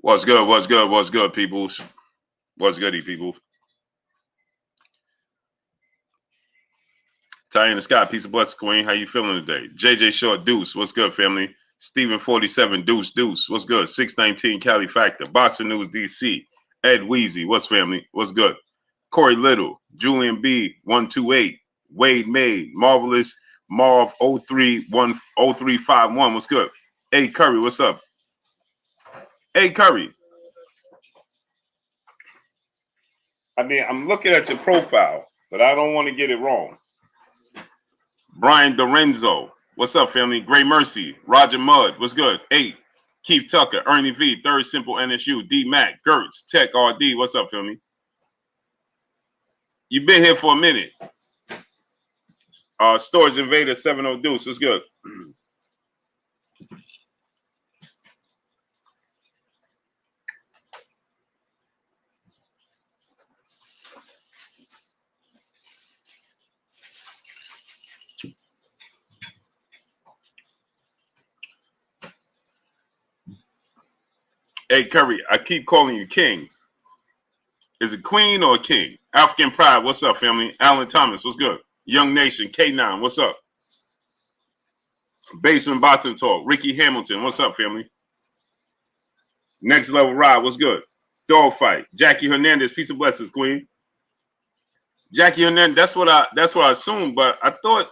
What's good? What's good? What's good, peoples? What's goody, people? Ty in the sky, peace of blessing, Queen. How you feeling today? JJ Short Deuce, what's good, family? Stephen 47 Deuce Deuce, what's good? 619 Cali Factor, Boston News DC, Ed Weezy, what's family? What's good? Corey Little, Julian B 128, Wade May, Marvelous, Marv 0351 what's good? Hey Curry, what's up? Hey Curry. I mean, I'm looking at your profile, but I don't want to get it wrong. Brian Dorenzo, what's up, family? Gray Mercy, Roger Mudd, what's good? 8, Keith Tucker, Ernie V, Third Simple NSU, D Mac, Gertz, Tech RD, what's up, family? You've been here for a minute. Storage Invader 70 Deuce, what's good? Hey, Curry, I keep calling you King. Is it Queen or King? African Pride, what's up, family? Alan Thomas, what's good? Young Nation, K9, what's up? Basement Bottom Talk, Ricky Hamilton, what's up, family? Next Level Ride, what's good? Dog Fight, Jackie Hernandez, peace of blessings, Queen. Jackie Hernandez, that's what I assumed, but I thought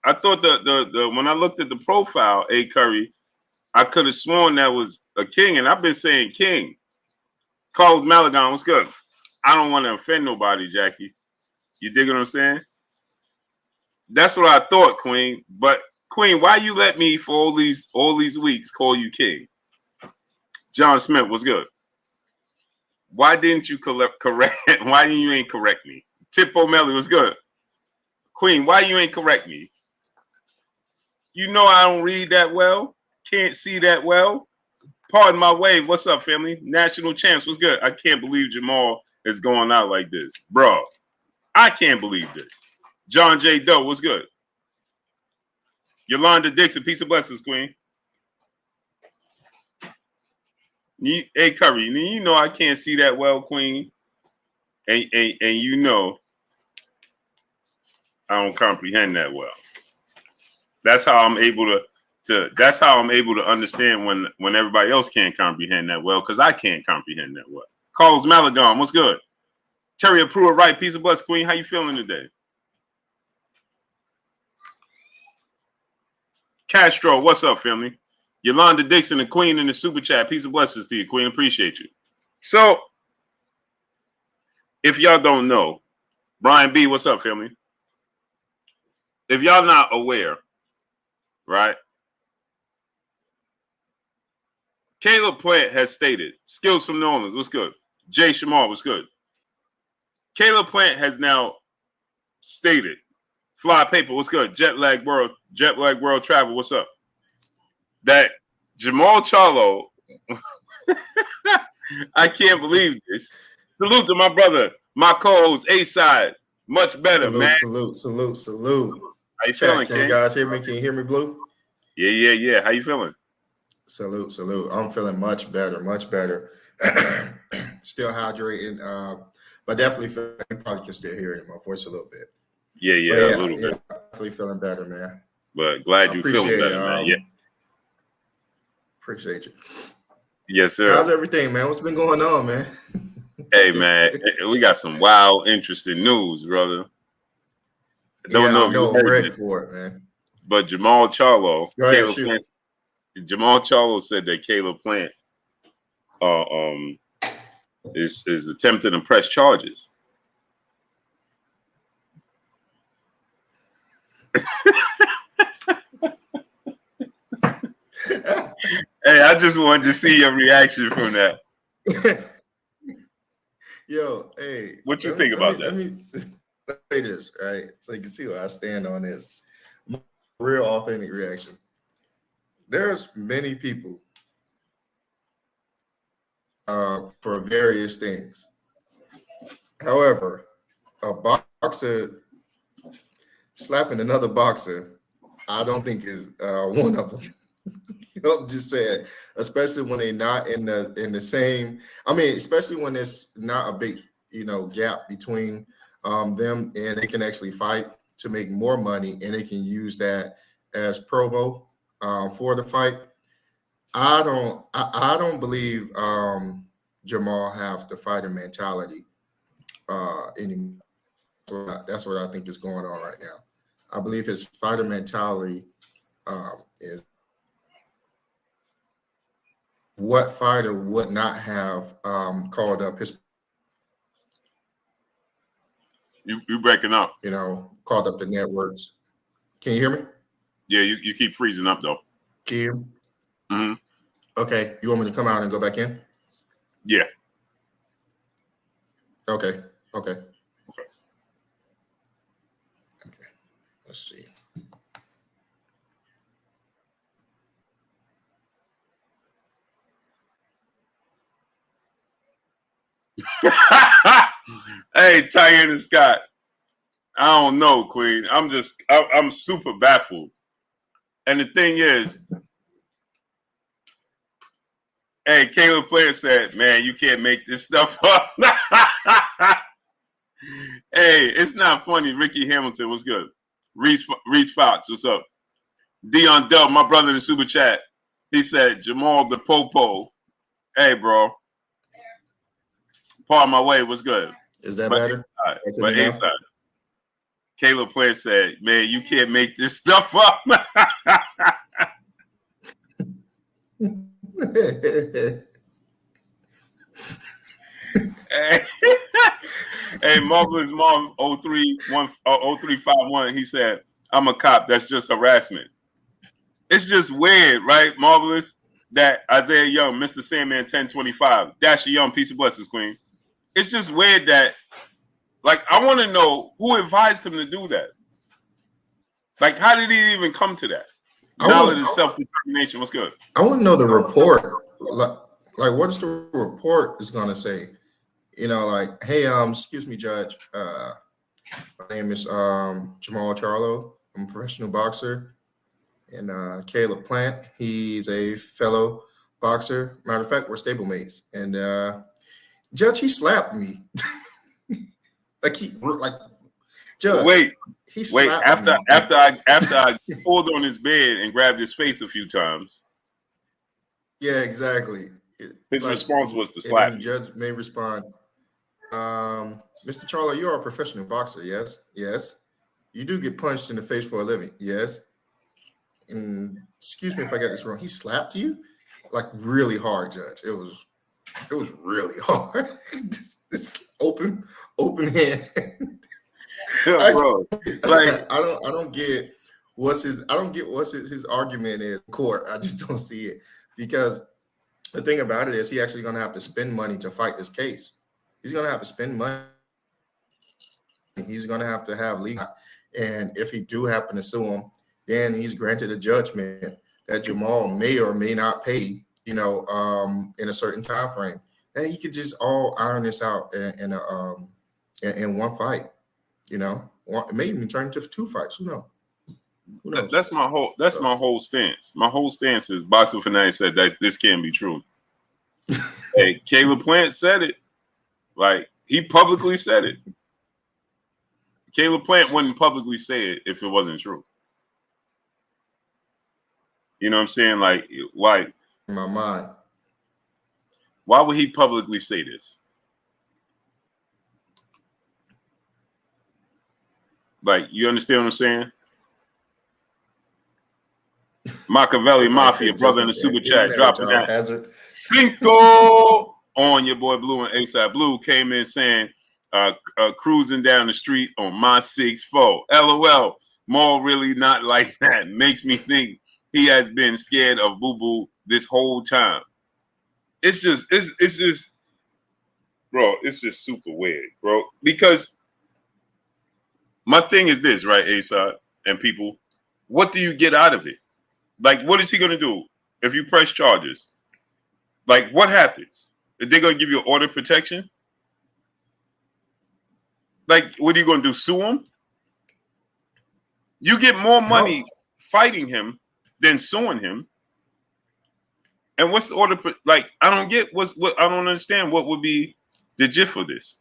the when I looked at the profile, A Curry, I could have sworn that was a King, and I've been saying King. Carlos Malagon, what's good? I don't want to offend nobody, Jackie. You dig what I'm saying? That's what I thought, Queen. But Queen, why you let me for all these weeks call you King? John Smith, what's good? Why didn't you correct? Why you ain't correct me? Tip O'Malley, what's good? Queen, why you ain't correct me? You know I don't read that well. Can't see that well. Pardon my wave. What's up, family? National champs. What's good? I can't believe Jermall is going out like this. Bro, I can't believe this. John J. Doe. What's good? Yolanda Dixon. Peace of blessings, Queen. Hey, Curry. You know I can't see that well, Queen. And you know I don't comprehend that well. That's how I'm able to understand when everybody else can't comprehend that well, because I can't comprehend that well. Carlos Malagon, what's good? Terry Pruitt, right? Peace of bless, Queen. How you feeling today? Castro, what's up, family? Yolanda Dixon, the Queen in the super chat. Peace and blessings to you, Queen. Appreciate you. So, if y'all don't know, Brian B, what's up, family? If y'all not aware, right? Caleb Plant has stated, skills from New Orleans, what's good? Jay Shamar, what's good? Caleb Plant has now stated, Fly Paper, what's good? Jet Lag World Travel, what's up? That Jermall Charlo, I can't believe this. Salute to my brother, my co-host, A-Side. Much better, man. Salute. How you feeling, Can you guys hear me? Can you hear me, Blue? Yeah. How you feeling? Salute. I'm feeling much better. Still hydrating, but definitely feel like you probably can still hear it in my voice a little bit. Yeah, a little bit. Definitely feeling better, man. But glad you feeling better, man. Yeah. Appreciate you. Yes, sir. How's everything, man? What's been going on, man? Hey, man, we got some wild, interesting news, brother. I'm ready for it, man. But Jermall Charlo, Jermall Charlo said that Caleb Plant is attempting to press charges. Hey, I just wanted to see your reaction from that. Yo, hey. What you think about that? Let me say this, right? So you can see where I stand on this. My real authentic reaction. There's many people for various things. However, a boxer slapping another boxer, I don't think is one of them. I'm just saying, especially when they're not in the same. I mean, especially when there's not a big gap between them, and they can actually fight to make more money, and they can use that as promo for the fight. I don't believe Jermall have the fighter mentality anymore. That's what I think is going on right now. I believe his fighter mentality is what fighter would not have called up his, You breaking up. called up the networks. Can you hear me? Yeah, you keep freezing up though. Can you hear me? Mm-hmm. Okay. You want me to come out and go back in? Yeah. Okay. Okay. Let's see. Hey, Tyann Scott. I don't know, Queen. I'm super baffled. And the thing is, hey, Caleb Player said, man, you can't make this stuff up. Hey, it's not funny. Ricky Hamilton, what's good? Reese Fox, what's up? Dion Dub, my brother in the super chat. He said, Jermall the Popo. Hey, bro. Part of my way, what's good? Is that better? But A-side. Caleb Player said, man, you can't make this stuff up. Hey, Marvelous Mom 0351, he said, I'm a cop. That's just harassment. It's just weird, right, Marvelous? That Isaiah Young, Mr. Sandman 1025, Dasher Young, peace of blessings, Queen. It's just weird that, like, I want to know who advised him to do that. Like, how did he even come to that? Knowledge and self-determination. What's good? I want to know the report. Like, what's the report is going to say? Like, hey, excuse me, Judge. My name is Jermall Charlo. I'm a professional boxer. And Caleb Plant, he's a fellow boxer. Matter of fact, we're stablemates. And Judge, he slapped me. Judge. Wait. He slapped me. After I pulled on his bed and grabbed his face a few times. Yeah, exactly. His response was to slap. The judge may respond, Mr. Charlo, you are a professional boxer, yes? Yes. You do get punched in the face for a living, yes. And excuse me if I got this wrong. He slapped you like really hard, Judge. It was really hard. This open hand. Bro, like I don't get what's his argument in court. I just don't see it, because the thing about it is he actually going to have to spend money to fight this case. He's going to have to spend money. He's going to have legal, and if he do happen to sue him, then he's granted a judgment that Jermall may or may not pay, in a certain time frame. And he could just all iron this out in one fight. It may even turn into 2 fights. Who knows? That's my whole stance. My whole stance is Boxer Fanatic said that this can't be true. Hey, Caleb Plant said it. Like, he publicly said it. Caleb Plant wouldn't publicly say it if it wasn't true. You know what I'm saying? Like, why? In my mind. Why would he publicly say this? Like, you understand what I'm saying? Machiavelli Mafia, brother in the super chat, dropping that. Cinco on your boy Blue and A-Side. Blue came in saying, cruising down the street on my 6'4". LOL. Maul really not like that. Makes me think he has been scared of Boo Boo this whole time. It's just, bro, it's just super weird, bro. Because my thing is this, right, A-Side and people, what do you get out of it? Like, what is he going to do if you press charges? Like, what happens? Are they going to give you order protection? Like, what are you going to do, sue him? You get more money fighting him than suing him. And what's the order? Like, I don't get what I don't understand. What would be the gist of this?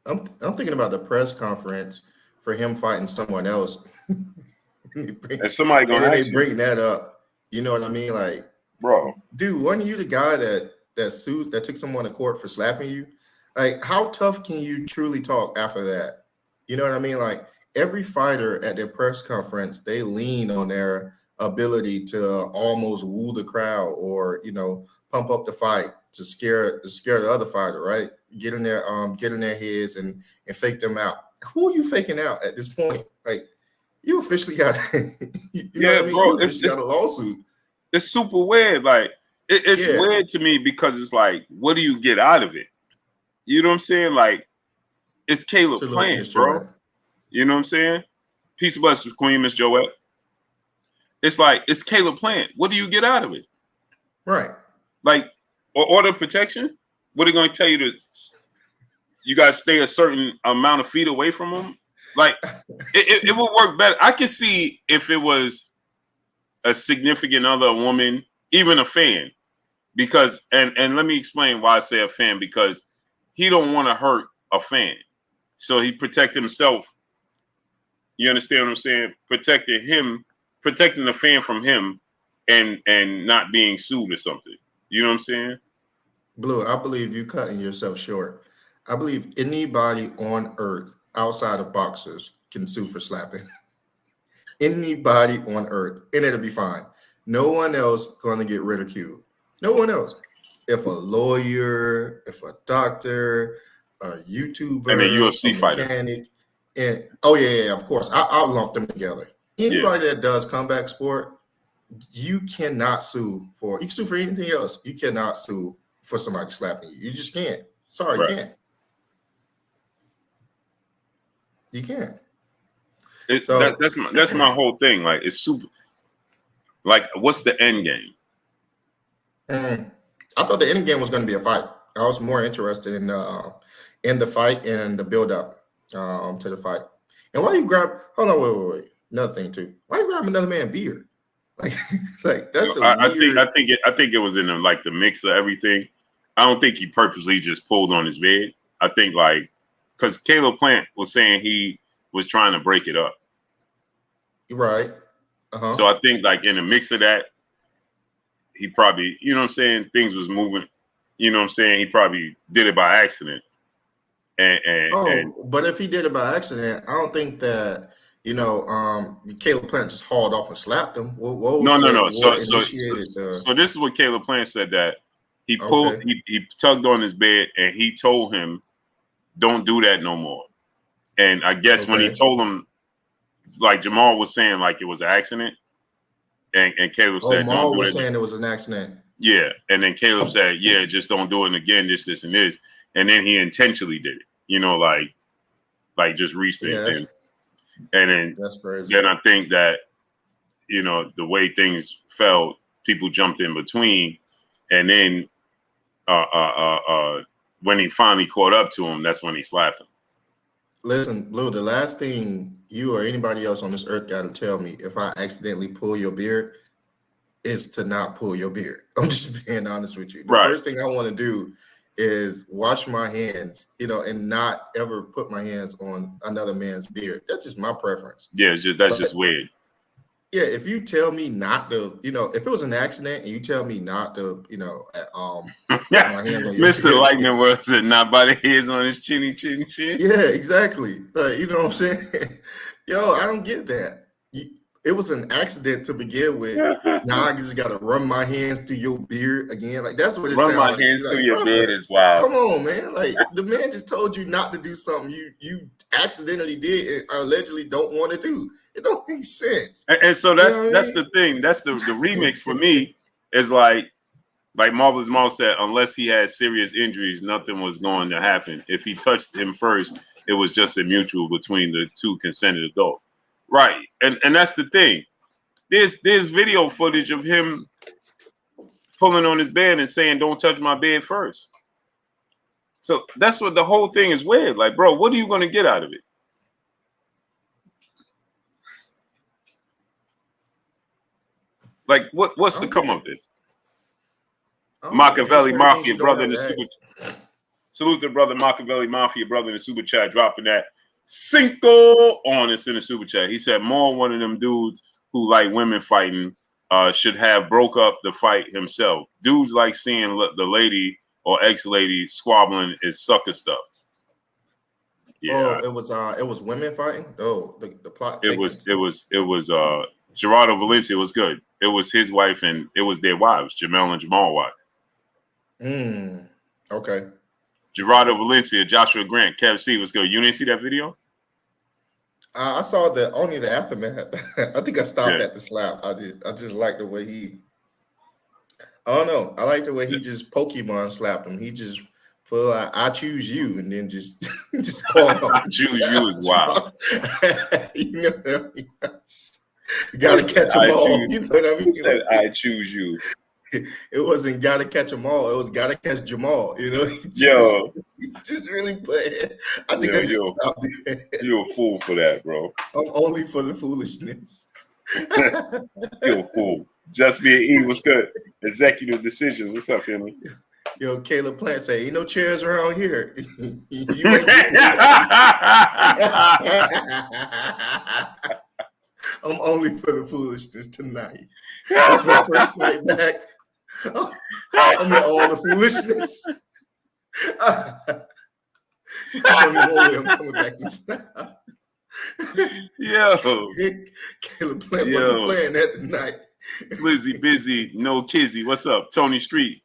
I'm thinking about the press conference for him fighting someone else. And And somebody gonna then they ask you, bring that up. You know what I mean? Like, bro. dude, wasn't you the guy that took someone to court for slapping you? Like, how tough can you truly talk after that? You know what I mean? Like, every fighter at their press conference, they lean on their ability to almost woo the crowd or pump up the fight to scare the other fighter, right? Get in their heads and fake them out. Who are you faking out at this point? Like, you officially got you know Yeah, what I mean? bro. You officially got a lawsuit. It's super weird. Like, it's Yeah. weird to me because it's like, what do you get out of it? You know what I'm saying? Like, it's Caleb Plant, Miss bro. Joanne. You know what I'm saying? Peace and blessings, Queen Miss Joette. It's like, it's Caleb Plant. What do you get out of it? Right. Like, or order protection? What are they going to tell you you got to stay a certain amount of feet away from them? Like, it will work better. I could see if it was a significant other, a woman, even a fan, because and let me explain why I say a fan, because he don't want to hurt a fan, so he protected himself. You understand what I'm saying? Protecting the fan from him, and not being sued or something. You know what I'm saying? Blue, I believe you cutting yourself short. I believe anybody on earth outside of boxers can sue for slapping. Anybody on earth, and it'll be fine. No one else going to get ridiculed. No one else. If a lawyer, if a doctor, a YouTuber, And a a UFC fighter. mechanic, and yeah, of course, I'll lump them together. Anybody that does combat sport, you cannot sue for. You can sue for anything else. You cannot sue for somebody slapping you. You just can't. Sorry, Right. you can't. You can't. That's my whole thing. Like, it's super. Like, what's the end game? I thought the end game was going to be a fight. I was more interested in the fight and the build up to the fight. And why you grab? Hold on, wait. Another thing too. Why you grab another man's beard? Like that's weird. I think it was in the mix of everything. I don't think he purposely just pulled on his bed. I think because Caleb Plant was saying he was trying to break it up. Right. So I think in the mix of that, he probably, you know what I'm saying, things was moving. You know what I'm saying? He probably did it by accident. But if he did it by accident, I don't think that Caleb Plant just hauled off and slapped him. No. So this is what Caleb Plant said, that he pulled, he tugged on his bed, and he told him, "Don't do that no more." And I guess when he told him, like Jermall was saying, like it was an accident, and Caleb said, Maul "Don't do was it." saying it was an accident. Yeah, and then Caleb said, "Yeah, just don't do it again. This, and this." And then he intentionally did it. Like just reached it, and then that's crazy. Then I think that the way things felt, people jumped in between, and then when he finally caught up to him, that's when he slapped him. Listen, Blue, the last thing you or anybody else on this earth got to tell me if I accidentally pull your beard is to not pull your beard. I'm just being honest with you. The first thing I want to do is wash my hands, and not ever put my hands on another man's beard. That's just my preference. Yeah, that's just weird. Yeah, if you tell me not to, if it was an accident and you tell me not to, put my hands on your Mr. beard, Lightning was not by the hairs on his chinny chin chin. Yeah, exactly. You know what I'm saying? Yo, I don't get that. It was an accident to begin with. Now I just got to run my hands through your beard again. Like that's what it sounds like. Run my hands through your beard is wild. Come on, man. Like the man just told you not to do something you accidentally did and allegedly don't want to do. It don't make sense. And so that's the thing. That's the remix for me is like Marvelous Maul said, unless he had serious injuries, nothing was going to happen. If he touched him first, it was just a mutual between the two consented adults. Right. And that's the thing. There's video footage of him pulling on his bed and saying, "Don't touch my bed first." So that's what the whole thing is weird. Like, bro, what are you going to get out of it? Like, what's the come of this? Machiavelli Mafia brother in the super. Salute to brother Machiavelli Mafia brother in the super chat, dropping that Cinco on us in the super chat. He said more one of them dudes who like women fighting should have broke up the fight himself. Dudes like seeing the lady or ex-lady squabbling is sucker stuff. Yeah. Oh, it was women fighting. Oh, the plot. It was Gerardo Valencia was good. It was his wife and it was their wives, Jermall and Jermall wife. Okay. Gerardo Valencia, Joshua Grant, Kev C was good. You didn't see that video? I saw only the aftermath. I think I stopped at the slap. I did. I just like the way he. I don't know. I like the way he just Pokemon slapped him. He just put like, I choose you, and then just I choose you is wild. You know what I mean? You gotta catch them all. You know what I mean? He said, I choose you. It wasn't gotta catch them all. It was gotta catch Jermall. You know? He just really put it. I think you're a fool for that, bro. I'm only for the foolishness. You're a fool. Just be E was good. Executive decisions. What's up, family? Yo, Caleb Plant say, ain't no chairs around here. You ain't I'm only for the foolishness tonight. That's my first night back. I'm in all the foolishness. I'm coming back in style. Yo. Caleb Plant wasn't playing that tonight. Lizzie Busy, no Kizzy. What's up? Tony Street.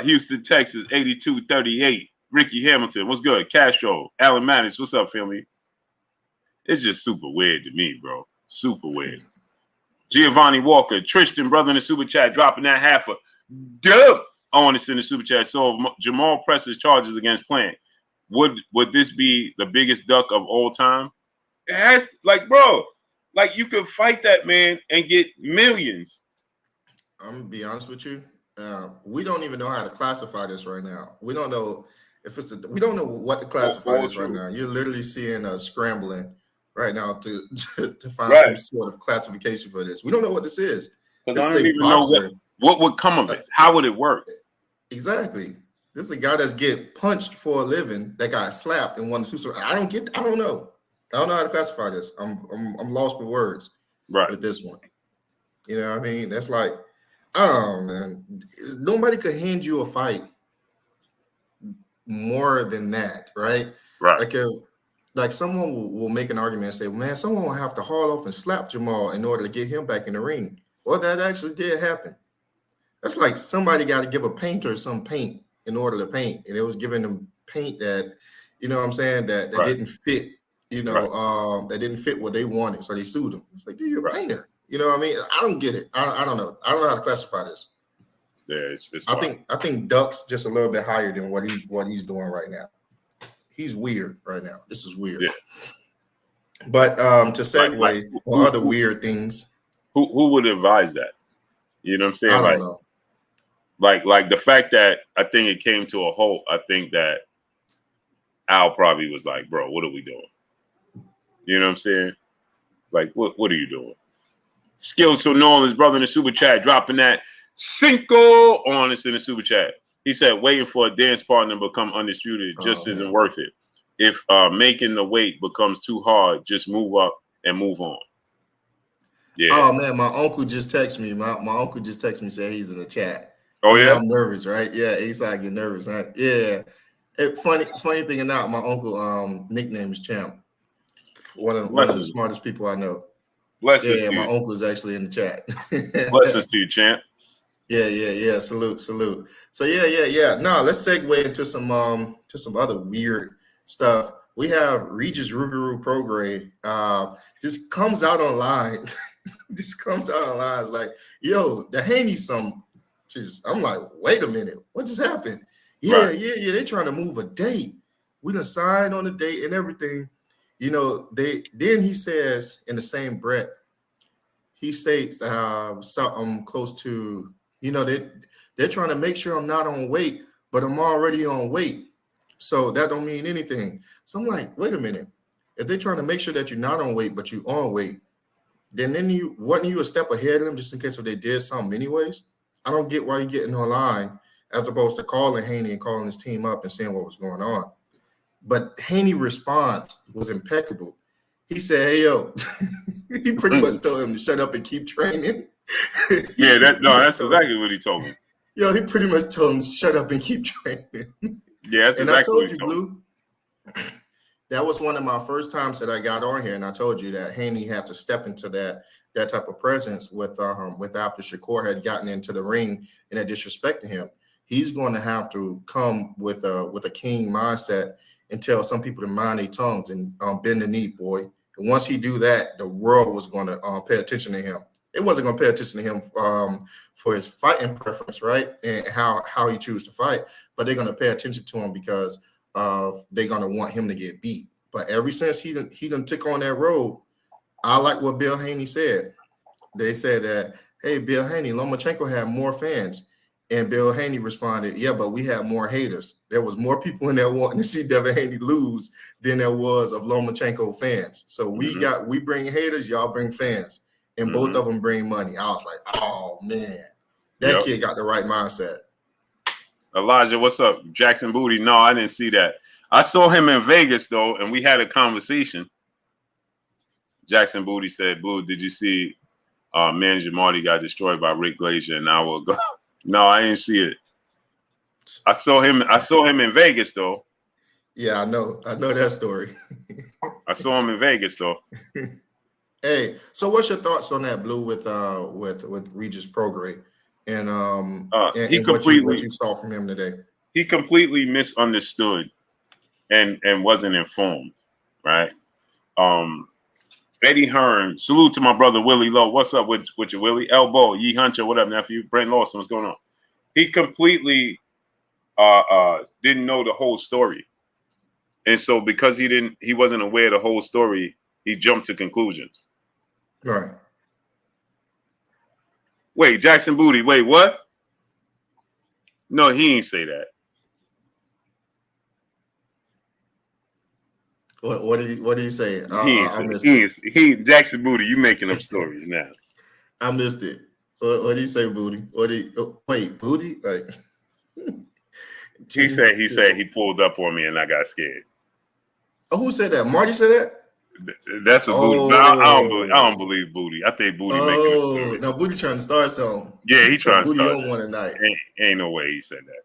Houston, Texas, 8238. Ricky Hamilton, what's good? Castro, Alan Mattis, what's up, family? It's just super weird to me, bro. Super weird. Giovanni Walker, Tristan, brother in the super chat, dropping that half a dub on us in the super chat. So Jermall presses charges against Plant. Would this be the biggest duck of all time? It has, bro, you could fight that man and get millions. I'm gonna be honest with you. We don't even know how to classify this right now. We don't know if we don't know what to classify this right now. You're literally seeing us scrambling right now to find some sort of classification for this. We don't know what this is. Because I don't even know what would come of it. How would it work? Exactly. This is a guy that's get punched for a living that got slapped and won the Super. I don't know. I don't know how to classify this. I'm lost for words with this one. You know what I mean? That's like, oh man, nobody could hand you a fight more than that, right? Right. Like someone will make an argument and say, man, someone will have to haul off and slap Jermall in order to get him back in the ring. Well, that actually did happen. That's like somebody got to give a painter some paint in order to paint, and it was giving them paint that, you know what I'm saying, that didn't fit, that didn't fit what they wanted, so they sued him. It's like, dude, you're a painter. You know what I mean? I don't get it. I don't know. I don't know how to classify this. Yeah, it's I think Duck's just a little bit higher than what he's doing right now. He's weird right now. This is weird. Yeah. But to segue on other weird things. Who would advise that? You know what I'm saying? I don't know. Like the fact that I think it came to a halt, I think that Al probably was like, bro, what are we doing? You know what I'm saying? Like, what are you doing? Skills for Nolan's brother in the super chat, dropping that Cinco on us in the super chat. He said, waiting for a dance partner to become undisputed just isn't worth it. If making the weight becomes too hard, just move up and move on. Yeah. Oh man, my uncle just texted me. My uncle just texted me, say he's in the chat. Oh yeah, I'm nervous, right? Yeah, he's like, get nervous, right? Yeah. Funny thing enough, my uncle nickname is Champ. One of the smartest people I know. Blessings to my you. Uncle's actually in the chat. Blessings to you, Champ. Yeah. Salute. So yeah. No, let's segue into some other weird stuff. We have Regis Prograis. Just comes out online. It's like, yo, the Haney some. I'm like, wait a minute, what just happened? Yeah. They're trying to move a date. We done signed on the date and everything. You know, then he says in the same breath, he states something close to, they're trying to make sure I'm not on weight, but I'm already on weight. So that don't mean anything. So I'm like, wait a minute. If they're trying to make sure that you're not on weight, but you're on weight, then you wasn't you a step ahead of them just in case if they did something anyways? I don't get why you getting online as opposed to calling Haney and calling his team up and saying what was going on. But Haney response was impeccable. He said, "Hey yo," he pretty much told him to shut up and keep training. Yeah, that's exactly what he told me. Yo, he pretty much told him to shut up and keep training. Yeah, that's and exactly I told what he you, told me. Blue, that was one of my first times that I got on here, and I told you that Haney had to step into that type of presence with after Shakur had gotten into the ring and had disrespected him. He's going to have to come with a king mindset and tell some people to mind their tongues and bend the knee, boy. And once he do that, the world was going to pay attention to him. It wasn't going to pay attention to him for his fighting preference, right, and how he chooses to fight, but they're going to pay attention to him because they're going to want him to get beat. But ever since he done took on that road, I like what Bill Haney said. They said that, hey, Bill Haney, Lomachenko had more fans. And Bill Haney responded, yeah, but we had more haters. There was more people in there wanting to see Devin Haney lose than there was of Lomachenko fans. So we bring haters, y'all bring fans. And both of them bring money. I was like, oh, man. That kid got the right mindset. Elijah, what's up? Jackson Booty. No, I didn't see that. I saw him in Vegas, though, and we had a conversation. Jackson Booty said, Boo, did you see Manager Marty got destroyed by Rick Glazier an hour ago? No, I didn't see it. I saw him in Vegas, though. Yeah, I know that story. I saw him in Vegas, though. Hey, so what's your thoughts on that, Blue, with Regis Prograis and what you saw from him today? He completely misunderstood and wasn't informed, right? Eddie Hearn, salute to my brother Willie Lowe. What's up with you, Willie? Elbow, Yee Hunter, what up, nephew? Brent Lawson, what's going on? He completely didn't know the whole story. And so because he wasn't aware of the whole story, he jumped to conclusions. Right. Wait, Jackson Booty, wait, what? No, he ain't say that. What did he say? Jackson Booty, you making up stories now. I missed it. What did he say, Booty? Wait, Booty? Like, he said he pulled up on me and I got scared. Oh, who said that? Marty said that? That's what Booty. I don't believe Booty. I think Booty making up stories. No, Booty trying to start something. Yeah, he trying to Booty start. Booty on one tonight. Ain't no way he said that.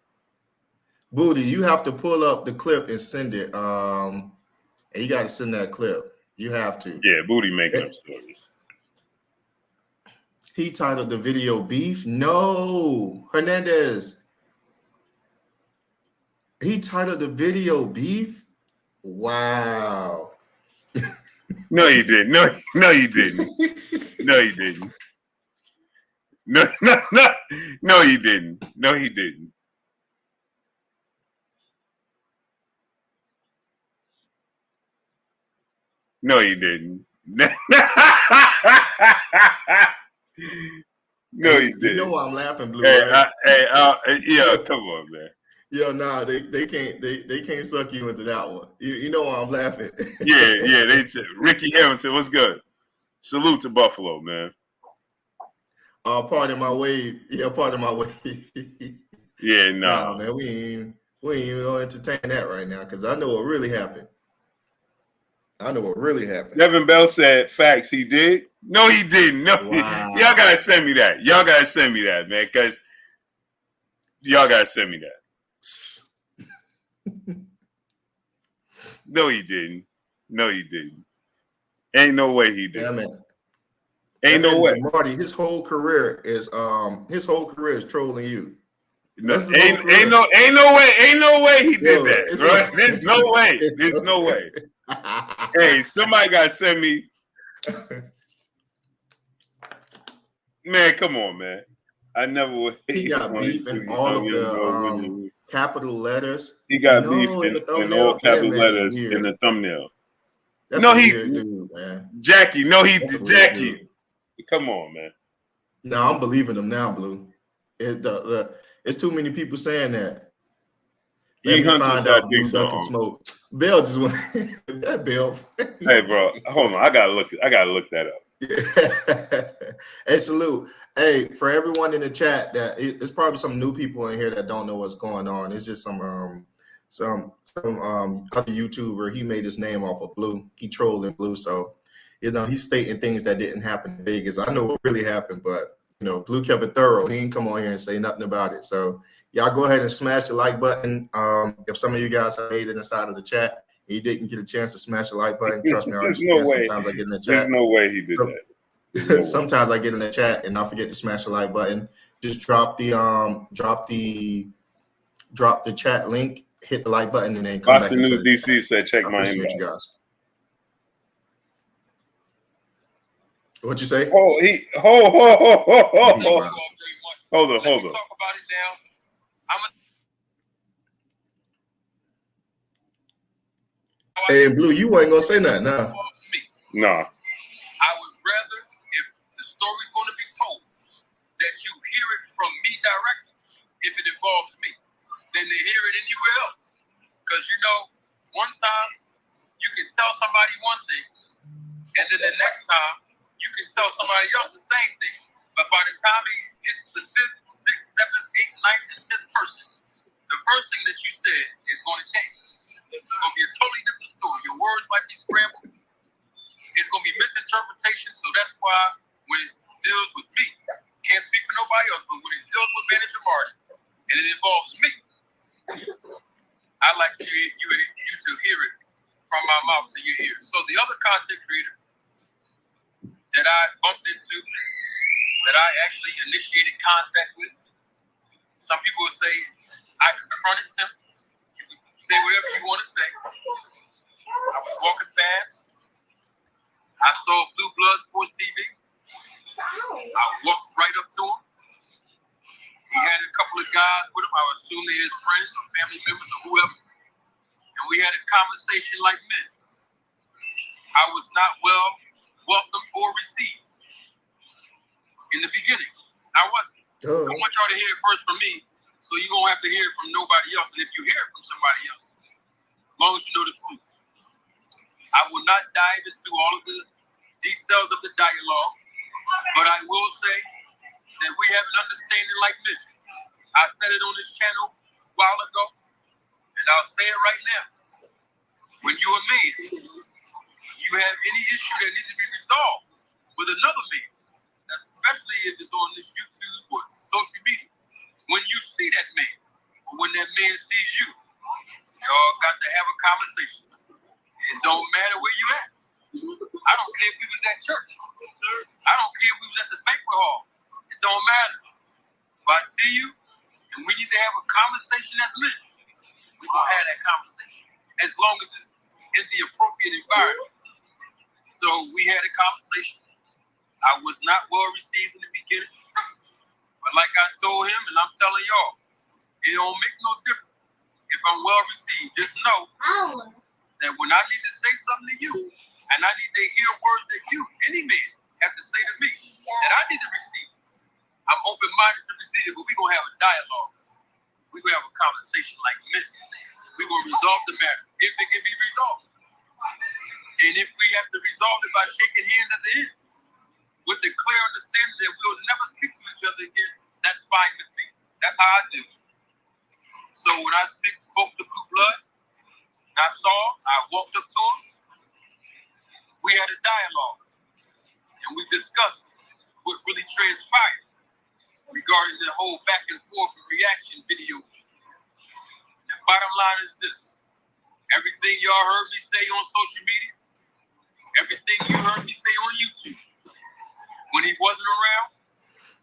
Booty, you have to pull up the clip and send it. And you got to send that clip. You have to. Yeah, Booty making up stories. He titled the video "Beef." No, Hernandez. He titled the video "Beef." Wow. No, you didn't. No, you didn't. No, you didn't. No, you didn't. No, he didn't. No, you didn't. No, you didn't. You know why I'm laughing, Blue? Hey, right? Yeah, come on, man. Yo, nah, they can't suck you into that one. You know why I'm laughing? Yeah. Ricky Hamilton, what's good? Salute to Buffalo, man. Pardon my way. Yeah, pardon my way. Yeah, nah, man, we ain't even gonna entertain that right now because I know what really happened. Devin Bell said, "Facts, he did." No, he didn't. No, wow. Y'all gotta send me that. Man, because y'all gotta send me that. No, he didn't. Ain't no way he did. Yeah, man. Ain't no way. Marty, his whole career is trolling you. No, ain't no way he did that, bro. There's no way. Hey, somebody gotta send me. Man, come on, man. I never would. He got beef in all of the capital letters. He got beef in all capital letters in the thumbnail. That's a weird dude, man. Jackie, no, he did. Jackie, dude. Come on, man. No, I'm believing him now, Blue. It's too many people saying that. Let me find out Blue Duncan smoke. Bell just went that Bell. Hey, bro, hold on. I gotta look that up. Hey, salute. Hey, for everyone in the chat, that it's probably some new people in here that don't know what's going on. It's just some other YouTuber. He made his name off of Blue. He trolling Blue, so he's stating things that didn't happen in Vegas. I know what really happened, but Blue kept it thorough. He didn't come on here and say nothing about it. So y'all go ahead and smash the like button. If some of you guys have made it inside of the chat, you didn't get a chance to smash the like button. Trust me, I understand. Sometimes I get in the chat. There's no way he did that. Sometimes I get in the chat and I forget to smash the like button. Just drop the chat link, hit the like button, and then come back into the DC said, check my inbox. You guys. What'd you say? Oh, hold on. Talk about it now. Hey, Blue, you ain't gonna say nothing, nah. Nah. I would rather, if the story's going to be told, that you hear it from me directly, if it involves me, than to hear it anywhere else. Because one time you can tell somebody one thing, and then the next time you can tell somebody else the same thing. But by the time it hits the 5th, 6th, 7th, 8th, 9th, and 10th person, the first thing that you said is going to change. It's going to be a totally different story. Your words might be scrambled. It's going to be misinterpretation. So that's why when it deals with me, can't speak for nobody else, but when it deals with Manager Martin and it involves me, I like you to hear it from my mouth to your ears. So the other content creator that I bumped into, that I actually initiated contact with, some people would say I confronted him. You can say whatever you want to say. I was walking fast. I saw Blue Blood Sports TV. I walked right up to him. He had a couple of guys with him. I would assume they're his friends or family members or whoever. And we had a conversation like men. I was not well welcomed or received in the beginning. I wasn't. I want y'all to hear it first from me, so you're going to have to hear it from nobody else. And if you hear it from somebody else, as long as you know the truth. I will not dive into all of the details of the dialogue, but I will say that we have an understanding like men. I said it on this channel a while ago, and I'll say it right now. When you're a man, you have any issue that needs to be resolved with another man, especially if it's on this YouTube or social media. When you see that man, or when that man sees you, y'all got to have a conversation. It don't matter where you at. I don't care if we was at church. I don't care if we was at the banquet hall. It don't matter. If I see you and we need to have a conversation as men, we're going to have that conversation. As long as it's in the appropriate environment. So we had a conversation. I was not well received in the beginning. But like I told him, and I'm telling y'all, it don't make no difference if I'm well received. Just know that when I need to say something to you, and I need to hear words that you, any man, have to say to me, that I need to receive. I'm open-minded to receive it, but we're going to have a dialogue. We're going to have a conversation like men. We're going to resolve the matter, if it can be resolved. And if we have to resolve it by shaking hands at the end, with the clear understanding that we'll never speak to each other again, that's fine with me. That's how I do. So when I spoke to Blue Blood, I walked up to him, we had a dialogue, and we discussed what really transpired regarding the whole back and forth and reaction videos. The bottom line is this: everything y'all heard me say on social media, everything you heard me say on YouTube, when he wasn't around,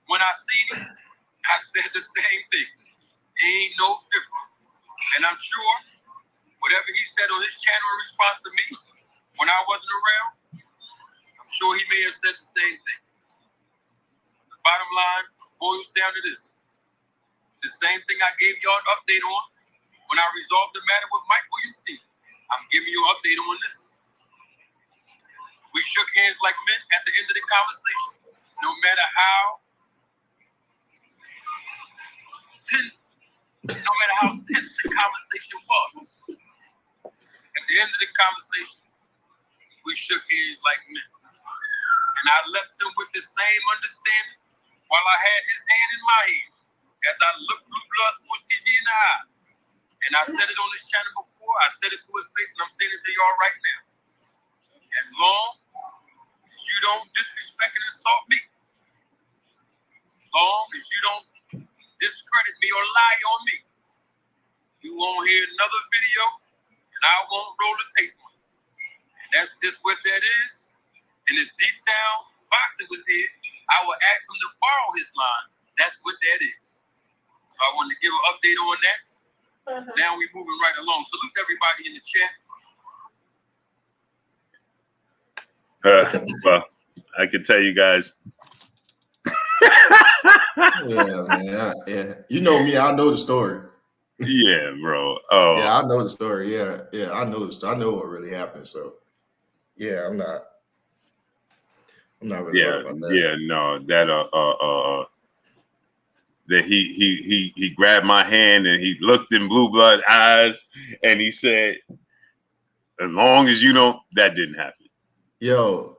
when I seen him, I said the same thing. It ain't no different. And I'm sure whatever he said on his channel in response to me when I wasn't around, I'm sure he may have said the same thing. The bottom line boils down to this: the same thing I gave y'all an update on when I resolved the matter with Mike Williams. I'm giving you an update on this. We shook hands like men at the end of the conversation. No matter how tense the conversation was, at the end of the conversation, we shook hands like men. And I left him with the same understanding while I had his hand in my hand as I looked Blue Blood Sports TV in the eye. And I said it on this channel before. I said it to his face, and I'm saying it to y'all right now. As long as you don't disrespect and insult me, as long as you don't discredit me or lie on me, you won't hear another video, and I won't roll the tape on it. And that's just what that is. And if D-Town Boxing was here, I would ask him to borrow his line. That's what that is. So I wanted to give an update on that. Now we're moving right along. Salute everybody in the chat. Well, I can tell you guys. Yeah, man. Yeah. You know me, I know the story. Yeah, bro. Oh, yeah, I know the story. Yeah, I know the story. I know what really happened. So, yeah, I'm not really worried about that. Yeah, no, that he grabbed my hand and he looked in Blue Blood eyes and he said, "As long as you don't," that didn't happen. Yo,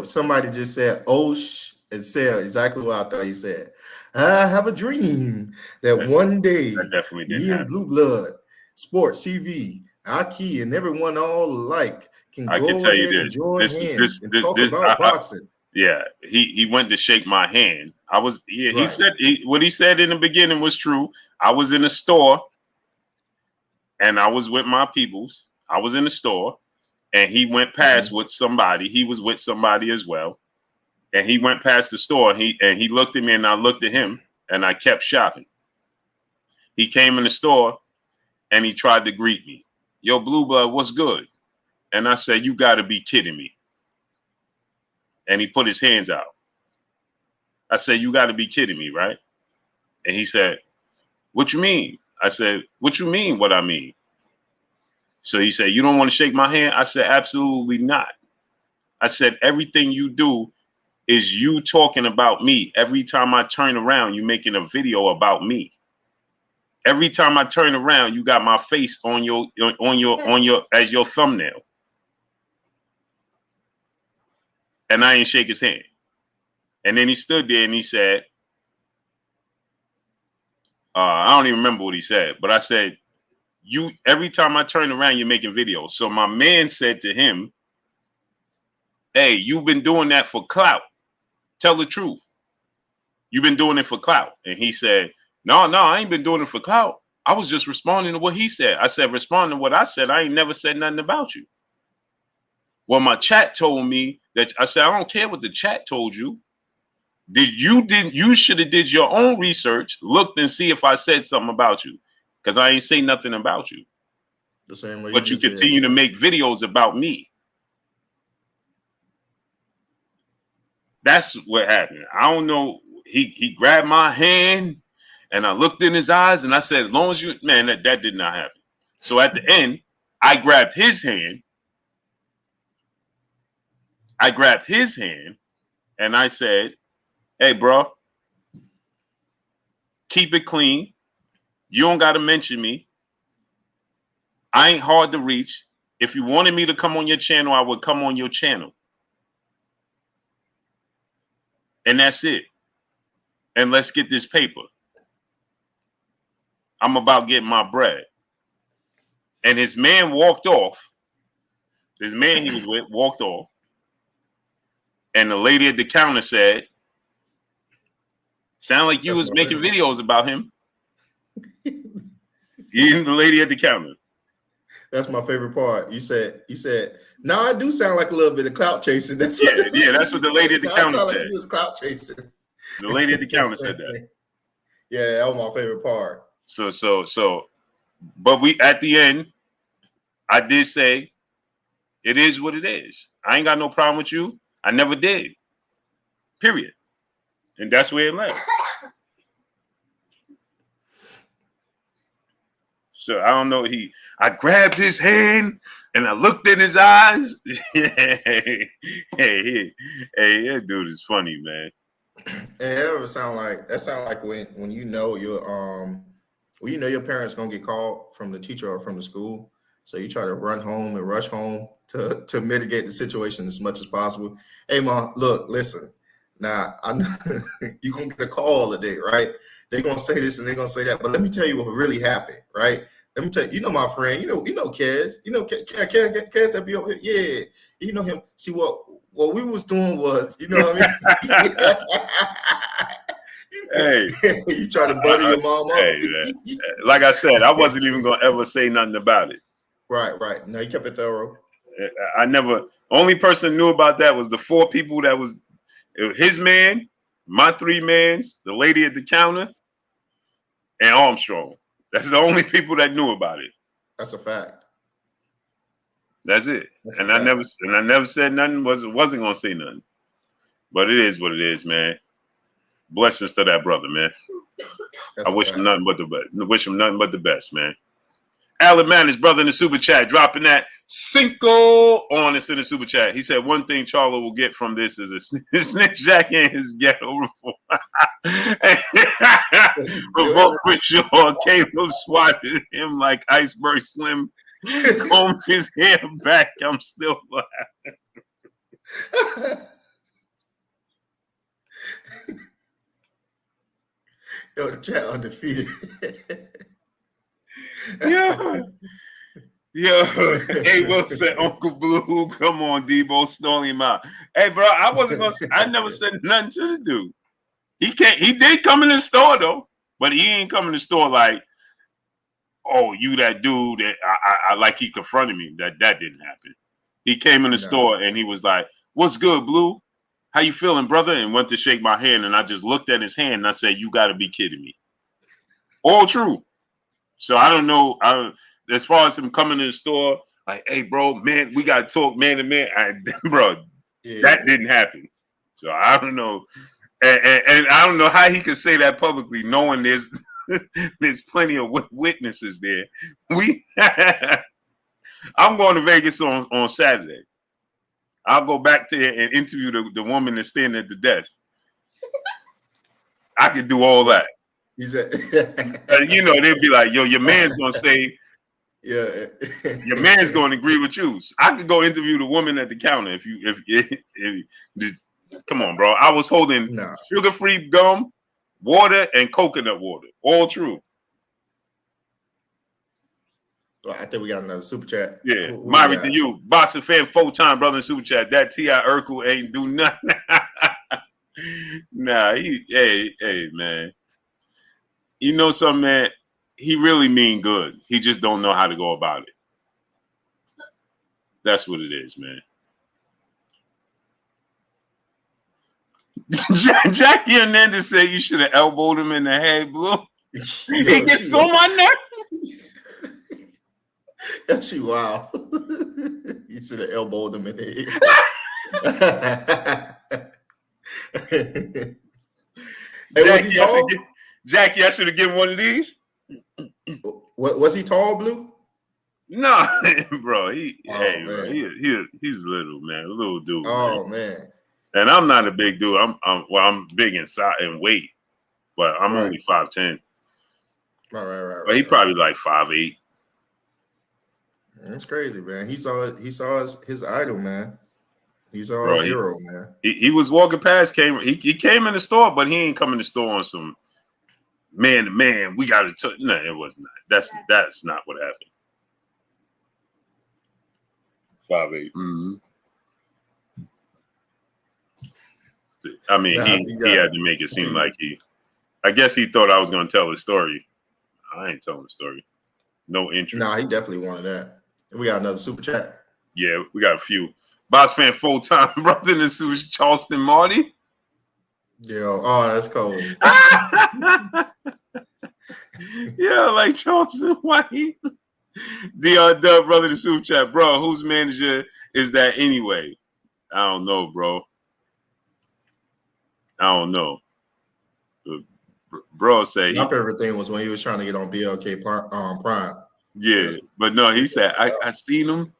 somebody just said, and said exactly what I thought he said. I have a dream that one day That definitely didn't me and happen. Blue Blood Sports TV, Aki, and everyone all alike can I go can tell you ahead and this. join hands and talk This, about boxing. Yeah, he went to shake my hand. He Right. said what he said in the beginning was true. I was in a store and I was with my peoples. I was in the store and he went past with somebody. He was with somebody as well. And he went past the store. He looked at me and I looked at him and I kept shopping. He came in the store and he tried to greet me. Yo, Blue Blood, what's good? And I said, you got to be kidding me. And he put his hands out. I said, you got to be kidding me, right? And he said, what you mean? I said, what you mean what I mean? So he said, you don't want to shake my hand? I said, absolutely not. I said, everything you do is you talking about me. Every time I turn around, you making a video about me. Every time I turn around, you got my face on your as your thumbnail. And I didn't shake his hand. And then he stood there and he said, I don't even remember what he said, but I said, every time I turn around, you're making videos. So my man said to him, hey, you've been doing that for clout. Tell the truth. You've been doing it for clout. And he said, no, I ain't been doing it for clout. I was just responding to what he said. I said, responding to what I said. I ain't never said nothing about you. Well, my chat told me that. I said, I don't care what the chat told you. You should have did your own research, looked and see if I said something about you. Because I ain't say nothing about you. The same way. But you continue to make videos about me. That's what happened. I don't know. He grabbed my hand and I looked in his eyes and I said, as long as you, man, that did not happen. So at the end, I grabbed his hand. And I said, hey, bro, keep it clean. You don't got to mention me. I ain't hard to reach. If you wanted me to come on your channel, I would come on your channel. And that's it. And let's get this paper. I'm about getting my bread. And his man walked off. His man he was with walked off. And the lady at the counter said, sound like you was making videos about him. Even the lady at the counter. That's my favorite part. You said, no, I do sound like a little bit of clout chasing. That's what that's what the lady at the counter said. Like he was clout chasing. The lady at the counter said that. Yeah, that was my favorite part. So, but we at the end, I did say, it is what it is. I ain't got no problem with you. I never did. Period. And that's where it left. So I don't know. I grabbed his hand and I looked in his eyes. hey, that dude is funny, man. It sound like when you know your parents gonna get called from the teacher or from the school. So you try to run home and rush home to mitigate the situation as much as possible. Hey, Mom, look, listen. Now, I know you're going to get a call today, right? They're going to say this and they're going to say that. But let me tell you what really happened, right? Let me tell you, my friend, you know, Kez, Kez that be over here. Yeah, you know him. See, what we was doing was, you know what I mean? Hey, you try to butter your mom up. Hey, like I said, I wasn't even going to ever say nothing about it. Right. No, you kept it thorough. I never, only person knew about that was the 4 people that was his man, my 3 mans, the lady at the counter, and Armstrong. That's the only people that knew about it. That's a fact. That's it. I never said nothing. Wasn't gonna say nothing. But it is what it is, man. Blessings to that brother, man. I wish him nothing but the best. Wish him nothing but the best, man. Alan Manners, brother in the super chat, dropping that Cinco on us in the super chat. He said one thing Charlo will get from this is a snitch jack in his ghetto reform. Provoke for sure. Caleb swatted him like Iceberg Slim. Combs his hair back. I'm still laughing. Yo, the chat undefeated. Yo, hey, Wilson, Uncle Blue, come on, Debo, stole him out. Hey, bro, I wasn't gonna say, I never said nothing to this dude. He did come in the store though, but he ain't come in the store like, oh, you that dude that I like he confronted me. That didn't happen. He came in the store and he was like, "What's good, Blue? How you feeling, brother?" And went to shake my hand, and I just looked at his hand and I said, "You got to be kidding me." All true. So I don't know. As far as him coming to the store, like, "Hey, bro, man, we got to talk man to man." That didn't happen. So I don't know. And I don't know how he could say that publicly, knowing there's plenty of witnesses there. I'm going to Vegas on Saturday. I'll go back there and interview the woman that's standing at the desk. I could do all that. You know, they'd be like, "Yo, your man's gonna say, yeah, your man's gonna agree with you." So I could go interview the woman at the counter if come on, bro. I was holding sugar-free gum, water, and coconut water. All true. Well, I think we got another super chat. Yeah, Myri to you, boxing fan, 4-time brother in super chat. That T.I. Urkel ain't do nothing. Nah, hey, man. You know something, man? He really mean good. He just don't know how to go about it. That's what it is, man. Jackie Hernandez said you should have elbowed him in the head, Blue. He gets on my neck. That's wow. You should have elbowed him in the head. Hey, was he tall? Jackie, I should have given one of these. Was he tall, Blue? No, bro. He's little, man. A little dude. Oh man. And I'm not a big dude. I'm big in size and weight, but I'm only 5'10". Right. But he probably like 5'8". That's crazy, man. He saw his idol, man. He saw his hero, man. He was walking past. He came in the store, but he ain't come in the store on some man to man. We got to. No, it was not. That's not what happened. 5'8". Mm-hmm. I mean, he had to make it seem like I guess he thought I was going to tell the story. I ain't telling the story. No interest. Nah, he definitely wanted that. We got another super chat. Yeah, we got a few. Boss fan, 4-time brother in the suit, Charleston Marty. Yo, oh, that's cold. Yeah, like Charleston White. The Dub brother in the super chat, bro. Whose manager is that anyway? I don't know, bro. I don't know. Bro said my favorite thing was when he was trying to get on BLK Prime. Yeah, but no, he said I seen him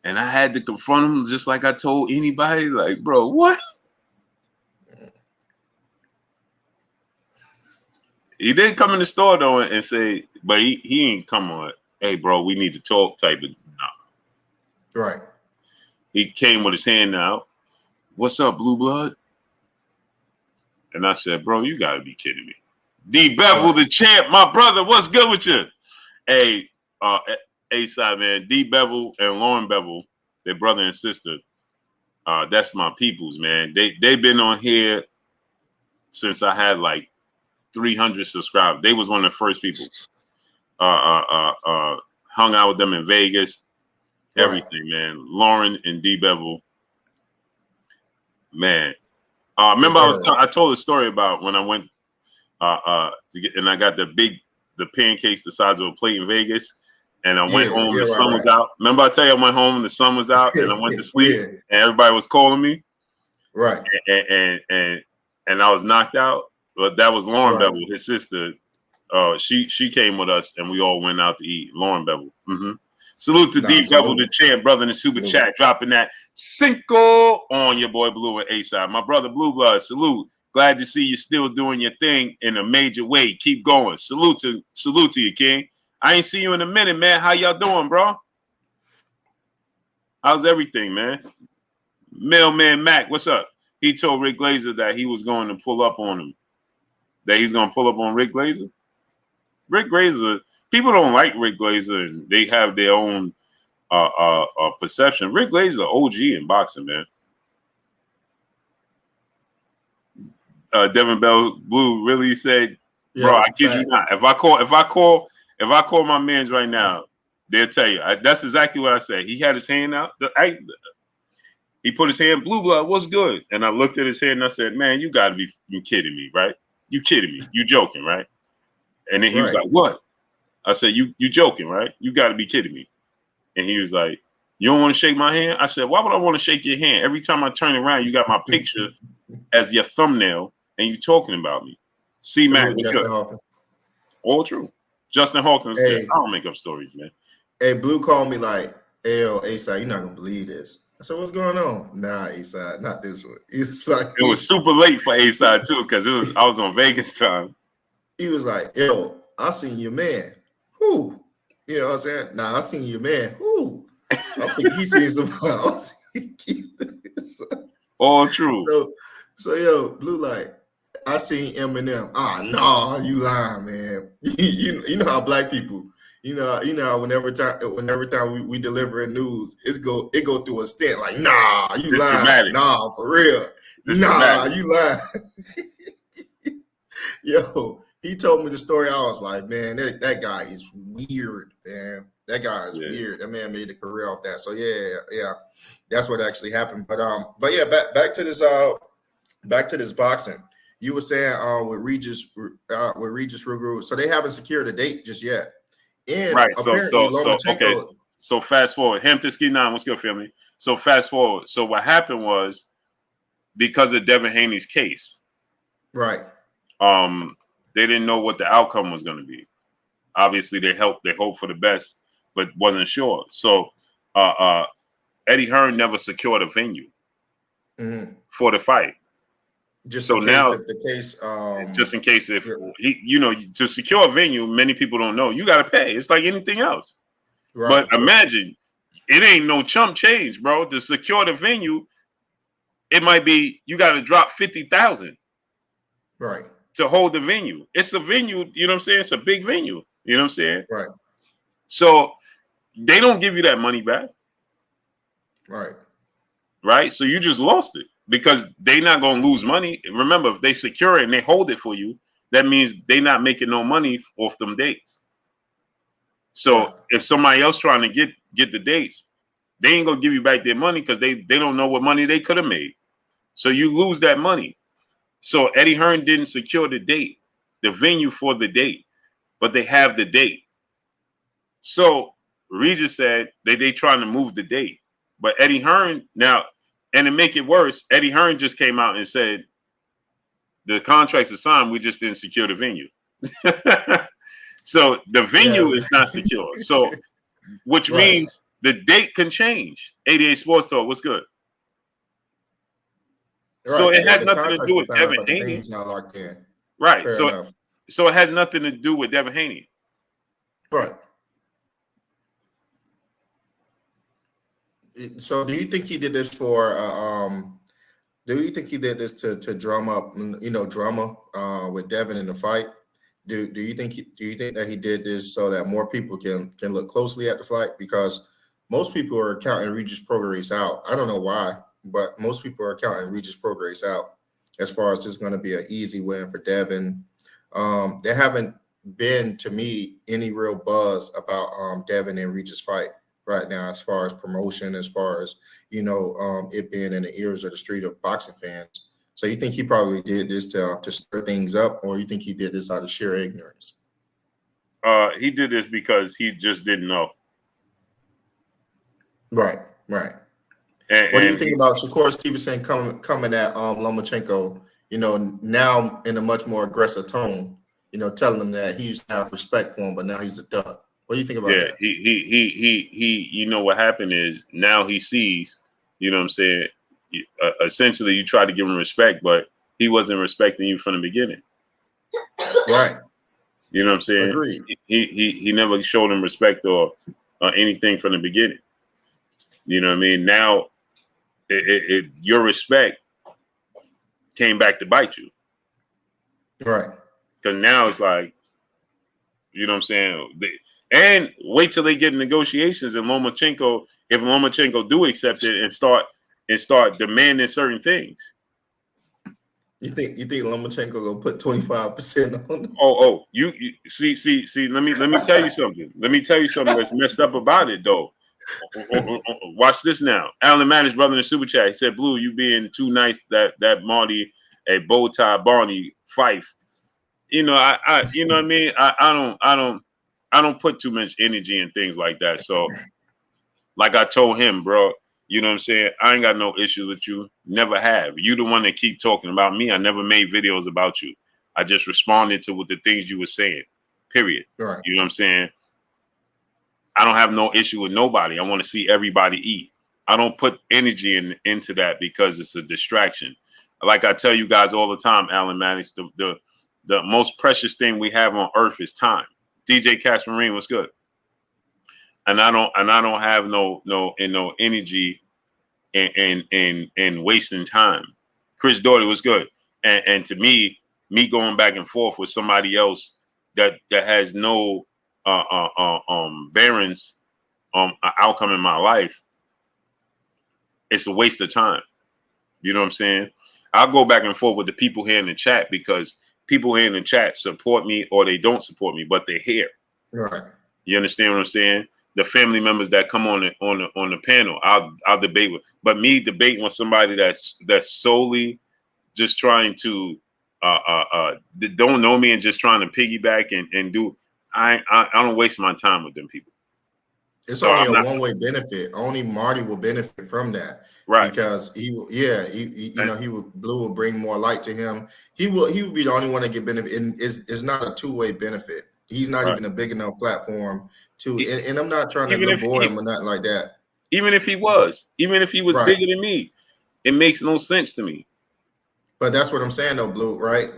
and I had to confront him just like I told anybody. Like, bro, what? He did come in the store though and say, but he ain't come on. Hey, bro, we need to talk type of Right. He came with his hand out. What's up, Blue Blood? And I said, bro, you got to be kidding me. D Bevel, the champ, my brother, what's good with you? Hey, A-side, man, D Bevel and Lauren Bevel, their brother and sister, that's my peoples, man. They've been on here since I had like 300 subscribers. They was one of the first people. Hung out with them in Vegas. Everything, man. Lauren and D Bevel. Man. Remember I told a story about when I went to get, and I got the pancakes the size of a plate in Vegas, and I went home, the sun was out. Remember I tell you I went home and the sun was out and I went to sleep and everybody was calling me. Right. And I was knocked out. But that was Lauren Bevel, his sister. She came with us and we all went out to eat. Lauren Bevel. Mm-hmm. Salute to D Bevel, the champ, brother in the super chat, dropping that Cinco on your boy Blue and A-side. My brother Blue Blood, salute. Glad to see you still doing your thing in a major way. Keep going. Salute to you, King. I ain't see you in a minute, man. How y'all doing, bro? How's everything, man? Mailman Mac, what's up? He told Rick Glazer that he was going to pull up on him. That he's going to pull up on Rick Glazer? Rick Glazer, people don't like Rick Glazer, and they have their own perception. Rick Glazer, OG in boxing, man. Devin Bell Blue really said, bro, I kid you not. If I call my mans right now, they'll tell you. That's exactly what I said. He had his hand out. He put his hand, Blue Blood, what's good? And I looked at his hand and I said, man, you got to be kidding me, right? You kidding me. You joking, right? And then he was like, what? I said, you joking, right? You got to be kidding me. And he was like, you don't want to shake my hand? I said, why would I want to shake your hand? Every time I turn around, you got my picture as your thumbnail and you talking about me. C-Mac, what's good? All true. Justin Hawkins, good. I don't make up stories, man. Hey, Blue called me like, hey, A-side, you're not going to believe this. I said, what's going on? Nah, A-side, not this one. It's like it was super late for A-side too, because I was on Vegas time. He was like, yo, I seen your man. Who? You know what I'm saying? Nah, I seen your man. Who? I think he seen somebody else. All true. So yo, Blue, like, I seen Eminem. No, you lying, man. you know how black people, you know how whenever time we deliver news, it go through a stint like, nah, you lying. Dramatic. Nah, for real. Dramatic. You lying. Yo, he told me the story. I was like, man, that guy is weird, man. That guy is weird. That man made a career off that. So yeah, that's what actually happened. But yeah, back to this boxing. You were saying with Regis Ruguru, so they haven't secured a date just yet. And right. Apparently, Lomachenko. So fast forward. Hampton 9, what's good, family? So fast forward. So what happened was because of Devin Haney's case. Right. They didn't know what the outcome was going to be. Obviously, they hoped for the best, but wasn't sure. So, Eddie Hearn never secured a venue for the fight. Just in case if he, to secure a venue, many people don't know. You got to pay. It's like anything else. Right. But imagine, it ain't no chump change, bro. To secure the venue, it might be you got to drop $50,000. Right. To hold the venue. It's a venue, you know what I'm saying? It's a big venue. You know what I'm saying? Right. So they don't give you that money back. Right. Right? So you just lost it because they're not going to lose money. Remember, if they secure it and they hold it for you, that means they're not making no money off them dates. So if somebody else trying to get the dates, they ain't going to give you back their money because they don't know what money they could have made. So you lose that money. So Eddie Hearn didn't secure the date, the venue for the date, but they have the date. So Regis said they trying to move the date. But Eddie Hearn now, and to make it worse, Eddie Hearn just came out and said the contracts are signed, we just didn't secure the venue. So the venue is not secure. So which means the date can change. 88 Sports Talk, what's good? Right. So it had nothing to do with Devin Haney. Right. So it has nothing to do with Devin Haney. Right. So do you think he did this for? Do you think he did this to drum up, drama with Devin in the fight? Do you think that he did this so that more people can look closely at the fight? Because most people are counting Regis Prograis out. I don't know why, but most people are counting Regis Prograis out as far as this going to be an easy win for Devin. There haven't been, to me, any real buzz about Devin and Regis fight right now, as far as promotion, as far as it being in the ears of the street of boxing fans. So you think he probably did this to stir things up, or you think he did this out of sheer ignorance? He did this because he just didn't know. Right. And, What do you think about Shakur Stevenson coming at Lomachenko? Now in a much more aggressive tone. Telling him that he used to have respect for him, but now he's a duck. What do you think about that? He you know what happened is now he sees, what I'm saying? Essentially, you try to give him respect, but he wasn't respecting you from the beginning. Right. You know what I'm saying? Agreed. He never showed him respect or anything from the beginning. You know what I mean? Now, your respect came back to bite you. Right. Because now it's like, you know what I'm saying? And wait till they get in negotiations and Lomachenko, if Lomachenko do accept it and start demanding certain things. You think Lomachenko gonna put 25% on them? Oh, you see. Let me tell you something. Let me tell you something that's messed up about it though. Watch this now. Alan Madden's brother in the super chat. He said, "Blue, you being too nice that Marty a bow tie Barney Fife." You know, I you know what I mean. I don't put too much energy in things like that. So, like I told him, bro. You know what I'm saying? I ain't got no issue with you. Never have. You the one that keep talking about me. I never made videos about you. I just responded to what the things you were saying. Period. Right. You know what I'm saying? I don't have no issue with nobody. I want to see everybody eat. I don't put energy into that because it's a distraction. Like I tell you guys all the time, Alan Maddox, the most precious thing we have on earth is time. DJ Cash Marine was good. And I don't have no energy and wasting time. Chris Doherty was good. And to me going back and forth with somebody else that has no bearings outcome in my life, it's a waste of time. You know what I'm saying? I'll go back and forth with the people here in the chat because people here in the chat support me or they don't support me, but they're here. Right. You understand what I'm saying? The family members that come on the panel, I'll debate with. But me debating with somebody that's solely just trying to don't know me and just trying to piggyback and do. I don't waste my time with them people. It's only a one-way benefit. Only Marty will benefit from that, right? Because Blue will bring more light to him. He will be the only one that get benefit, and it's not a two-way benefit. He's not even a big enough platform to. And I'm not trying to label him or nothing like that. Even if he was right. bigger than me, it makes no sense to me. But that's what I'm saying, though, Blue. Right?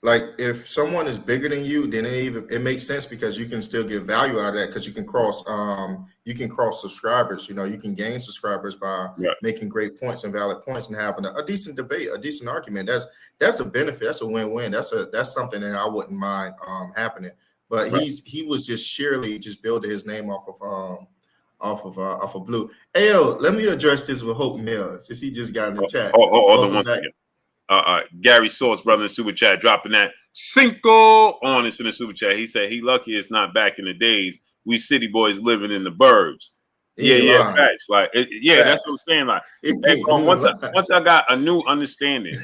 Like if someone is bigger than you, then it makes sense because you can still get value out of that because you can cross subscribers. You can gain subscribers by making great points and valid points and having a decent debate, a decent argument. That's a benefit. That's a win-win. That's something that I wouldn't mind happening. But he was just sheerly just building his name off of Blue. Hey, let me address this with Hope Mill since he just got in the chat. Hold on one second. Gary Source, brother in super chat, dropping that Cinco on us in the super chat. He said he lucky it's not back in the days we city boys living in the burbs. Yeah, facts. Like, facts. That's what I'm saying. Like, hey, bro, once I got a new understanding,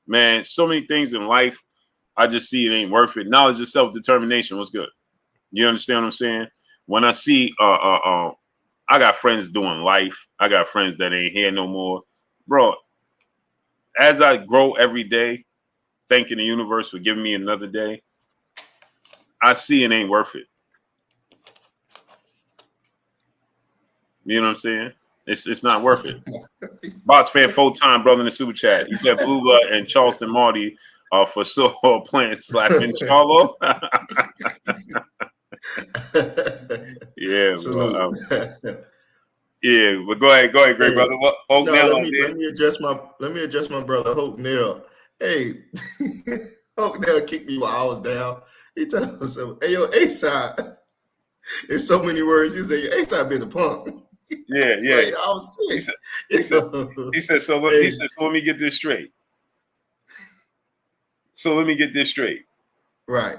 man, so many things in life, I just see it ain't worth it. Knowledge of self-determination was good. You understand what I'm saying? When I see, I got friends doing life. I got friends that ain't here no more, bro. As I grow every day, thanking the universe for giving me another day, I see it ain't worth it. You know what I'm saying? It's not worth it. Boss fan full-time brother in the super chat. He said Blue and Charleston Marty for sure playing slapping Charlo. Yeah, bro. Yeah, but go ahead, great brother. Hope No, now let me address my brother Hope Neal. Hey, Hope Neal kicked me while I was down. He told us, "Hey, yo, A-Side." In so many words, he said, "A-Side been a punk." Yeah, It's yeah. like I was sick. He said, so let me get this straight. So let me get this straight. Right.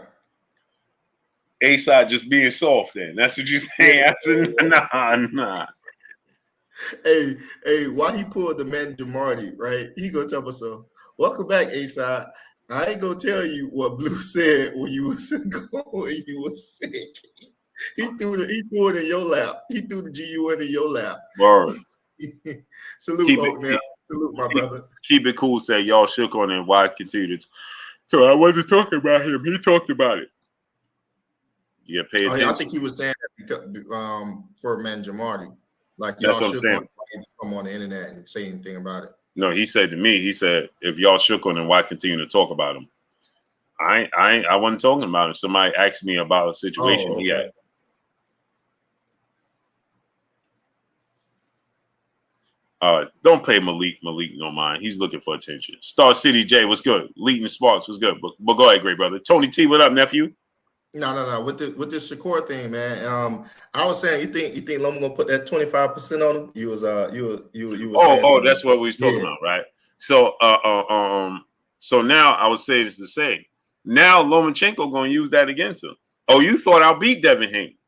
A-Side just being soft then. That's what you're saying. Yeah. Nah. Hey, why he pulled the manager Marty, right? He gonna tell us so. Welcome back, A-Side. I ain't gonna tell you what Blue said when you was sick. He threw it in your lap. He threw the GUN in your lap. Word. Salute, Hope now. Salute, my brother. Keep it cool. Say y'all shook on it. Why continue to? So I wasn't talking about him. He talked about it. Yeah, pay attention. I think he was saying that because, for manager Marty, like That's y'all what I'm shook on saying. it, come on the internet and say anything about it. No, he said to me. He said, "If y'all shook on him, why continue to talk about him?" I wasn't talking about him. Somebody asked me about a situation he had. Don't pay Malik no mind. He's looking for attention. Star City J, what's good? Leading Sparks, what's good? But go ahead, great brother. Tony T, what up, nephew? No. With this Shakur thing, man. I was saying, you think Loma gonna put that 25% on him? You was saying something. That's what we was talking about, right? So so now I would say it's the same. Now Lomachenko gonna use that against him. Oh, you thought I'll beat Devin Haney?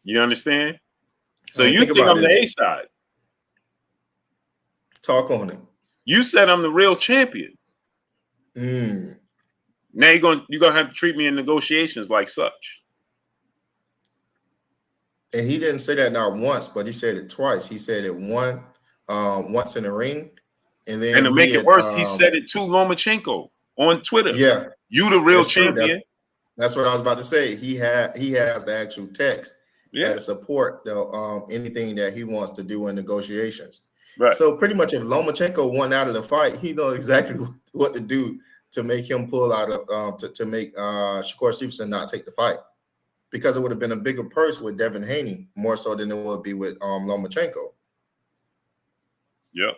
You understand? So you think I'm the A-side? Talk on it. You said I'm the real champion. Now you're gonna have to treat me in negotiations like such. And he didn't say that not once, but he said it twice. He said it once in the ring, and then to make it worse, he said it to Lomachenko on Twitter. Yeah, you the real champion. That's what I was about to say. He has the actual text that support anything that he wants to do in negotiations. Right. So pretty much, if Lomachenko won out of the fight, he knows exactly what to do to make him pull out of to make Shakur Stevenson not take the fight, because it would have been a bigger purse with Devin Haney more so than it would be with Lomachenko. Yep.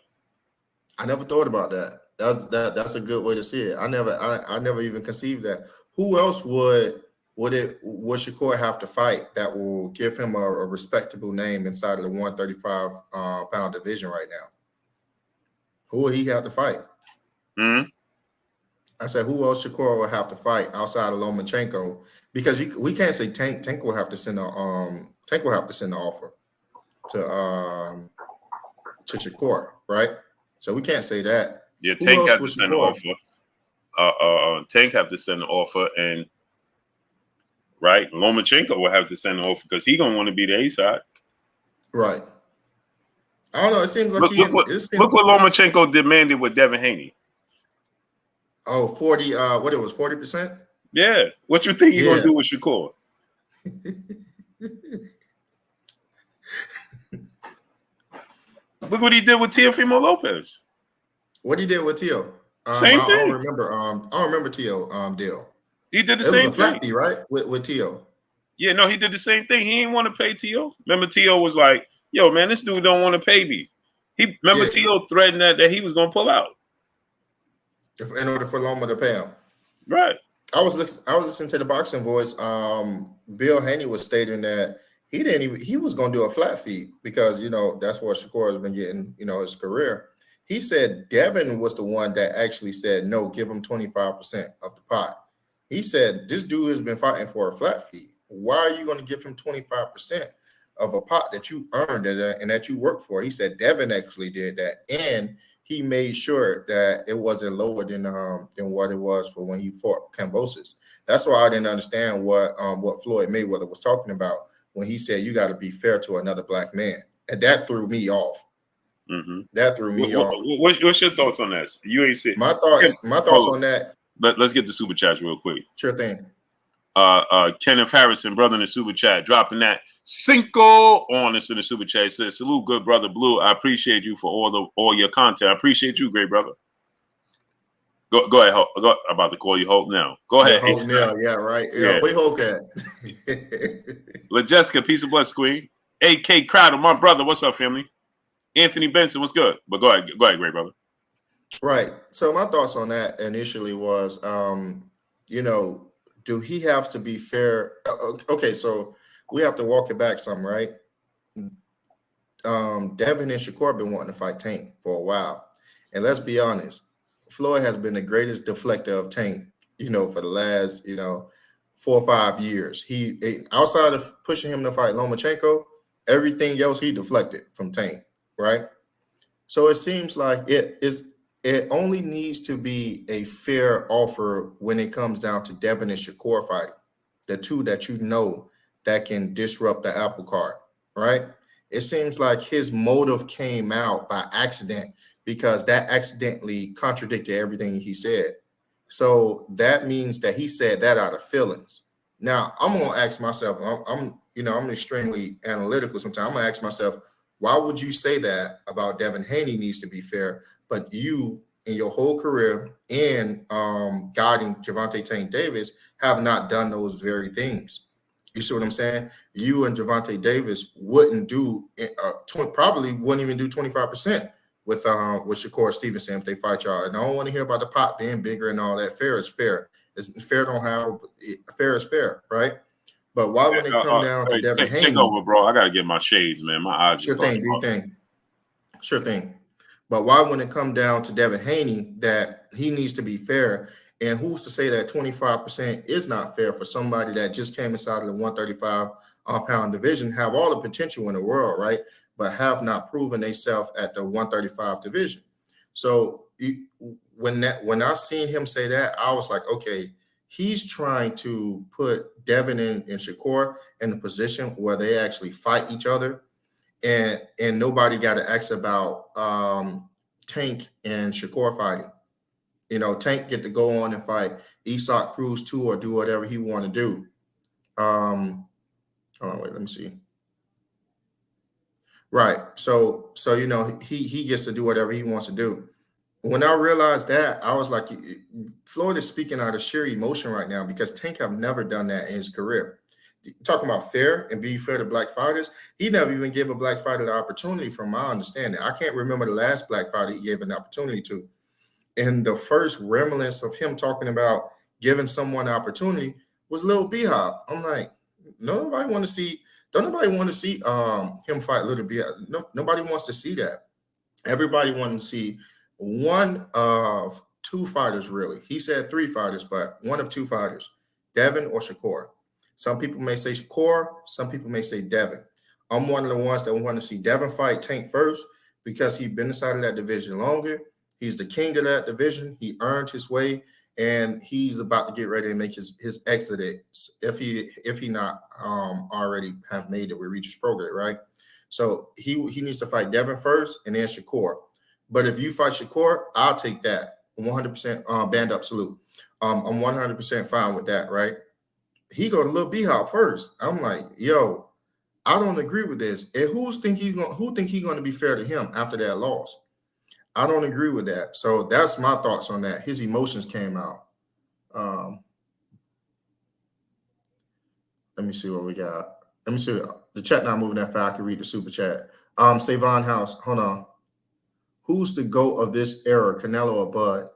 I never thought about that. That's a good way to see it. I never even conceived that. Who else would Shakur have to fight that will give him a respectable name inside of the 135 pound division right now? Who would he have to fight? I said, who else Shakur will have to fight outside of Lomachenko? Because we can't say Tank will have to send Tank will have to send an offer to Shakur, right? So we can't say that. Yeah, Tank have to send an offer. Tank have to send an offer, and right, Lomachenko will have to send an offer because he's gonna want to be the A-side. Right. I don't know. It seems like look what Lomachenko demanded with Devin Haney. Oh, 40. What it was, 40%? Yeah. What you think he's gonna do with Shakur? Look what he did with Teofimo Lopez. What he did with Teo? Same thing. I don't remember Teo deal. He did the same thing. It was a flat fee, right? With Teo. Yeah, no, he did the same thing. He didn't want to pay Teo. Remember, Teo was like, "Yo, man, this dude don't want to pay me." Teo threatened that he was gonna pull out in order for Loma to pay him. Right. I was listening to the Boxing Voice. Bill Haney was stating that he was going to do a flat fee because that's what Shakur has been getting his career. He said Devin was the one that actually said no, give him 25% of the pot. He said this dude has been fighting for a flat fee. Why are you going to give him 25% of a pot that you earned and that you worked for? He said Devin actually did that, and he made sure that it wasn't lower than what it was for when he fought Kambosos. That's why I didn't understand what Floyd Mayweather was talking about when he said you got to be fair to another black man, and that threw me off. That threw me off. What's your thoughts on that? You ain't seen my thoughts on that. Let's get the super chats real quick. Sure thing. Kenneth Harrison, brother in the super chat, dropping that Cinco on us in the super chat. He says, salute, good brother Blue. I appreciate you for all your content. I appreciate you, great brother. Go ahead, Hulk. I'm about to call you Hulk now. Go ahead. Hulk now, yeah, right. Yeah, where Hulk at? LaJessica, peace and bless, Queen. AK Crowder, my brother. What's up, family? Anthony Benson, what's good? But go ahead, great brother. Right. So my thoughts on that initially was, do he have to be fair? Okay, so we have to walk it back some, right? Devin and Shakur have been wanting to fight Tank for a while. And let's be honest, Floyd has been the greatest deflector of Tank, for the last, 4 or 5 years. He, outside of pushing him to fight Lomachenko, everything else he deflected from Tank, right? So it seems like it only needs to be a fair offer when it comes down to Devin and Shakur fighting, the two that that can disrupt the apple cart, right? It seems like his motive came out by accident because that accidentally contradicted everything he said. So that means that he said that out of feelings. Now I'm gonna ask myself, I'm extremely analytical sometimes. I'm gonna ask myself, why would you say that about Devin Haney needs to be fair, but you in your whole career and guiding Gervonta Tank Davis have not done those very things? You see what I'm saying? You and Gervonta Davis wouldn't do probably wouldn't even do 25% with Shakur Stevenson if they fight y'all. And I don't want to hear about the pot being bigger and all that. Fair is fair. Fair is fair, right? But why when it come down to Devin Haney? Take over, bro. I gotta get my shades, man. My eyes. Sure thing. Sure thing. But why when it come down to Devin Haney that he needs to be fair? And who's to say that 25% is not fair for somebody that just came inside of the 135 pound division, have all the potential in the world, right? But have not proven themselves at the 135 division. So when I seen him say that, I was like, okay, he's trying to put Devin and Shakur in a position where they actually fight each other. And nobody got to ask about Tank and Shakur fighting. Tank get to go on and fight Isak Cruz too, or do whatever he want to do. Hold on, wait, let me see. Right. So he gets to do whatever he wants to do. When I realized that, I was like, Floyd is speaking out of sheer emotion right now because Tank have never done that in his career. Talking about fair and being fair to black fighters, he never even gave a black fighter the opportunity, from my understanding. I can't remember the last black fighter he gave an opportunity to. And the first remnants of him talking about giving someone an opportunity was Lil B-Hop. I'm like, don't nobody want to see him fight Lil B-Hop. No, nobody wants to see that. Everybody wants to see one of two fighters, really. He said 3 fighters, but one of 2 fighters, Devin or Shakur. Some people may say Shakur, some people may say Devin. I'm one of the ones that want to see Devin fight Tank first because he's been inside of that division longer. He's the king of that division. He earned his way, and he's about to get ready to make his exit if he not already have made it with Regis Prograis, right? So he needs to fight Devin first and then Shakur. But if you fight Shakur, I'll take that 100% band up salute. I'm 100% fine with that, right? He go to Lil B-Hop first. I'm like, yo, I don't agree with this. And who think he's going to be fair to him after that loss? I don't agree with that. So that's my thoughts on that. His emotions came out. Let me see what we got. Let me see. The chat not moving that fast. I can read the super chat. Savon House, hold on. Who's the GOAT of this era, Canelo or Bud?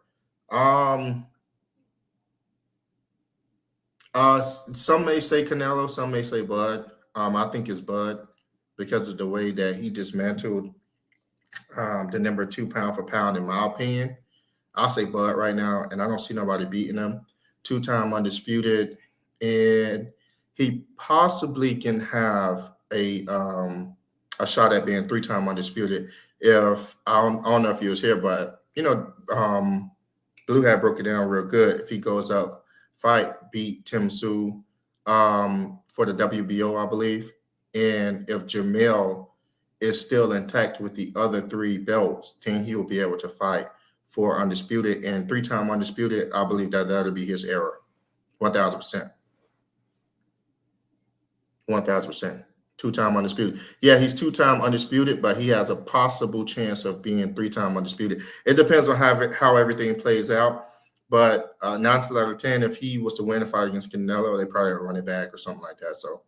Some may say Canelo, some may say Bud. I think it's Bud because of the way that he dismantled the number 2 pound for pound, in my opinion. I'll say Bud right now, and I don't see nobody beating him. 2-time undisputed, and he possibly can have a shot at being 3-time undisputed. If I don't know if he was here, but Blue had broke it down real good. If he goes up, fight, beat Tim Tszyu for the WBO, I believe, and if Jermall is still intact with the other 3 belts, then he will be able to fight for undisputed, and 3-time undisputed. I believe that'll be his era, 1,000%. 1,000%. 2-time undisputed. Yeah, he's 2-time undisputed, but he has a possible chance of being 3-time undisputed. It depends on how everything plays out. But 9 out of 10, if he was to win a fight against Canelo, they probably run it back or something like that. So,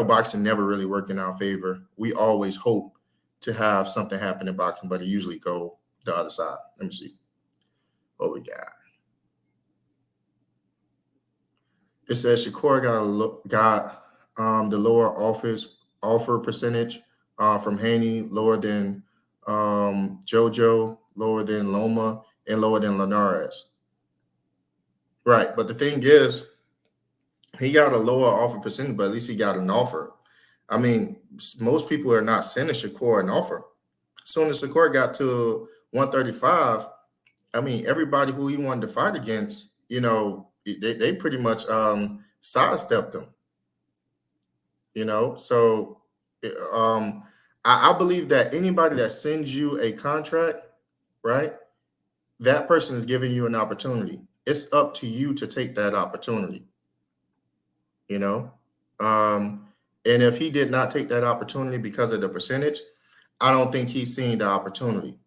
boxing never really worked in our favor. We always hope to have something happen in boxing, but it usually go the other side. Let me see what we got. It says Shakur got the lower offer percentage from Haney, lower than JoJo, lower than Loma, and lower than Linares. Right, but the thing is, he got a lower offer percentage, but at least he got an offer. I mean, most people are not sending Shakur an offer. As soon as Shakur got to 135, I mean, everybody who he wanted to fight against, they pretty much sidestepped him. So I believe that anybody that sends you a contract, right, that person is giving you an opportunity. It's up to you to take that opportunity. And if he did not take that opportunity because of the percentage, I don't think he's seen the opportunity.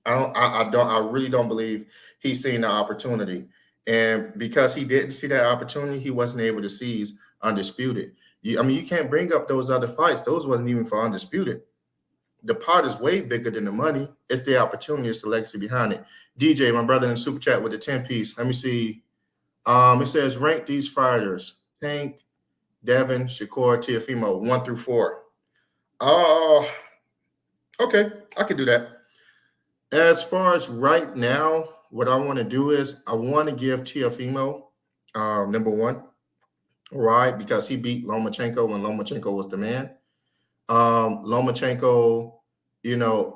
I really don't believe he's seen the opportunity. And because he didn't see that opportunity, he wasn't able to seize Undisputed. You can't bring up those other fights. Those wasn't even for Undisputed. The pot is way bigger than the money. It's the opportunity. It's the legacy behind it. DJ, my brother in Super Chat with the 10-piece. Let me see. It says rank these fighters: Tank, Devin, Shakur, Teofimo, 1 through 4. Okay, I can do that. As far as right now, what I want to do is I want to give Teofimo number 1, right? Because he beat Lomachenko when Lomachenko was the man. Lomachenko,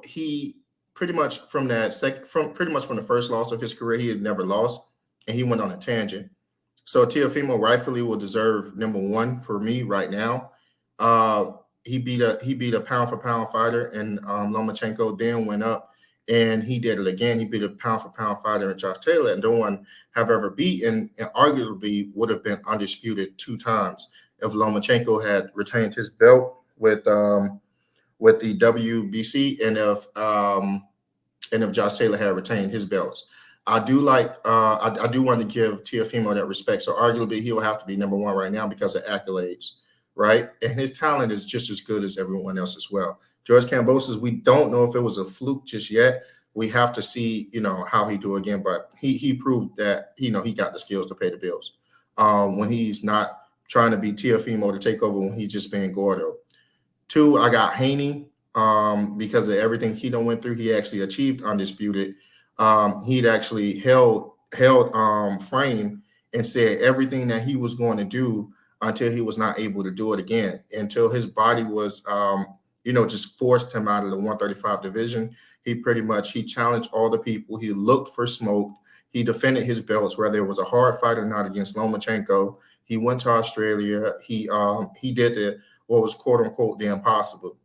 he pretty much from the first loss of his career, he had never lost, and he went on a tangent. So Teofimo rightfully will deserve number 1 for me right now. He beat a pound for pound fighter, and Lomachenko then went up and he did it again. He beat a pound for pound fighter in Josh Taylor, and no one have ever beaten, and arguably would have been undisputed 2 times if Lomachenko had retained his belt with the WBC, and if Josh Taylor had retained his belts. I do want to give Teofimo that respect. So arguably he will have to be number 1 right now because of accolades, right? And his talent is just as good as everyone else as well. George Kambosos, we don't know if it was a fluke just yet. We have to see, how he do again. But he proved that, he got the skills to pay the bills. When he's not trying to be Teofimo to take over, when he's just being Gordo. 2, I got Haney because of everything he done went through. He actually achieved Undisputed. He'd actually held frame and said everything that he was going to do until he was not able to do it again, until his body was, just forced him out of the 135 division. He challenged all the people. He looked for smoke. He defended his belts, whether it was a hard fight or not, against Lomachenko. He went to Australia. He did what was quote unquote the impossible.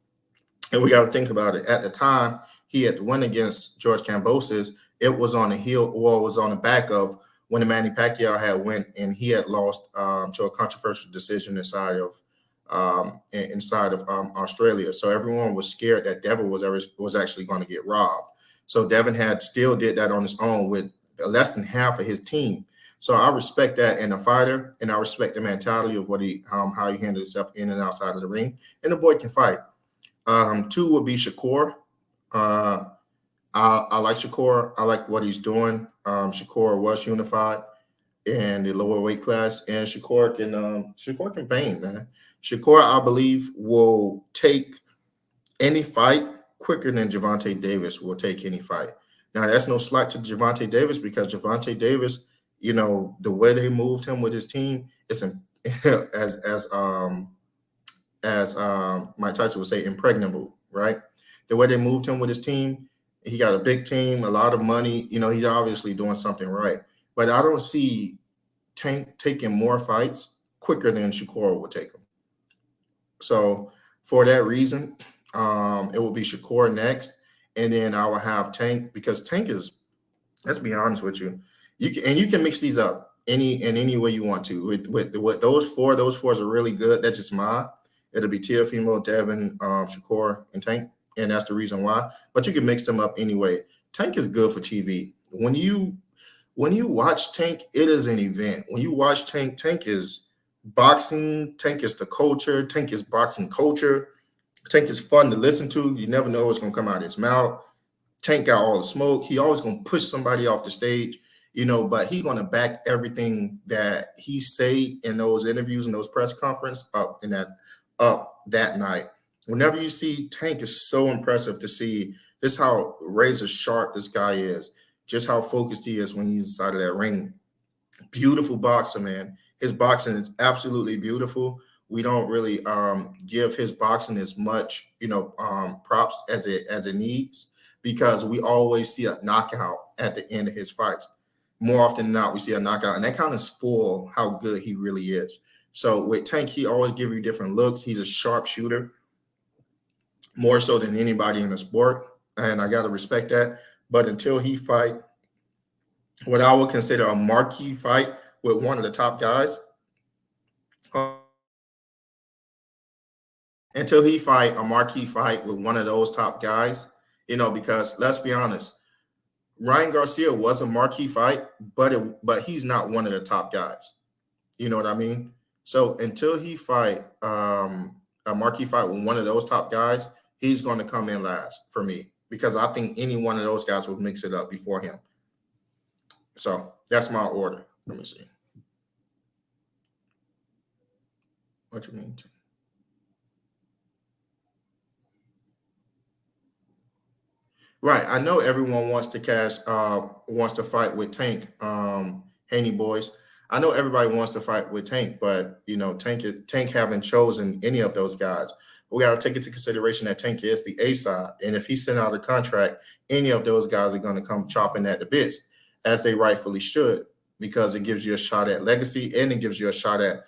And we got to think about it. At the time, he had to win against George Kambosos. It was on the heel, or was on the back of when the Manny Pacquiao had went, and he had lost to a controversial decision inside of Australia. So everyone was scared that Devin was actually going to get robbed. So Devin still did that on his own with less than half of his team. So I respect that in a fighter, and I respect the mentality of what how he handled himself in and outside of the ring. And the boy can fight. 2 would be Shakur. I like Shakur. I like what he's doing. Shakur was unified in the lower weight class, and Shakur can bang, man. Shakur, I believe, will take any fight quicker than Gervonta Davis will take any fight. Now, that's no slight to Gervonta Davis, because Gervonta Davis, the way they moved him with his team, it's as Mike Tyson would say, impregnable, right? The way they moved him with his team, he got a big team, a lot of money. He's obviously doing something right. But I don't see Tank taking more fights quicker than Shakur will take them. So for that reason, it will be Shakur next, and then I will have Tank, because Tank is, let's be honest with you, you can mix these up any way you want to. With those four are really good. That's just mine. It'll be Teofimo, Devin, Shakur, and Tank, and that's the reason why. But you can mix them up anyway. Tank is good for TV. When you when you watch Tank, it is an event. When you watch Tank, Tank is boxing. Tank is the culture. Tank is boxing culture. Tank is fun to listen to. You never know what's going to come out of his mouth. Tank got all the smoke. He always going to push somebody off the stage, but he going to back everything that he say in those interviews and those press conference up that night. Whenever you see Tank, is so impressive to see this how razor sharp this guy is, just how focused he is when he's inside of that ring. Beautiful boxer, man. His boxing is absolutely beautiful. We don't really give his boxing as much, props as it needs, because we always see a knockout at the end of his fights. More often than not, we see a knockout, and that kind of spoil how good he really is. So with Tank, he always give you different looks. He's a sharp shooter, more so than anybody in the sport, and I got to respect that. But until he fight what I would consider a marquee fight with one of the top guys, until he fight a marquee fight with one of those top guys, because let's be honest, Ryan Garcia was a marquee fight, but he's not one of the top guys. You know what I mean? So until he fight a marquee fight with one of those top guys, he's going to come in last for me, because I think any one of those guys would mix it up before him. So that's my order. Let me see. What you mean? Right. I know everyone wants to fight with Tank, Haney boys. I know everybody wants to fight with Tank, but Tank haven't chosen any of those guys. We got to take into consideration that Tank is the A side, and if he sent out a contract, any of those guys are going to come chopping at the bits, as they rightfully should, because it gives you a shot at legacy and it gives you a shot at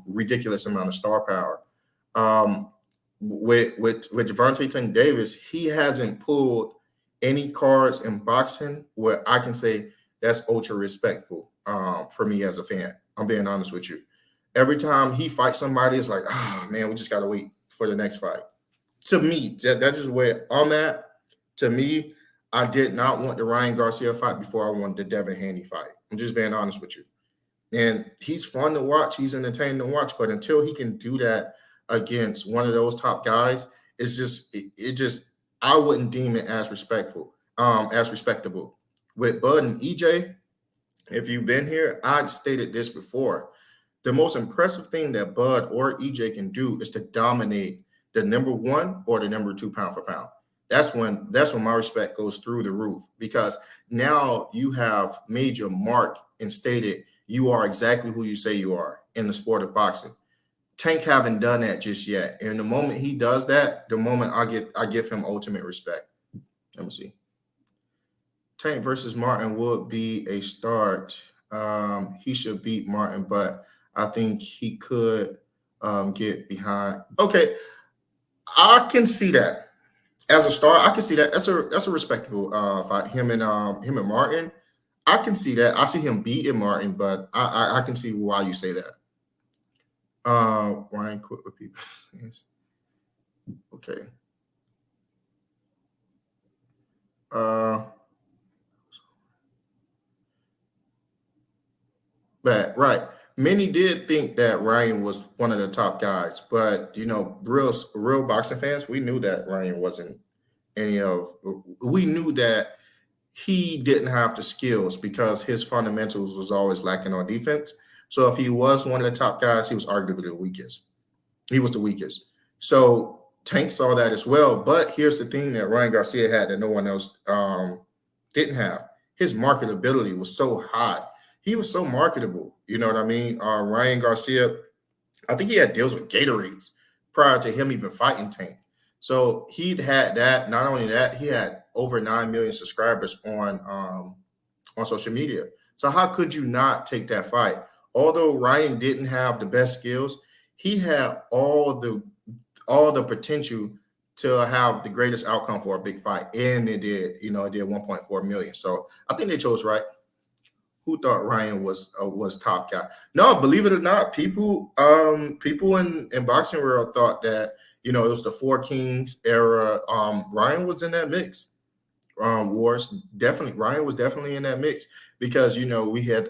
ridiculous amount of star power. With Gervonta Tank Davis, he hasn't pulled any cards in boxing where I can say that's ultra respectful for me as a fan. I'm being honest with you. Every time he fights somebody, it's like, man, we just got to wait for the next fight. To me, that's just where I'm at. To me, I did not want the Ryan Garcia fight before I wanted the Devin Haney fight. I'm just being honest with you. And he's fun to watch. He's entertaining to watch. But until he can do that against one of those top guys, I wouldn't deem it as respectable. With Bud and EJ, if you've been here, I've stated this before. The most impressive thing that Bud or EJ can do is to dominate the number 1 or the number 2 pound for pound. That's when my respect goes through the roof, because now you have made your mark and stated you are exactly who you say you are in the sport of boxing. Tank haven't done that just yet. And the moment he does that, the moment I give him ultimate respect. Let me see. Tank versus Martin would be a start. He should beat Martin, but I think he could get behind. Okay, I can see that. As a star, I can see that. That's a respectable fight. Him and Martin. I can see that. I see him beating Martin, but I can see why you say that. Ryan quit with people. Okay. But right. Many did think that Ryan was one of the top guys, but real boxing fans, we knew that Ryan wasn't we knew that he didn't have the skills because his fundamentals was always lacking on defense. So if he was one of the top guys, he was arguably the weakest. He was the weakest. So Tank saw that as well. But here's the thing that Ryan Garcia had that no one else didn't have. His marketability was so high. He was so marketable. You know what I mean? Ryan Garcia, I think he had deals with Gatorades prior to him even fighting Tank. So he'd had that. Not only that, he had over 9 million subscribers on social media. So how could you not take that fight? Although Ryan didn't have the best skills, he had all the potential to have the greatest outcome for a big fight, and it did. It did 1.4 million. So I think they chose right. Who thought Ryan was top guy? No, believe it or not, people in boxing world thought that it was the Four Kings era. Ryan was in that mix. wars. Definitely, Ryan was definitely in that mix because we had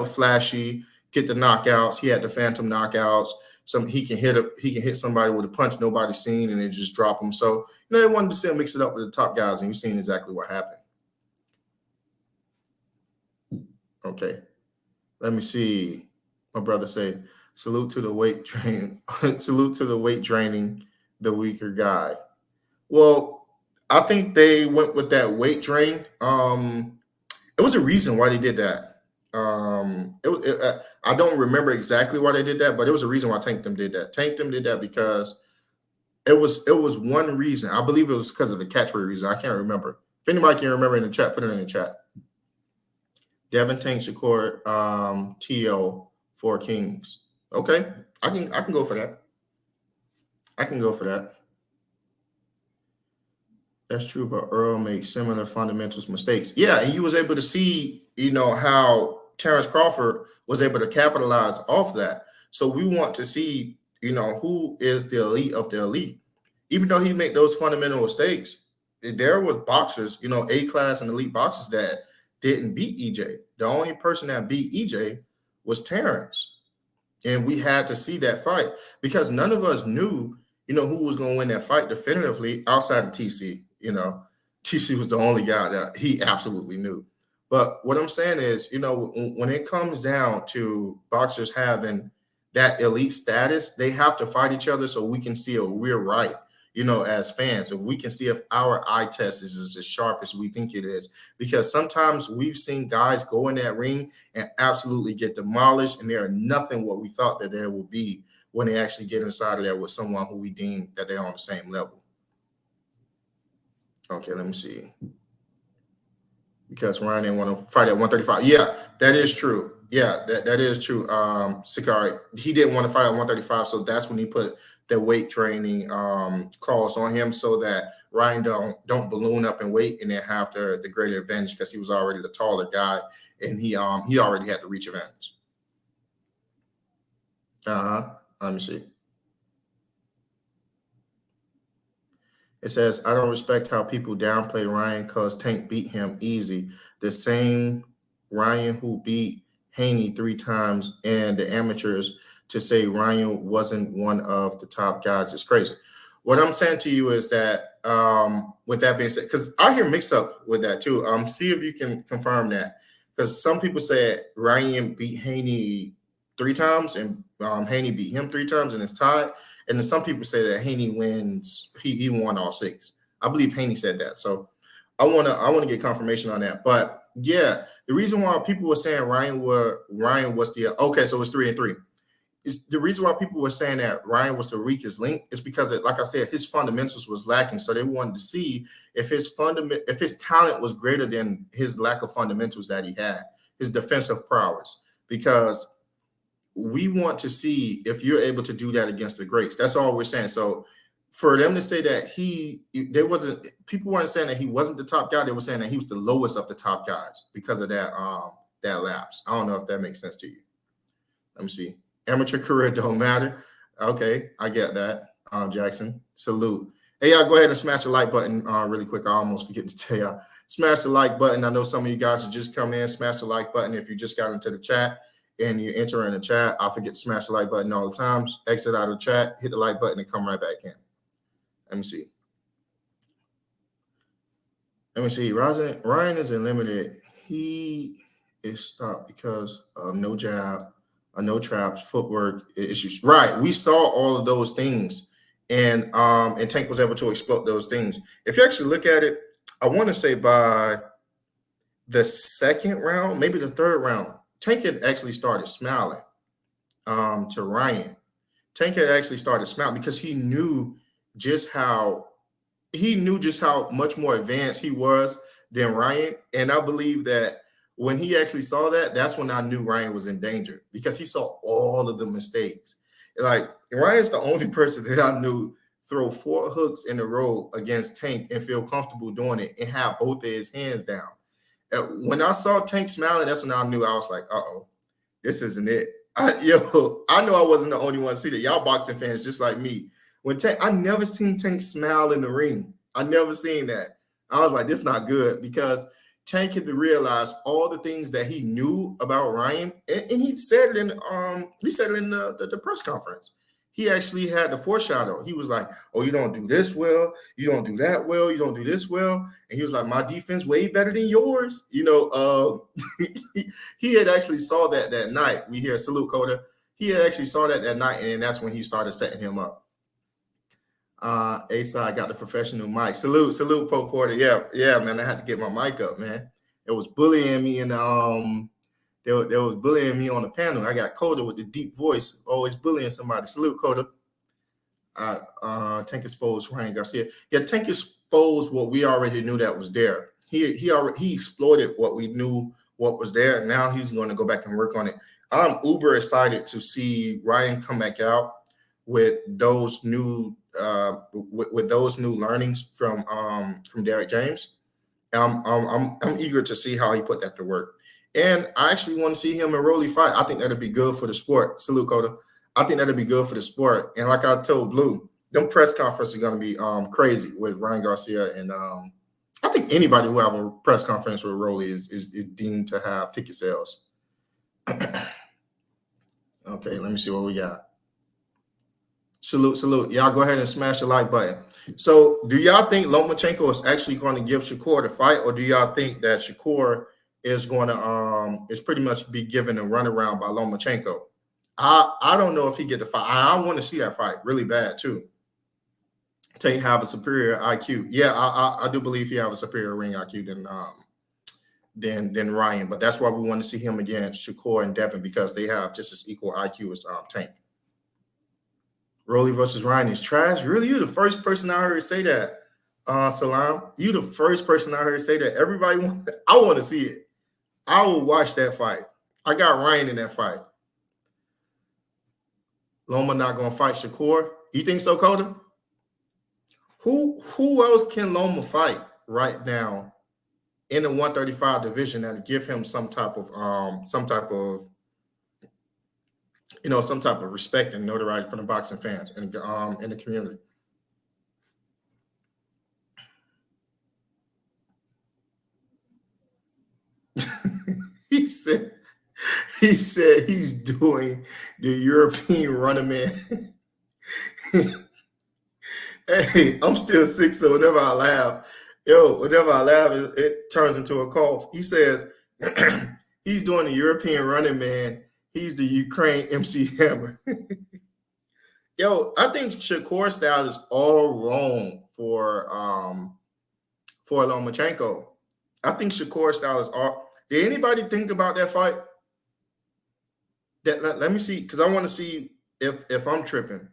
flashy, get the knockouts. He had the phantom knockouts. He can hit somebody with a punch nobody's seen and then just drop them. So they wanted to see him mix it up with the top guys, and you've seen exactly what happened. Okay, let me see. My brother say, salute to the weight train. Salute to the weight draining the weaker guy. Well, I think they went with that weight drain. It was a reason why they did that. I don't remember exactly why they did that, but it was a reason why Tank them did that. Tank them did that because it was one reason. I believe it was because of the catchword reason. I can't remember. If anybody can remember in the chat, put it in the chat. Devin, Tank, Shakur, T.O. 4 Kings. Okay, I can go for that. I can go for that. That's true, but Earl made similar fundamentals mistakes. Yeah, and you was able to see, how Terence Crawford was able to capitalize off that. So we want to see, who is the elite of the elite. Even though he made those fundamental mistakes, there was boxers, A-class and elite boxers that didn't beat EJ. The only person that beat EJ was Terence. And we had to see that fight because none of us knew, who was going to win that fight definitively outside of TC. TC was the only guy that he absolutely knew. But what I'm saying is, when it comes down to boxers having that elite status, they have to fight each other so we can see if we're right, as fans. If we can see if our eye test is as sharp as we think it is. Because sometimes we've seen guys go in that ring and absolutely get demolished, and they're nothing what we thought that there would be when they actually get inside of there with someone who we deem that they're on the same level. Okay, let me see. Because Ryan didn't want to fight at 135. Yeah, that is true. Yeah, that is true. Sakari, he didn't want to fight at 135, so that's when he put the weight training calls on him so that Ryan don't balloon up in weight and then have the greater advantage because he was already the taller guy and he already had the reach advantage. Let me see. It says, I don't respect how people downplay Ryan because Tank beat him easy. The same Ryan who beat Haney 3 times and the amateurs to say Ryan wasn't one of the top guys is crazy. What I'm saying to you is that with that being said, because I hear mix up with that too. See if you can confirm that. Because some people said Ryan beat Haney 3 times and Haney beat him 3 times and it's tied. And then some people say that Haney wins, he won all 6. I believe Haney said that. So I wanna get confirmation on that. But yeah, the reason why people were saying Ryan was the okay, so it's 3-3. It's the reason why people were saying that Ryan was the weakest link is because like I said, his fundamentals was lacking. So they wanted to see if his talent was greater than his lack of fundamentals that he had, his defensive prowess. Because we want to see if you're able to do that against the greats. That's all we're saying. So for them to say that people weren't saying that he wasn't the top guy. They were saying that he was the lowest of the top guys because of that lapse. I don't know if that makes sense to you. Let me see. Amateur career don't matter. Okay, I get that. Jackson, salute. Hey, y'all, go ahead and smash the like button really quick. I almost forget to tell y'all. Smash the like button. I know some of you guys are just come in. Smash the like button if you just got into the chat. And you enter in the chat, I forget to smash the like button all the times. Exit out of the chat, hit the like button, and come right back in. Let me see. Ryan is limited. He is stopped because of no jab, no traps, footwork issues. Right. We saw all of those things, and Tank was able to exploit those things. If you actually look at it, I want to say by the 2nd round, maybe the 3rd round, Tank had actually started smiling to Ryan. Tank had actually started smiling because he knew just how much more advanced he was than Ryan. And I believe that when he actually saw that, that's when I knew Ryan was in danger because he saw all of the mistakes. Like Ryan's the only person that I knew throw 4 hooks in a row against Tank and feel comfortable doing it and have both of his hands down. When I saw Tank smiling, that's when I knew. I was like, uh-oh, this isn't it. I know I wasn't the only one to see that. Y'all boxing fans just like me. I never seen Tank smile in the ring. I never seen that. I was like, this is not good because Tank had to realize all the things that he knew about Ryan, and he said it in the press conference. He actually had the foreshadow. He was like, "Oh, you don't do this well. You don't do that well. You don't do this well." And he was like, "My defense way better than yours." He had actually saw that night. We hear salute Coda. He had actually saw that night, and that's when he started setting him up. A-side got the professional mic. Salute, Pro Porter. Yeah, man. I had to get my mic up, man. It was bullying me, and they was bullying me on the panel. I got Coda with the deep voice, always bullying somebody. Salute, Coda. Tank exposed Ryan Garcia. Yeah, Tank exposed what we already knew that was there. He exploited what we knew what was there, and now he's going to go back and work on it. I'm uber excited to see Ryan come back out with those new learnings from Derek James. I'm eager to see how he put that to work. And I actually want to see him and Rolly fight. I think that'll be good for the sport. Salute, Coda. I think that'll be good for the sport. And like I told Blue, them press conferences are going to be crazy with Ryan Garcia. And I think anybody who have a press conference with Rolly is deemed to have ticket sales. Okay, let me see what we got. Salute. Y'all go ahead and smash the like button. So do y'all think Lomachenko is actually going to give Shakur the fight, or do y'all think that Shakur is going to is pretty much be given a runaround by Lomachenko? I don't know if he get the fight. I want to see that fight really bad too. Tank have a superior IQ. Yeah, I do believe he have a superior ring IQ than Ryan, but that's why we want to see him against Shakur and Devin, because they have just as equal IQ as Tank. Rolly versus Ryan is trash. Really, you the first person I heard say that. Salam, you the first person I heard say that. Everybody, I want to see it. I will watch that fight. I got Ryan in that fight. Loma not gonna fight Shakur. You think so, Coda? Who else can Loma fight right now in the 135 division that give him some type of respect and notoriety from the boxing fans and in the community? He said he's doing the European running man. Hey, I'm still sick, so whenever I laugh, it turns into a cough. He says he's doing the European running man. He's the Ukraine MC Hammer. I think Shakur style is all wrong for Lomachenko. I think Shakur style is all. Did anybody think about that fight? Let me see, because I want to see if I'm tripping.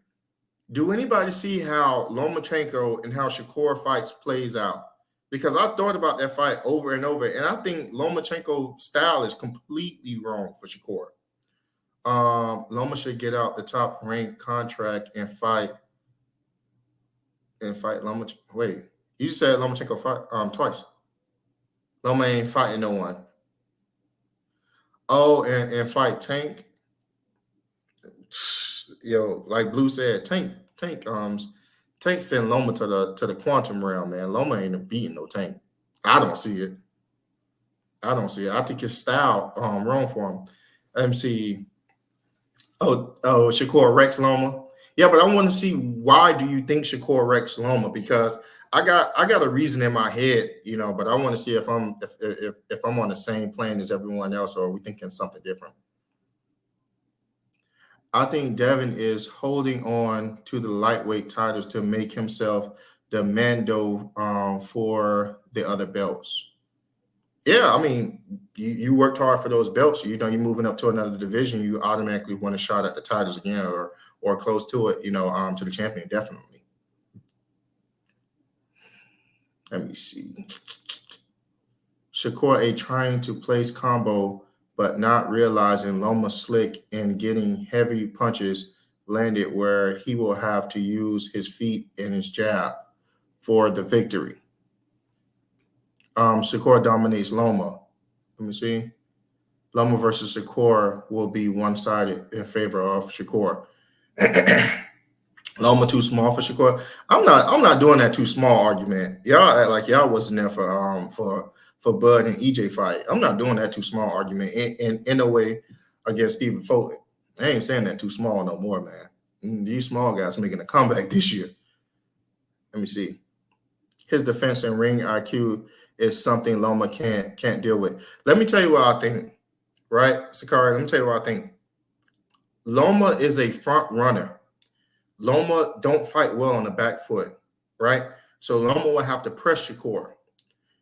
Do anybody see how Lomachenko and how Shakur fights plays out? Because I thought about that fight over and over, and I think Lomachenko style is completely wrong for Shakur. Loma should get out the top ranked contract and fight Lomachenko. Wait, you said Lomachenko fight twice. Loma ain't fighting no one. Oh, and fight Tank. Like Blue said, Tank sent Loma to the quantum realm, man. Loma ain't beating no Tank. I don't see it. I think his style wrong for him. Let me see. Oh, Shakur wrecks Loma. Yeah, but I want to see, why do you think Shakur wrecks Loma? Because I got a reason in my head, but I want to see if I'm on the same plane as everyone else, or are we thinking something different? I think Devin is holding on to the lightweight titles to make himself the Mando for the other belts. Yeah, I mean, you worked hard for those belts. You're moving up to another division. You automatically want a shot at the titles again, or close to it. To the champion, definitely. Let me see. Shakur trying to place combo, but not realizing Loma slick and getting heavy punches landed where he will have to use his feet and his jab for the victory. Shakur dominates Loma. Let me see. Loma versus Shakur will be one-sided in favor of Shakur. Loma too small for Shakur. I'm not doing that too small argument. Y'all act like y'all wasn't there for Bud and EJ fight. I'm not doing that too small argument in a way against Stephen Foley. I ain't saying that too small no more, man. These small guys making a comeback this year. Let me see. His defense and ring IQ is something Loma can't deal with. Let me tell you what I think, right, Sakari? Let me tell you what I think. Loma is a front runner. Loma don't fight well on the back foot, right? So Loma will have to press Shakur.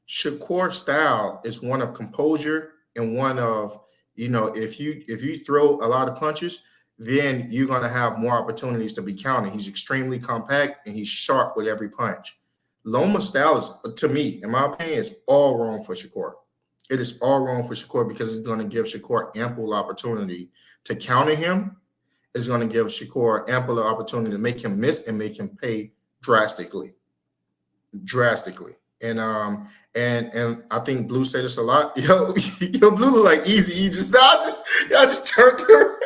Shakur's style is one of composure and one of, if you throw a lot of punches, then you're going to have more opportunities to be counted. He's extremely compact and he's sharp with every punch. Loma's style is, to me, in my opinion, is all wrong for Shakur. It is all wrong for Shakur because it's going to give Shakur ample opportunity to counter him. It's going to give Shakur ample opportunity to make him miss and make him pay drastically. And I think Blue said this a lot. Yo, Blue look like Easy. He just y'all just turned her.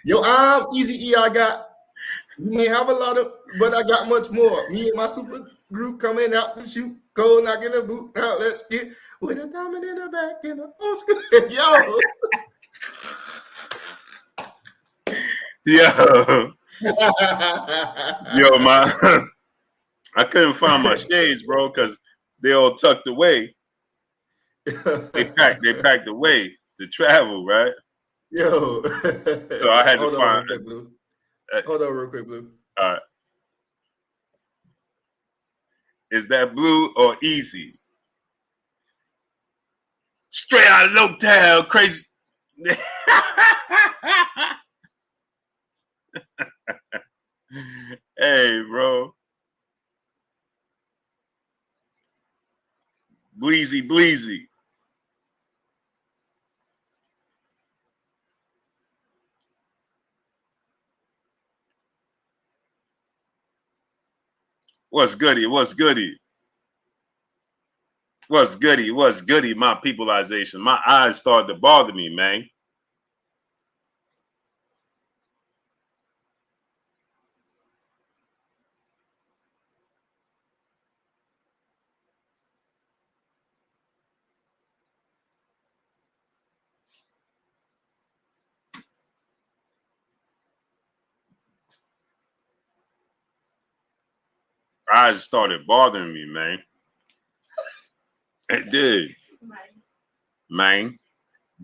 Yo, I'm Easy E. I got. We may have a lot of, but I got much more. Me and my super group coming out to shoot. Go knocking the boot. Now let's get with a diamond in the back in the old school. Yo. Yo, I couldn't find my shades, bro, because they all tucked away. They packed away to travel, right? Yo. So I had to find. Hold on real quick, Blue. All right. Is that Blue or Easy? Straight out of Low crazy. Hey, bro. Bleezy. What's goody, my peopleization. My eyes started to bother me, man. Eyes started bothering me, man. It did. Man.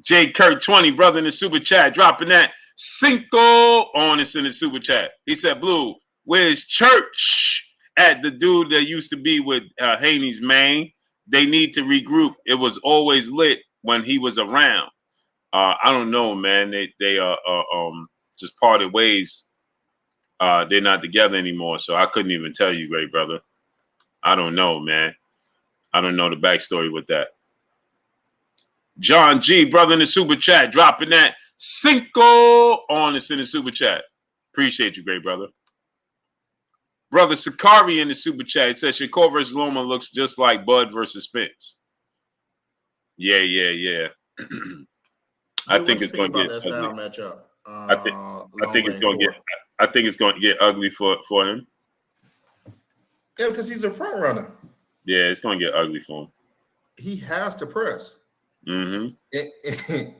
J. Kurt 20, brother in the super chat, dropping that Cinco on us in the super chat. He said, Blue, where's church at the dude that used to be with Haney's man? They need to regroup. It was always lit when he was around. I don't know, man. They just parted ways. They're not together anymore, so I couldn't even tell you, great brother. I don't know, man. I don't know the backstory with that. John G, brother in the super chat, dropping that Cinco on us in the super chat. Appreciate you, great brother. Brother Sakari in the super chat, it says Shakur versus Loma looks just like Bud versus Spence. Yeah. I think it's going to get ugly. Matchup. I think it's going to get ugly for him. Yeah, because he's a front runner. Yeah, it's going to get ugly for him. He has to press. Mm-hmm.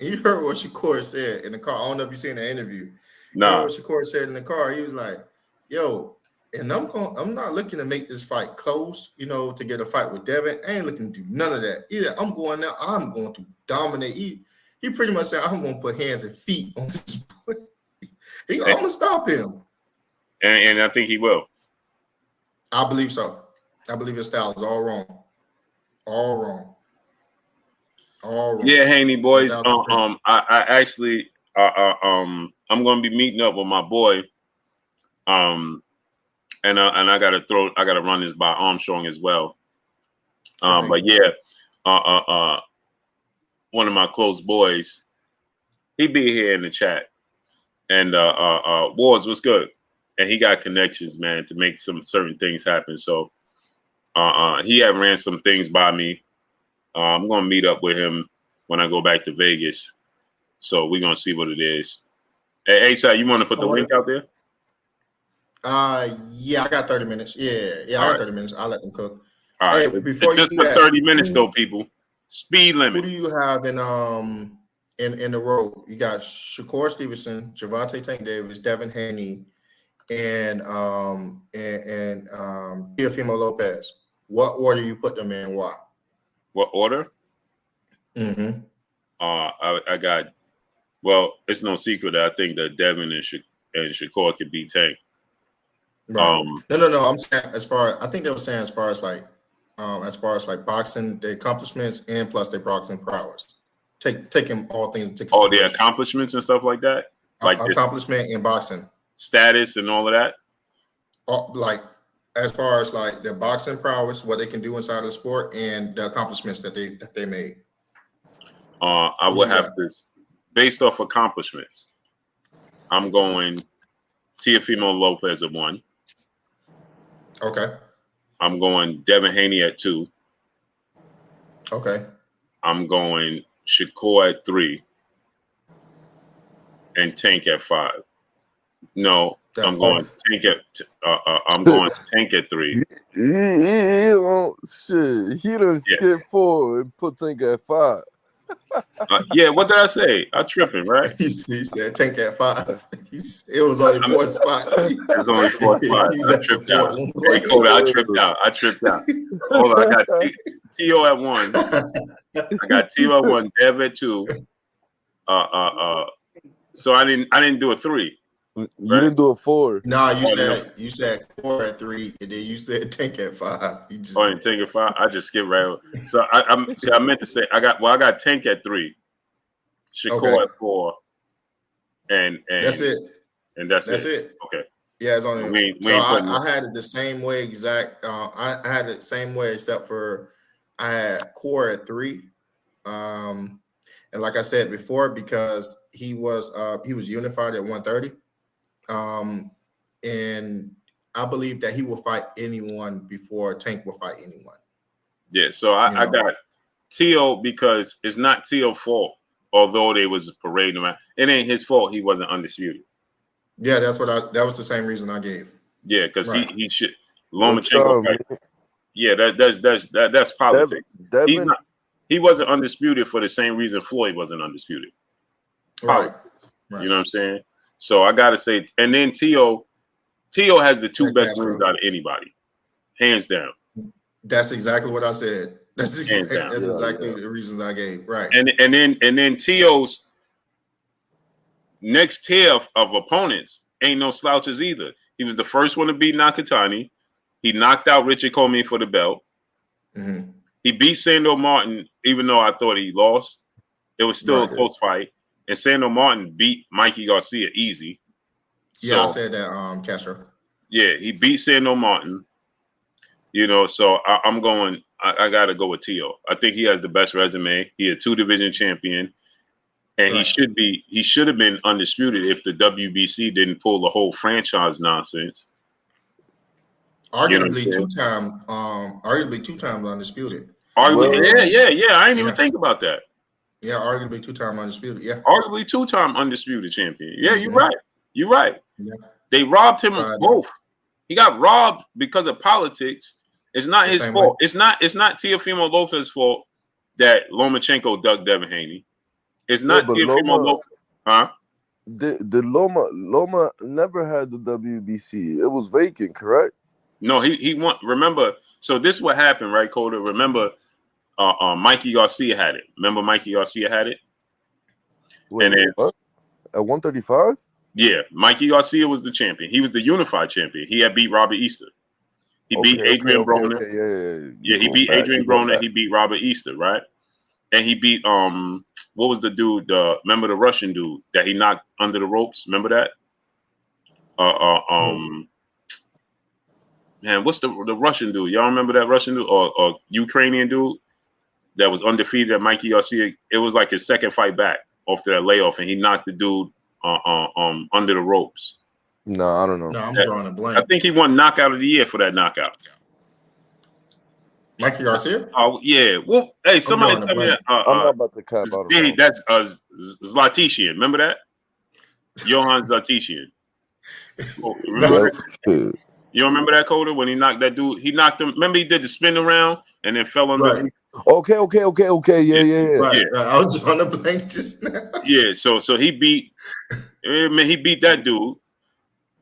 You heard what Shakur said in the car. I don't know if you seen the interview. No. You heard what Shakur said in the car. He was like, "Yo, and I'm not looking to make this fight close. To get a fight with Devin. I ain't looking to do none of that. Either I'm going there. I'm going to dominate." He pretty much said, "I'm going to put hands and feet on this boy. I'm going to stop him." And I think he will. I believe so. I believe his style is all wrong. All wrong. Yeah, Haney boys. I actually I'm gonna be meeting up with my boy. And I gotta run this by Armstrong as well. But yeah, one of my close boys, he be here in the chat. And Wars was good. And he got connections, man, to make some certain things happen. So he ran some things by me. I'm gonna meet up with him when I go back to Vegas So we're gonna see what it is. Hey, ASAP, you want to put the link out there? Yeah, I got 30 minutes. Yeah, I got 30 minutes. I'll let them cook. All right. Hey, before It's just for 30 minutes though, people. Speed limit. Who do you have in the row? You got Shakur Stevenson, Javante Tank Davis, Devin Haney, and Teofimo Lopez. What order you put them in? Why? What order? Mm-hmm. I got. Well, it's no secret that I think that Devin and Shakur could beat Tank. Right. No. I'm saying I think they were saying as far as boxing, the accomplishments and plus their boxing prowess. Taking all things into consideration. Their accomplishments and stuff like that. Like accomplishment in boxing, status and all of that. Like as far as like their boxing prowess, what they can do inside of the sport, and the accomplishments that they made. I would have this based off accomplishments. I'm going Teofimo Lopez at 1. Okay. I'm going Devin Haney at 2. Okay. I'm going Shakur at 3. And Tank at 5. No, I'm going Tank at. I'm going Tank at 3. He don't skip 4 and put Tank at 5. Yeah, what did I say? I tripping, right? He said Tank at 5. It was only 4 spots. It was only 4 spots. I tripped out. Hey, Cody, I tripped out. Hold on, I got T.O. at 1. I got T.O. at 1. Dev at 2. So I didn't do a 3. You didn't do a 4. No, you said 4 at 3, and then you said Tank at 5. You just Tank at 5. I just skipped right over. So I meant to say I got Tank at 3, Shakur at 4, and that's it. And that's it. Okay. Yeah, it's only. I had it the same way exact. I had it the same way except for I had Core at 3. And like I said before, because he was unified at 130. And I believe that he will fight anyone before Tank will fight anyone. Yeah, so I got T.O. because it's not T.O.'s fault, although they was parading around. It ain't his fault he wasn't undisputed. Yeah, that was the same reason I gave. Yeah, because he should Lomachenko. Yeah, that's politics. He wasn't undisputed for the same reason Floyd wasn't undisputed. Right. You know what I'm saying? So I gotta say, and then T.O. has the 2 best wins out of anybody, hands down. That's exactly what I said. That's exactly the reason I gave. Right. And then T.O.'s next tier of opponents ain't no slouches either. He was the first one to beat Nakatani. He knocked out Richard Comey for the belt. Mm-hmm. He beat Sando Martin, even though I thought he lost. It was still a close fight. And Sando Martin beat Mikey Garcia easy. Yeah, I said that, Castro. Yeah, he beat Sando Martin. You know, so I'm going. I got to go with T.O. I think he has the best resume. He a 2-division champion, and he should have been undisputed if the WBC didn't pull the whole franchise nonsense. Arguably 2 times undisputed. Arguably, yeah. I didn't even think about that. Yeah, arguably 2-time undisputed. Yeah, arguably 2-time undisputed champion. Yeah, you're right. Yeah. They robbed him of both. He got robbed because of politics. It's not his fault. It's not Teofimo Lopez's fault that Lomachenko dug Devin Haney. It's not Teofimo Lopez. Huh? Did Loma never had the WBC? It was vacant, correct? No, he won. Remember, so this is what happened, right, Coda? Remember, Mikey Garcia had it. Remember, Mikey Garcia had it. Wait, and then what? At 135? Yeah, Mikey Garcia was the champion. He was the unified champion. He had beat Robert Easter. He beat Adrian Broner. Yeah, he beat Adrian Broner. He beat Robert Easter, right? And he beat what was the dude? Remember the Russian dude that he knocked under the ropes? Remember that? Man, what's the Russian dude? Y'all remember that Russian dude or Ukrainian dude that was undefeated at Mikey Garcia? It was like his second fight back after that layoff, and he knocked the dude under the ropes. No, I don't know. No, I'm drawing a blank. I think he won knockout of the year for that knockout. Mikey Garcia? Oh yeah. Well, hey, somebody drawing a tell me. blank. I'm not about to cap out of it. That's Zlatishian. Remember that? Johan Zlatishian. Oh, remember that? Shit. You don't remember that, Coda, when he knocked that dude? He knocked him. Remember he did the spin around and then fell under. Right. Okay. Yeah. Right. I was drawing a blank just now. Yeah. So he beat. Man, he beat that dude,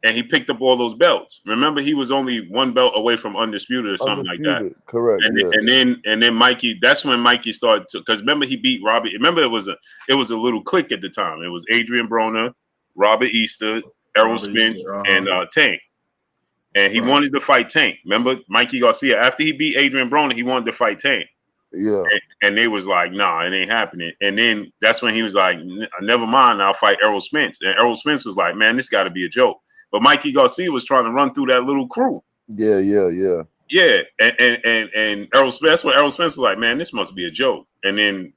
and he picked up all those belts. Remember, he was only one belt away from undisputed or something like that. Correct. And then Mikey. That's when Mikey started to, because remember he beat Robbie. Remember it was a little clique at the time. It was Adrian Broner, Robert Easter, Errol Spence, and Tank. And he wanted to fight Tank. Remember Mikey Garcia? After he beat Adrian Broner, he wanted to fight Tank. Yeah. And they was like, nah, it ain't happening. And then that's when he was like, never mind, I'll fight Errol Spence. And Errol Spence was like, man, this got to be a joke. But Mikey Garcia was trying to run through that little crew. Yeah. Yeah. And Errol Spence, that's when Errol Spence was like, man, this must be a joke. And then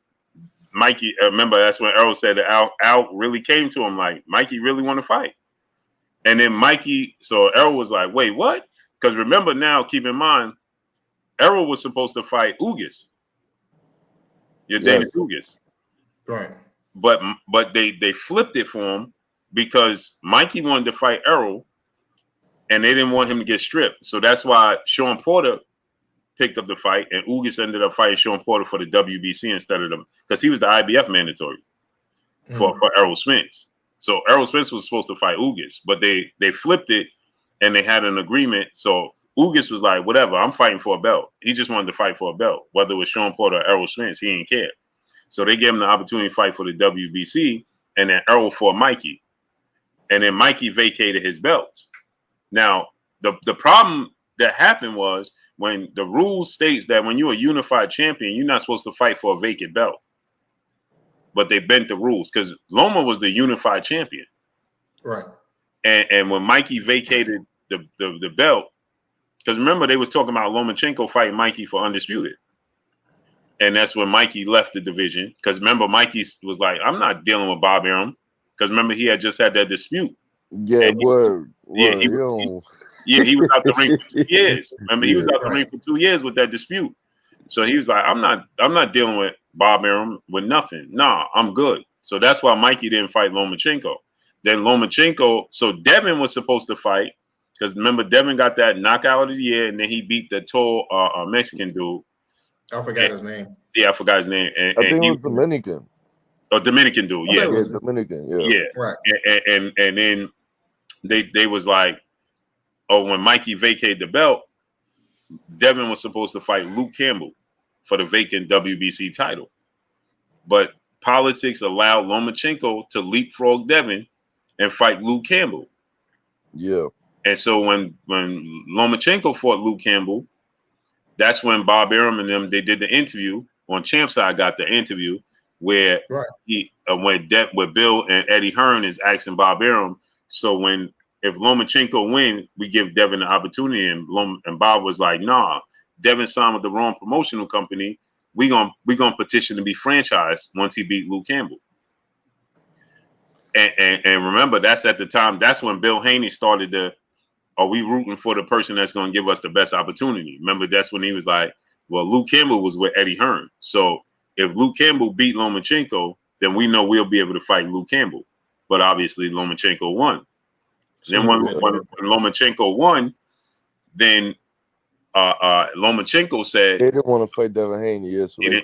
Mikey, remember, that's when Errol said that Al really came to him like, Mikey really want to fight. And then so Errol was like, wait, what? Because remember now, keep in mind, Errol was supposed to fight Ugas. David Ugas. Right. But they flipped it for him because Mikey wanted to fight Errol and they didn't want him to get stripped. So that's why Sean Porter picked up the fight and Ugas ended up fighting Sean Porter for the WBC instead of them because he was the IBF mandatory for Errol Spence. So Errol Spence was supposed to fight Ugas, but they flipped it and they had an agreement. So Ugas was like, whatever, I'm fighting for a belt. He just wanted to fight for a belt, whether it was Sean Porter or Errol Spence, he didn't care. So they gave him the opportunity to fight for the WBC, and then Errol fought Mikey. And then Mikey vacated his belts. Now, the problem that happened was when the rule states that when you're a unified champion, you're not supposed to fight for a vacant belt. But they bent the rules because Loma was the unified champion. Right. And when Mikey vacated the belt, because remember they was talking about Lomachenko fighting Mikey for undisputed. And that's when Mikey left the division. Because remember, Mikey was like, I'm not dealing with Bob Arum. Because remember, he had just had that dispute. Yeah, word. He was out the ring for 2 years. Remember, he was out the ring for 2 years with that dispute. So he was like, I'm not dealing with Bob Arum with nothing. Nah, I'm good. So that's why Mikey didn't fight Lomachenko. Then Lomachenko, so Devin was supposed to fight, because remember, Devin got that knockout of the year, and then he beat the tall Mexican dude. I forgot his name. Yeah, I forgot his name. And I think he was Dominican. A Dominican dude, yeah. Yeah, Dominican, yeah. Right. And then they was like, oh, when Mikey vacated the belt, Devin was supposed to fight Luke Campbell for the vacant WBC title. But politics allowed Lomachenko to leapfrog Devin and fight Luke Campbell. Yeah. And so when Lomachenko fought Luke Campbell, that's when Bob Arum and them, they did the interview on Champside, got the interview where where Bill and Eddie Hearn is asking Bob Arum, so if Lomachenko win, we give Devin the opportunity, and Bob was like, nah, Devin signed with the wrong promotional company. We gonna petition to be franchised once he beat Luke Campbell. And remember, that's at the time, that's when Bill Haney started are we rooting for the person that's going to give us the best opportunity? Remember, that's when he was like, well, Luke Campbell was with Eddie Hearn. So if Luke Campbell beat Lomachenko, then we know we'll be able to fight Luke Campbell. But obviously, Lomachenko won. So then when Lomachenko won, then Lomachenko said they didn't want to fight Devin Haney. Yeah, so he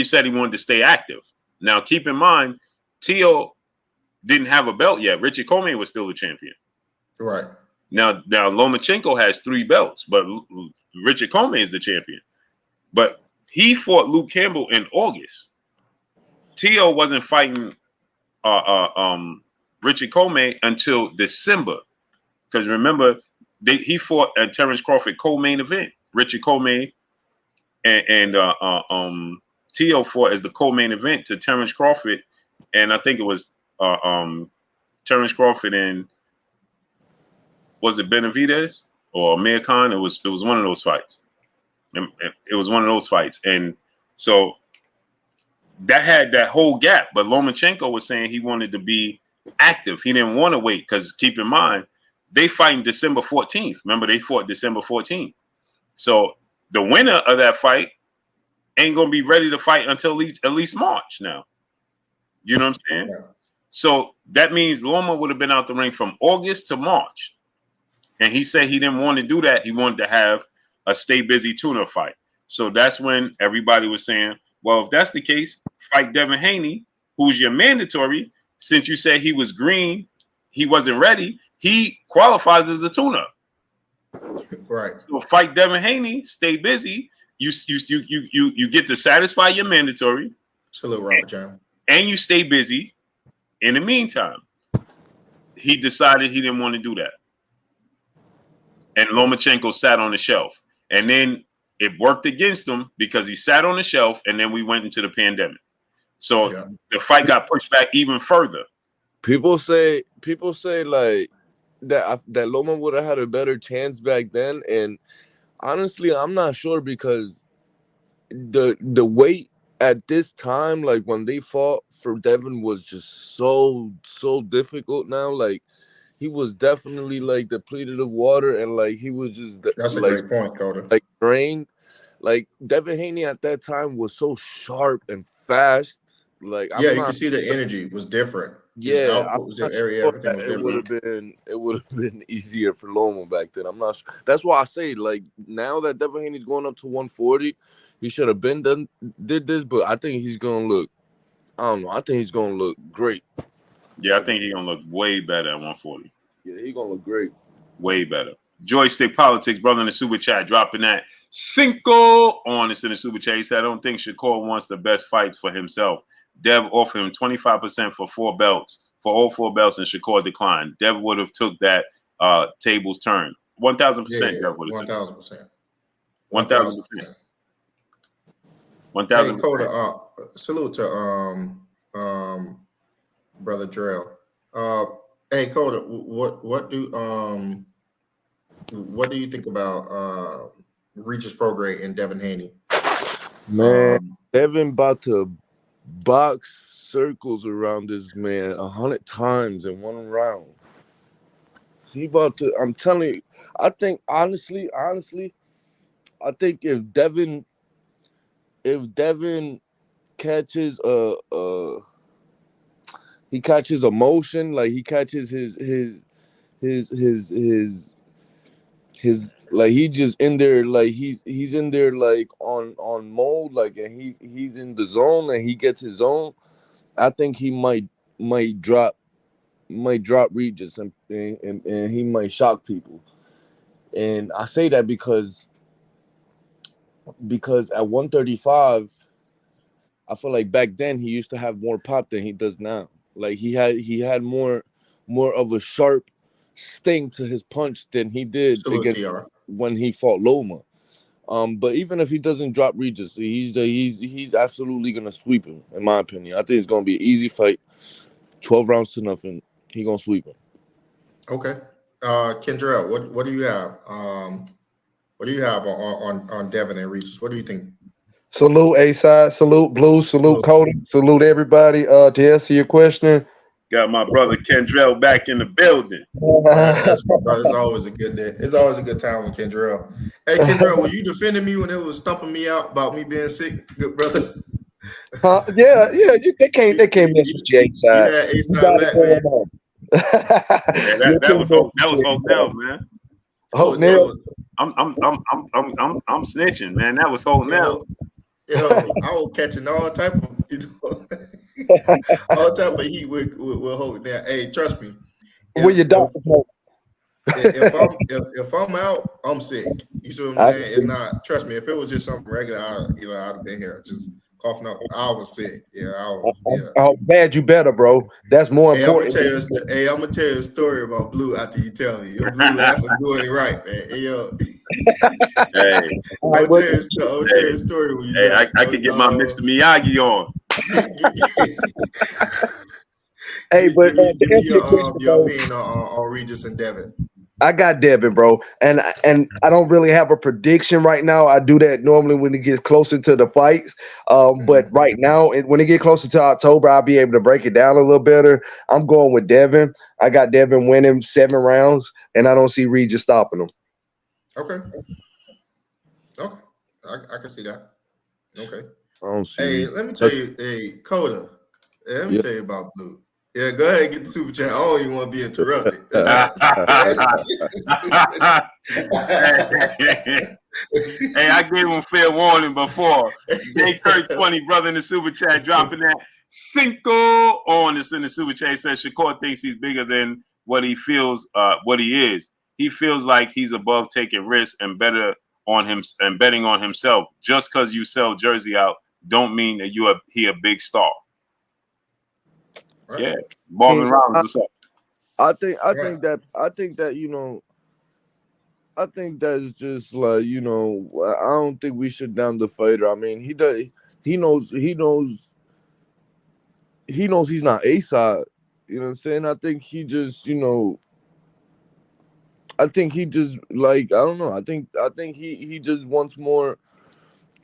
said he wanted to stay active. Now, keep in mind, Tio didn't have a belt yet. Richard Coleman was still the champion. Right. Now Lomachenko has 3 belts, but Richard Coleman is the champion. But he fought Luke Campbell in August. Tio wasn't fighting Richard Coleman until December. Because remember, he fought a Terence Crawford co-main event. Richard Coleman and Tio fought as the co-main event to Terence Crawford. And I think it was Terence Crawford and was it Benavidez or Amir Khan? It was one of those fights. It was one of those fights. And so that had that whole gap. But Lomachenko was saying he wanted to be active. He didn't want to wait because keep in mind, they fight December 14th. Remember, they fought December 14th. So the winner of that fight ain't gonna be ready to fight until at least March now. You know what I'm saying? Yeah. So that means Loma would have been out the ring from August to March. And he said he didn't want to do that. He wanted to have a stay busy tuna fight. So that's when everybody was saying, well, if that's the case, fight Devin Haney, who's your mandatory. Since you said he was green, he wasn't ready. He qualifies as the tuna. Right. So fight Devin Haney, stay busy. You get to satisfy your mandatory. Salute, Robert John. And you stay busy. In the meantime, he decided he didn't want to do that. And Lomachenko sat on the shelf. And then it worked against him because he sat on the shelf, and then we went into the pandemic. So the fight got pushed back even further. People say like that Loma would have had a better chance back then, and honestly, I'm not sure because the weight at this time, like when they fought for Devin, was just so difficult now. Like he was definitely like depleted of water, and like he was just that's like, a great point, Coda. like drained. Like Devin Haney at that time was so sharp and fast. Like you can see the energy was different. Yeah, everything was different. It would have been easier for Loma back then. I'm not sure. That's why I say, like, now that Devin Haney's going up to 140, he should have did this, but I think he's gonna look. I don't know. I think he's gonna look great. Yeah, I think he's gonna look way better at 140. Yeah, he's gonna look great. Way better. Joystick Politics, brother in the super chat, dropping that Cinco on us in the super chat. He said, I don't think Shakur wants the best fights for himself. Dev offered him 25% for 4 belts, for all 4 belts, and Shakur declined. Dev would have took that table's turn. 1,000%. Dev would have 1,000%. 1,000%. 1,000%. Hey, Coda, salute to brother Drell. Hey, Coda, what do you think about Regis Prograis and Devin Haney? Man, Devin about to box circles around this man 100 times in one round. He about to. I'm telling you. I think honestly, I think if Devin catches he catches emotion, like he catches his like he just in there, like he's in there like on mode, like, and he's in the zone and he gets his own. I think he might drop Regis and he might shock people. And I say that because at 135, I feel like back then he used to have more pop than he does now. Like he had more of a sharp sting to his punch than he did when he fought Loma. But even if he doesn't drop Regis, he's absolutely gonna sweep him, in my opinion. I think it's gonna be an easy fight, 12 rounds to nothing. He gonna sweep him. Okay, Kendrell, what do you have? What do you have on Devin and Regis? What do you think? Salute A-Side, salute Blue, salute Cody, salute everybody. To answer your question, got my brother Kendrell back in the building. That's my brother. It's always a good day. It's always a good time with Kendrell. Hey, Kendrell, were you defending me when it was stumping me out about me being sick, good brother? Yeah. They can't miss with you, A-Side. Yeah, A-Side back, man. That was Hotel, man. Hotel. I'm snitching, man. That was Hotel. I was catching all type of all type of heat with holding down. Hey, trust me. Where your doctor? If I'm out, I'm sick. You see what I'm saying? It's not. Trust me. If it was just something regular, I'd have been here just coughing up. I was sick. Oh, bad. You better, bro. That's more important. I'm gonna tell you a story about Blue after you tell me. Your Blue laughing doing it right, man. Hey, yo. I'll tell you a story when you I can get my Mr. Miyagi on. Hey, but give me your opinion on Regis and Devin. I got Devin, bro, and I don't really have a prediction right now. I do that normally when it gets closer to the fights, but right now, when it gets closer to October, I'll be able to break it down a little better. I'm going with Devin. I got Devin winning 7 rounds, and I don't see Regis stopping him. Okay. I can see that. Okay. I don't see. Hey, let me tell you, hey, Coda. Let me tell you about Blue. Yeah, go ahead and get the super chat. I don't even want to be interrupted. Hey, I gave him fair warning before. Jay Kirk 20, brother in the super chat, dropping that Cinco on us in the super chat. He says Shakur thinks he's bigger than what he feels, what he is. He feels like he's above taking risks and better on him and betting on himself. Just because you sell jersey out, don't mean that he a big star. Right. Yeah, Marvin Rollins, what's up? I think that I think that's just like, I don't think we should down the fighter. I mean, he knows he's not A side. You know what I'm saying? I think he just, I think he just like, I don't know. I think he just wants more.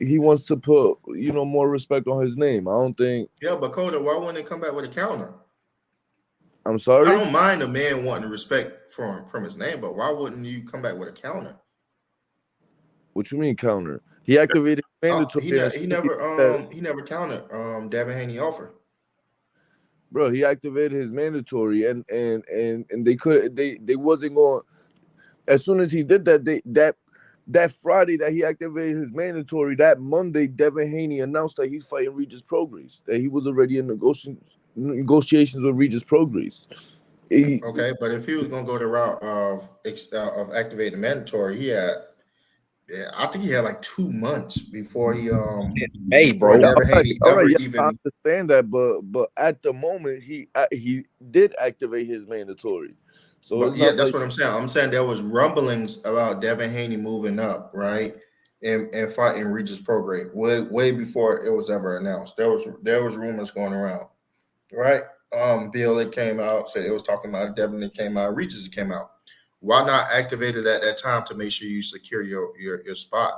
He wants to put, more respect on his name. I don't think. Yeah, but Coda, why wouldn't it come back with a counter? I'm sorry. I don't mind a man wanting respect from his name, but why wouldn't you come back with a counter? What you mean counter? He activated mandatory. He never countered Devin Haney offer. Bro, he activated his mandatory, and they wasn't going. As soon as he did that, that Friday that he activated his mandatory, that Monday Devin Haney announced that he's fighting Regis Prograis, that he was already in negotiations with Regis Prograis. Okay, but if he was gonna go the route of activating mandatory, I think he had like 2 months before he bro. Devin Haney I understand that, but at the moment he did activate his mandatory. So that's what I'm saying. I'm saying there was rumblings about Devin Haney moving up, right, and fighting Regis Prograis way before it was ever announced. There was rumors going around, right? BLA came out, said it was talking about Devin. It came out, Regis came out. Why not activate it at that time to make sure you secure your spot?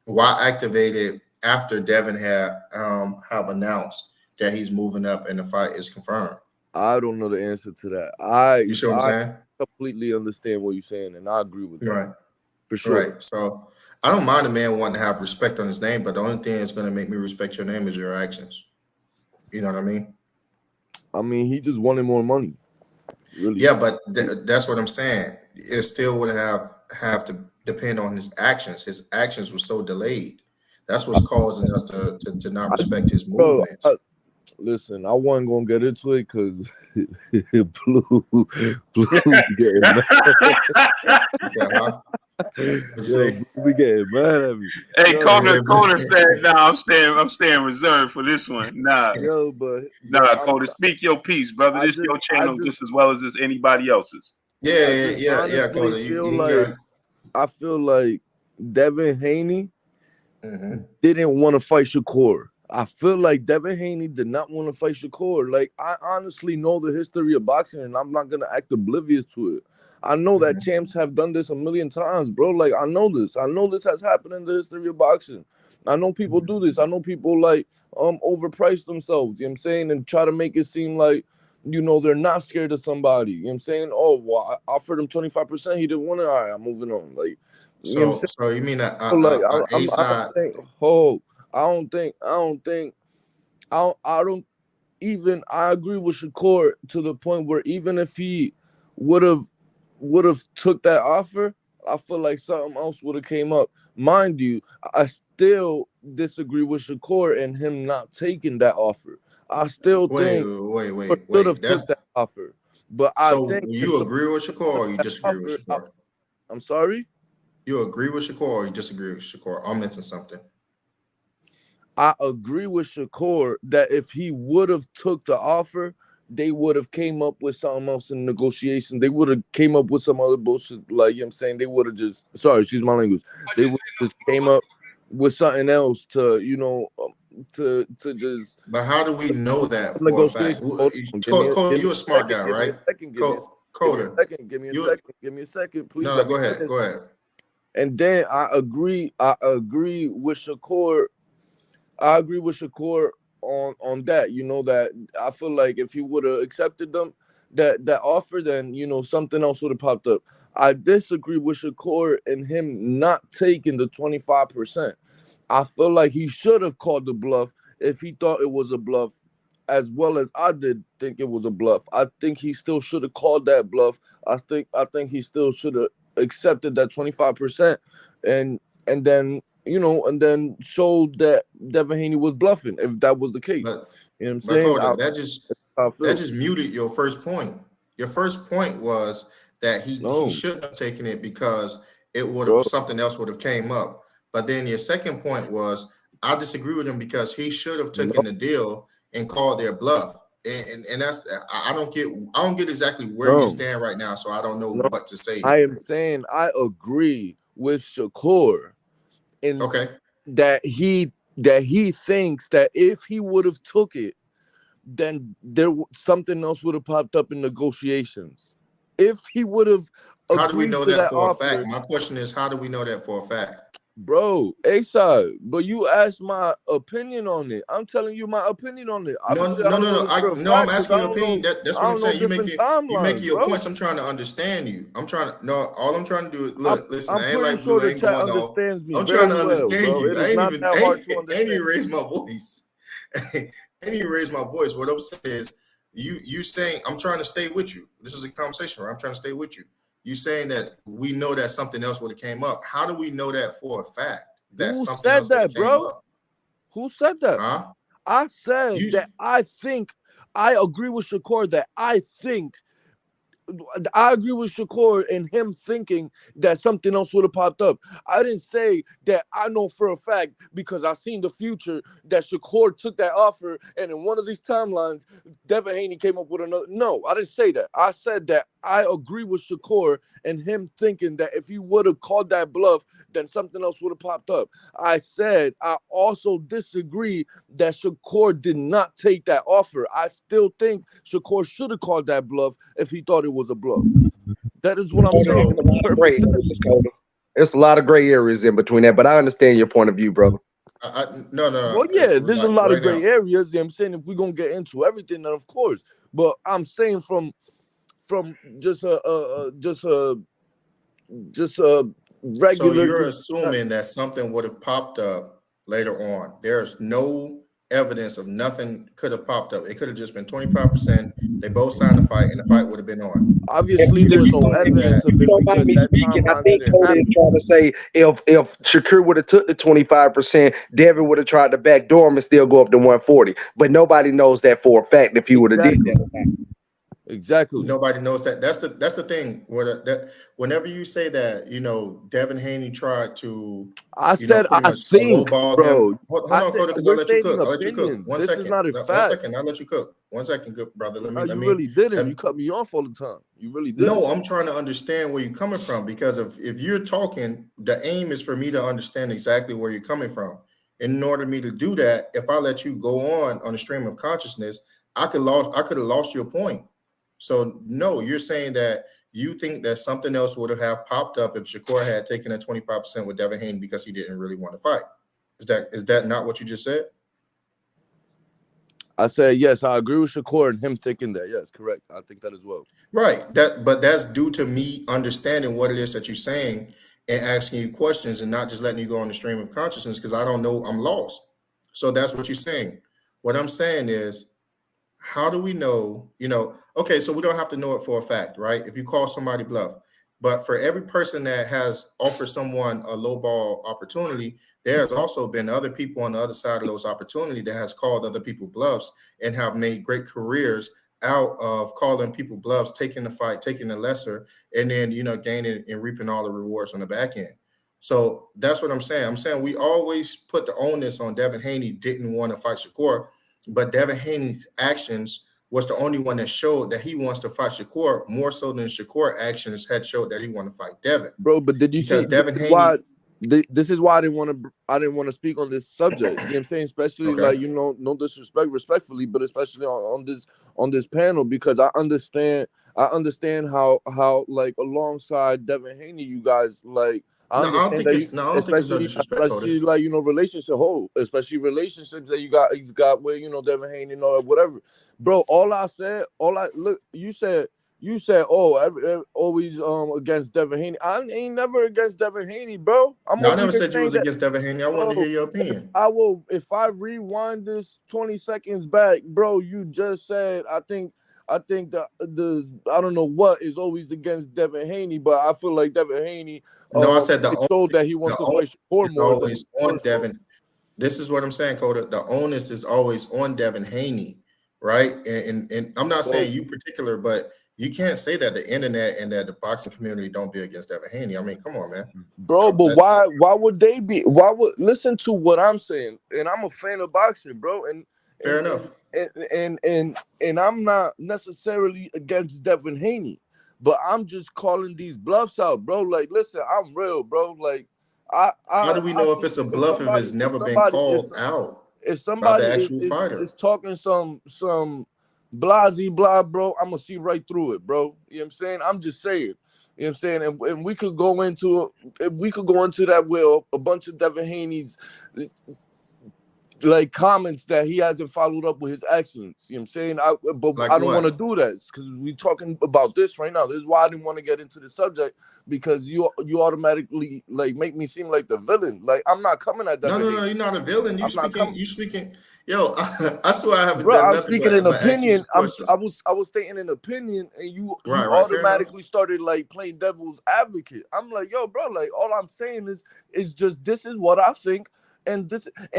Why activate it after Devin have announced that he's moving up and the fight is confirmed? I don't know the answer to that. You see what I'm saying? Completely understand what you're saying, and I agree with that. Right. For sure. Right. So I don't mind a man wanting to have respect on his name, but the only thing that's going to make me respect your name is your actions. You know what I mean? I mean, he just wanted more money. Really. Yeah, but that's what I'm saying. It still would have to depend on his actions. His actions were so delayed. That's what's causing us to not respect his movements. Listen, I wasn't gonna get into it because Blue getting mad. We getting mad at me. Hey, Coda said, "Nah, I'm staying reserved for this one." Nah, Coda, speak your piece, brother. This your channel just as well as this anybody else's. Yeah, Coda. I feel like Devin Haney didn't want to fight Shakur. I feel like Devin Haney did not want to fight Shakur. Like, I honestly know the history of boxing, and I'm not going to act oblivious to it. I know that champs have done this a million times, bro. Like, I know this. I know this has happened in the history of boxing. I know people do this. I know people, like, overprice themselves, you know what I'm saying, and try to make it seem like, they're not scared of somebody. You know what I'm saying? Oh, well, I offered him 25%. He didn't want it. All right, I'm moving on. Like, so you mean that I agree with Shakur to the point where even if he would have took that offer, I feel like something else would have came up. Mind you, I still disagree with Shakur and him not taking that offer. I still think should have took that offer. But I think you agree with Shakur or you disagree with Shakur? I'm sorry? You agree with Shakur or you disagree with Shakur? I'm missing something. I agree with Shakur that if he would have took the offer, they would have came up with something else in negotiation. They would have came up with some other bullshit. Like, you know what I'm saying? They would have just, sorry, excuse my language. They would have just came up with something else to, to just. But how do we know that for a fact? Coda, you're a smart guy, right? Coda, give me a second, please. No, go ahead. And then I agree with Shakur. I agree with Shakur on that. That I feel like if he would have accepted that offer, then something else would have popped up. I disagree with Shakur and him not taking the 25%. I feel like he should have called the bluff if he thought it was a bluff, as well as I did think it was a bluff. I think he still should have called that bluff. I think he still should have accepted that 25% and then and then showed that Devin Haney was bluffing if that was the case. But You know what I'm but saying? Coda, I that feel. just muted your first point. Your first point was that he No, shouldn't have taken it because it would have bro. something else would have came up. But then your second point was I disagree with him because he should have No, taken the deal and called their bluff. And that's I don't get exactly where you no, stand right now, so I don't know no. what to say. I am saying I agree with Shakur in Okay. that he thinks that if he would have took it, then something else would have popped up in negotiations. If he would have How do we agreed know to that that for a fact? offer, My question is, how do we know that for a fact? bro, A-side, but you asked my opinion on it. I'm telling you my opinion on it. No, Obviously, I no, don't no, know no. this for a No, I'm fact because asking your opinion. That's I what I'm don't know saying. different You making timelines, your bro. points. I'm trying to understand you. I'm trying to no, all I'm trying to do is look, listen, I'm I ain't pretty like sure blue, I the ain't chat going off. understands me I'm trying to very well, understand bro. you. It I is ain't not even that I hard to ain't even understand. raised my voice. I ain't even raised my voice. What I'm saying is you saying I'm trying to stay with you. This is a conversation, right? I'm trying to stay with you. You saying that we know that something else would have came up. How do we know that for a fact that Who something said else would have that, came bro? up? Who said that? Huh? I said You that I think I agree with Shakur that I agree with Shakur and him thinking that something else would have popped up. I didn't say that I know for a fact because I seen the future that Shakur took that offer and in one of these timelines, Devin Haney came up with another. No, I didn't say that. I said that I agree with Shakur and him thinking that if he would have called that bluff, then something else would have popped up. I said I also disagree that Shakur did not take that offer. I still think Shakur should have called that bluff if he thought it was a bluff. That is what I'm saying. so It makes perfect sense. It's a lot of gray areas in between that, but I understand your point of view, brother. no. Well, yeah, there's a Like lot of right gray now. areas. You know what I'm saying? If we're gonna get into everything, then of course. But I'm saying from just a So regular you're just assuming that something would have popped up later on. There's no evidence of nothing could have popped up. It could have just been 25%. They both signed the fight, and the fight would have been on. obviously You're there's no assuming evidence that. If of you it don't mind because me that speaking, I timeline think didn't Cody is happen. trying to say if Shakur would have took the 25%, Devin would have tried to backdoor him and still go up to 140. But nobody knows that for a fact if he would have did Exactly. that. Exactly. Nobody knows that. That's the thing. That whenever you say that, Devin Haney tried to, I said pretty I much think, lowball him. bro. Hold I on, said Cody, because I'll we're let you stating cook. I'll let you cook. opinions. One This is second. not a One second. I'll fact. let you cook. 1 second, good brother. No, you really didn't. You cut me off all the time. You really didn't. No, I'm trying to understand where you're coming from because if you're talking, the aim is for me to understand exactly where you're coming from. In order for me to do that, if I let you go on a stream of consciousness, I could have lost your point. So no, you're saying that you think that something else would have popped up if Shakur had taken a 25% with Devin Haney because he didn't really want to fight. Is that not what you just said? I said yes. I agree with Shakur and him thinking that. Yes, correct. I think that as well. Right. But that's due to me understanding what it is that you're saying and asking you questions and not just letting you go on the stream of consciousness because I don't know, I'm lost. So that's what you're saying. What I'm saying is, how do we know, okay, so we don't have to know it for a fact, right? If you call somebody bluff, but for every person that has offered someone a low ball opportunity, there has also been other people on the other side of those opportunity that has called other people bluffs and have made great careers out of calling people bluffs, taking the fight, taking the lesser, and then, gaining and reaping all the rewards on the back end. So that's what I'm saying. I'm saying we always put the onus on Devin Haney didn't want to fight Shakur, but Devin Haney's actions was the only one that showed that he wants to fight Shakur more so than Shakur actions had showed that he wanted to fight Devin. Bro, but did you see Because Devin this is why Haney, this is why I didn't want to speak on this subject. You know what I'm saying? Especially okay. like, no disrespect respectfully, but especially on this panel because I understand how like alongside Devin Haney, you guys like I No, I don't understand think that you it's no, I don't think it's no disrespect, Cody. especially like relationship whole, especially relationships that he's got with Devin Haney and all that, whatever. Bro, all I look, you said You said, "Oh, always against Devin Haney." I ain't never against Devin Haney, bro. I'm No, I over never here said you saying was that, against Devin Haney. I wanted to bro. hear your opinion. If I rewind this 20 seconds back, bro, you just said I think the I don't know what is always against Devin Haney, but I feel like Devin Haney No, I said it showed that he wants to fight onus Shakur is more than always on Shakur. Devin. This is what I'm saying, Coda. The onus is always on Devin Haney, right? And I'm not saying you particular, but you can't say that the internet and that the boxing community don't be against Devin Haney. I mean, come on, man. Bro, but why would they be? Why would listen to what I'm saying? And I'm a fan of boxing, bro. Fair enough. And I'm not necessarily against Devin Haney, but I'm just calling these bluffs out, bro. Like, listen, I'm real, bro. Like, How do we know if see it's a bluff if it's never been if called out if by the somebody actual fighter? is talking some blasey blah, bro, I'm gonna see right through it, bro. You know what I'm saying? I'm just saying. You know what I'm saying? And we could go into that with a bunch of Devin Haney's like comments that he hasn't followed up with his excellence. You know what I'm saying? But Like I don't want to what? do that because we're talking about this right now. This is why I didn't want to get into the subject, because you automatically like make me seem like the villain. Like, I'm not coming at Devin No, Haney. you're not a villain. I'm not coming. You speaking. Yo, I swear I haven't Bro, done I'm nothing speaking an but ask you opinion. some questions. I was stating an opinion, and you Right, fair enough. automatically started like playing devil's advocate. I'm like, yo, bro, like all I'm saying is just this is what I think, and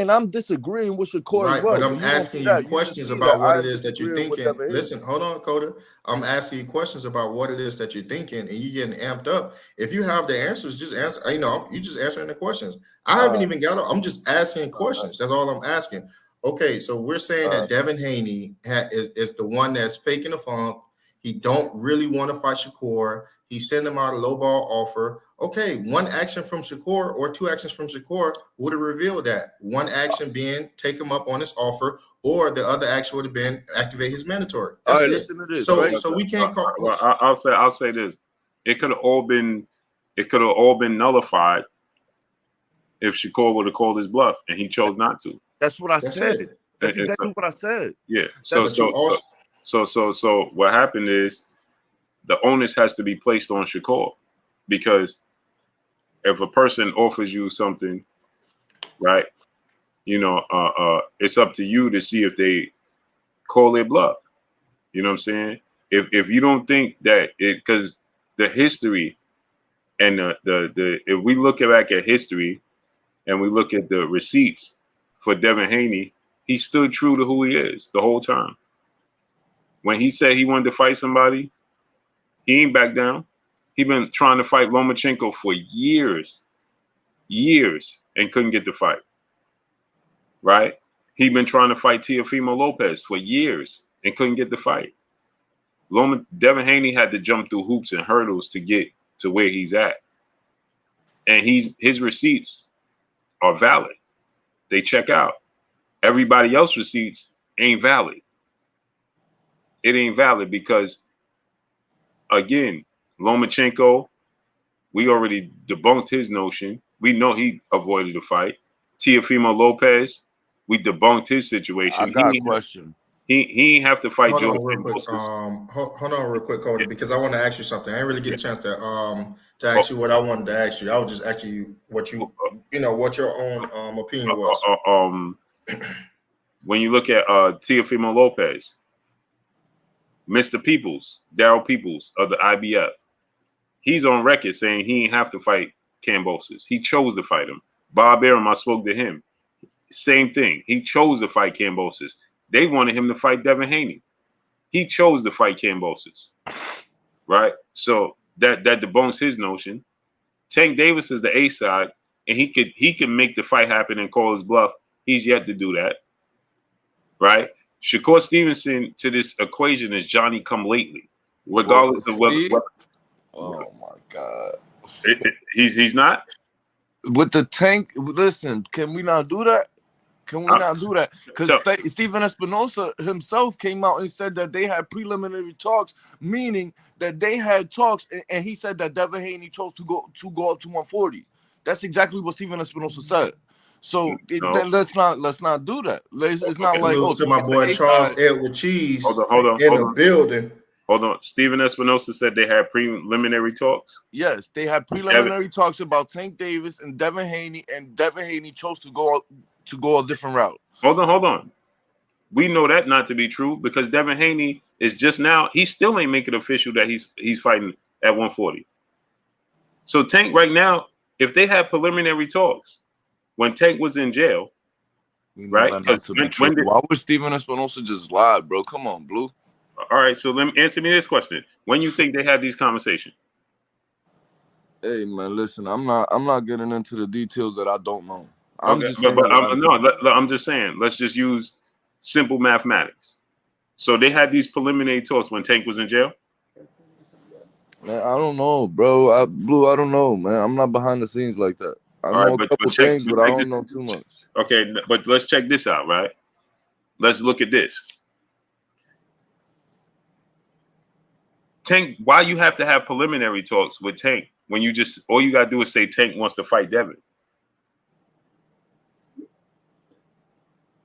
I'm disagreeing with Shakur as Right, but well. I'm But you don't see asking you that. You just questions see that about what I it am is that you're disagreeing with thinking. Devin Haney. Listen, hold on, Coda. I'm asking you questions about what it is that you're thinking, and you getting amped up. If you have the answers, just answer. You know, you just answering the questions. I haven't even got. I'm just asking questions. That's all I'm asking. Okay, so we're saying that Devin Haney is the one that's faking the funk. He don't really want to fight Shakur. He sent him out a lowball offer. Okay, one action from Shakur or two actions from Shakur would have revealed that. One action being take him up on his offer, or the other action would have been activate his mandatory. That's it. Listen to this, So right? so we can't call. Well, I'll say this: it could have all been nullified if Shakur would have called his bluff, and he chose not to. That's what I That's said. it. That's exactly what I said. Yeah. But you also So what happened is the onus has to be placed on Shakur, because if a person offers you something, right, you know, it's up to you to see if they call their bluff. You know what I'm saying? If you don't think that because the history and the if we look back at history and we look at the receipts for Devin Haney, he stood true to who he is the whole time. When he said he wanted to fight somebody, he ain't back down. He been trying to fight Lomachenko for years, and couldn't get the fight. Right? He been trying to fight Teofimo Lopez for years and couldn't get the fight. Devin Haney had to jump through hoops and hurdles to get to where he's at. And his receipts are valid. They check out. Everybody else's receipts ain't valid. It ain't valid because, again, Lomachenko, we already debunked his notion. We know he avoided the fight. Teofimo Lopez, we debunked his situation. I got a question. He ain't have to fight hold George on real quick. Hold on real quick, Cody, because I want to ask you something. I didn't really get a chance to ask you what I wanted to ask you. I was just asking you what what your own opinion was. When you look at Teofimo Lopez, Mr. Peoples, Daryl Peoples of the IBF, he's on record saying he didn't have to fight Kambosos. He chose to fight him. Bob Arum, I spoke to him. Same thing. He chose to fight Kambosos. They wanted him to fight Devin Haney. He chose to fight Kambosos. Right? So that debunks his notion. Tank Davis is the A side, and he can make the fight happen and call his bluff. He's yet to do that. Right? Shakur Stevenson to this equation is Johnny come lately, regardless of whether. Oh my God. He's not? With the Tank, listen, can we not do that? Can we not do that? Because Steven Espinosa himself came out and said that they had preliminary talks, meaning that they had talks, and he said that Devin Haney chose to go up to 140. That's exactly what Steven Espinosa said. So then let's not do that. It's not like to my boy Charles Edward Cheese hold on. the building. Hold on. Steven Espinosa said they had preliminary talks. Yes, they had preliminary talks about Tank Davis and Devin Haney, and Devin Haney chose to go a different route. Hold on. We know that not to be true because Devin Haney is just now. He still ain't make it official that he's fighting at 140. So Tank right now, if they had preliminary talks when Tank was in jail, right? Why would Steven Espinosa just lie, bro? Come on, Blue. All right, so let me answer me this question: when you think they had these conversations? Hey man, listen, I'm not getting into the details that I don't know. I'm just saying. Let's just use simple mathematics. So they had these preliminary talks when Tank was in jail. Man, I don't know, bro. Blue, I don't know, man. I'm not behind the scenes like that. I know a couple things, but I don't know too much. Okay, but let's check this out, right? Let's look at this. Tank, why you have to have preliminary talks with Tank when you just all you gotta do is say Tank wants to fight Devin?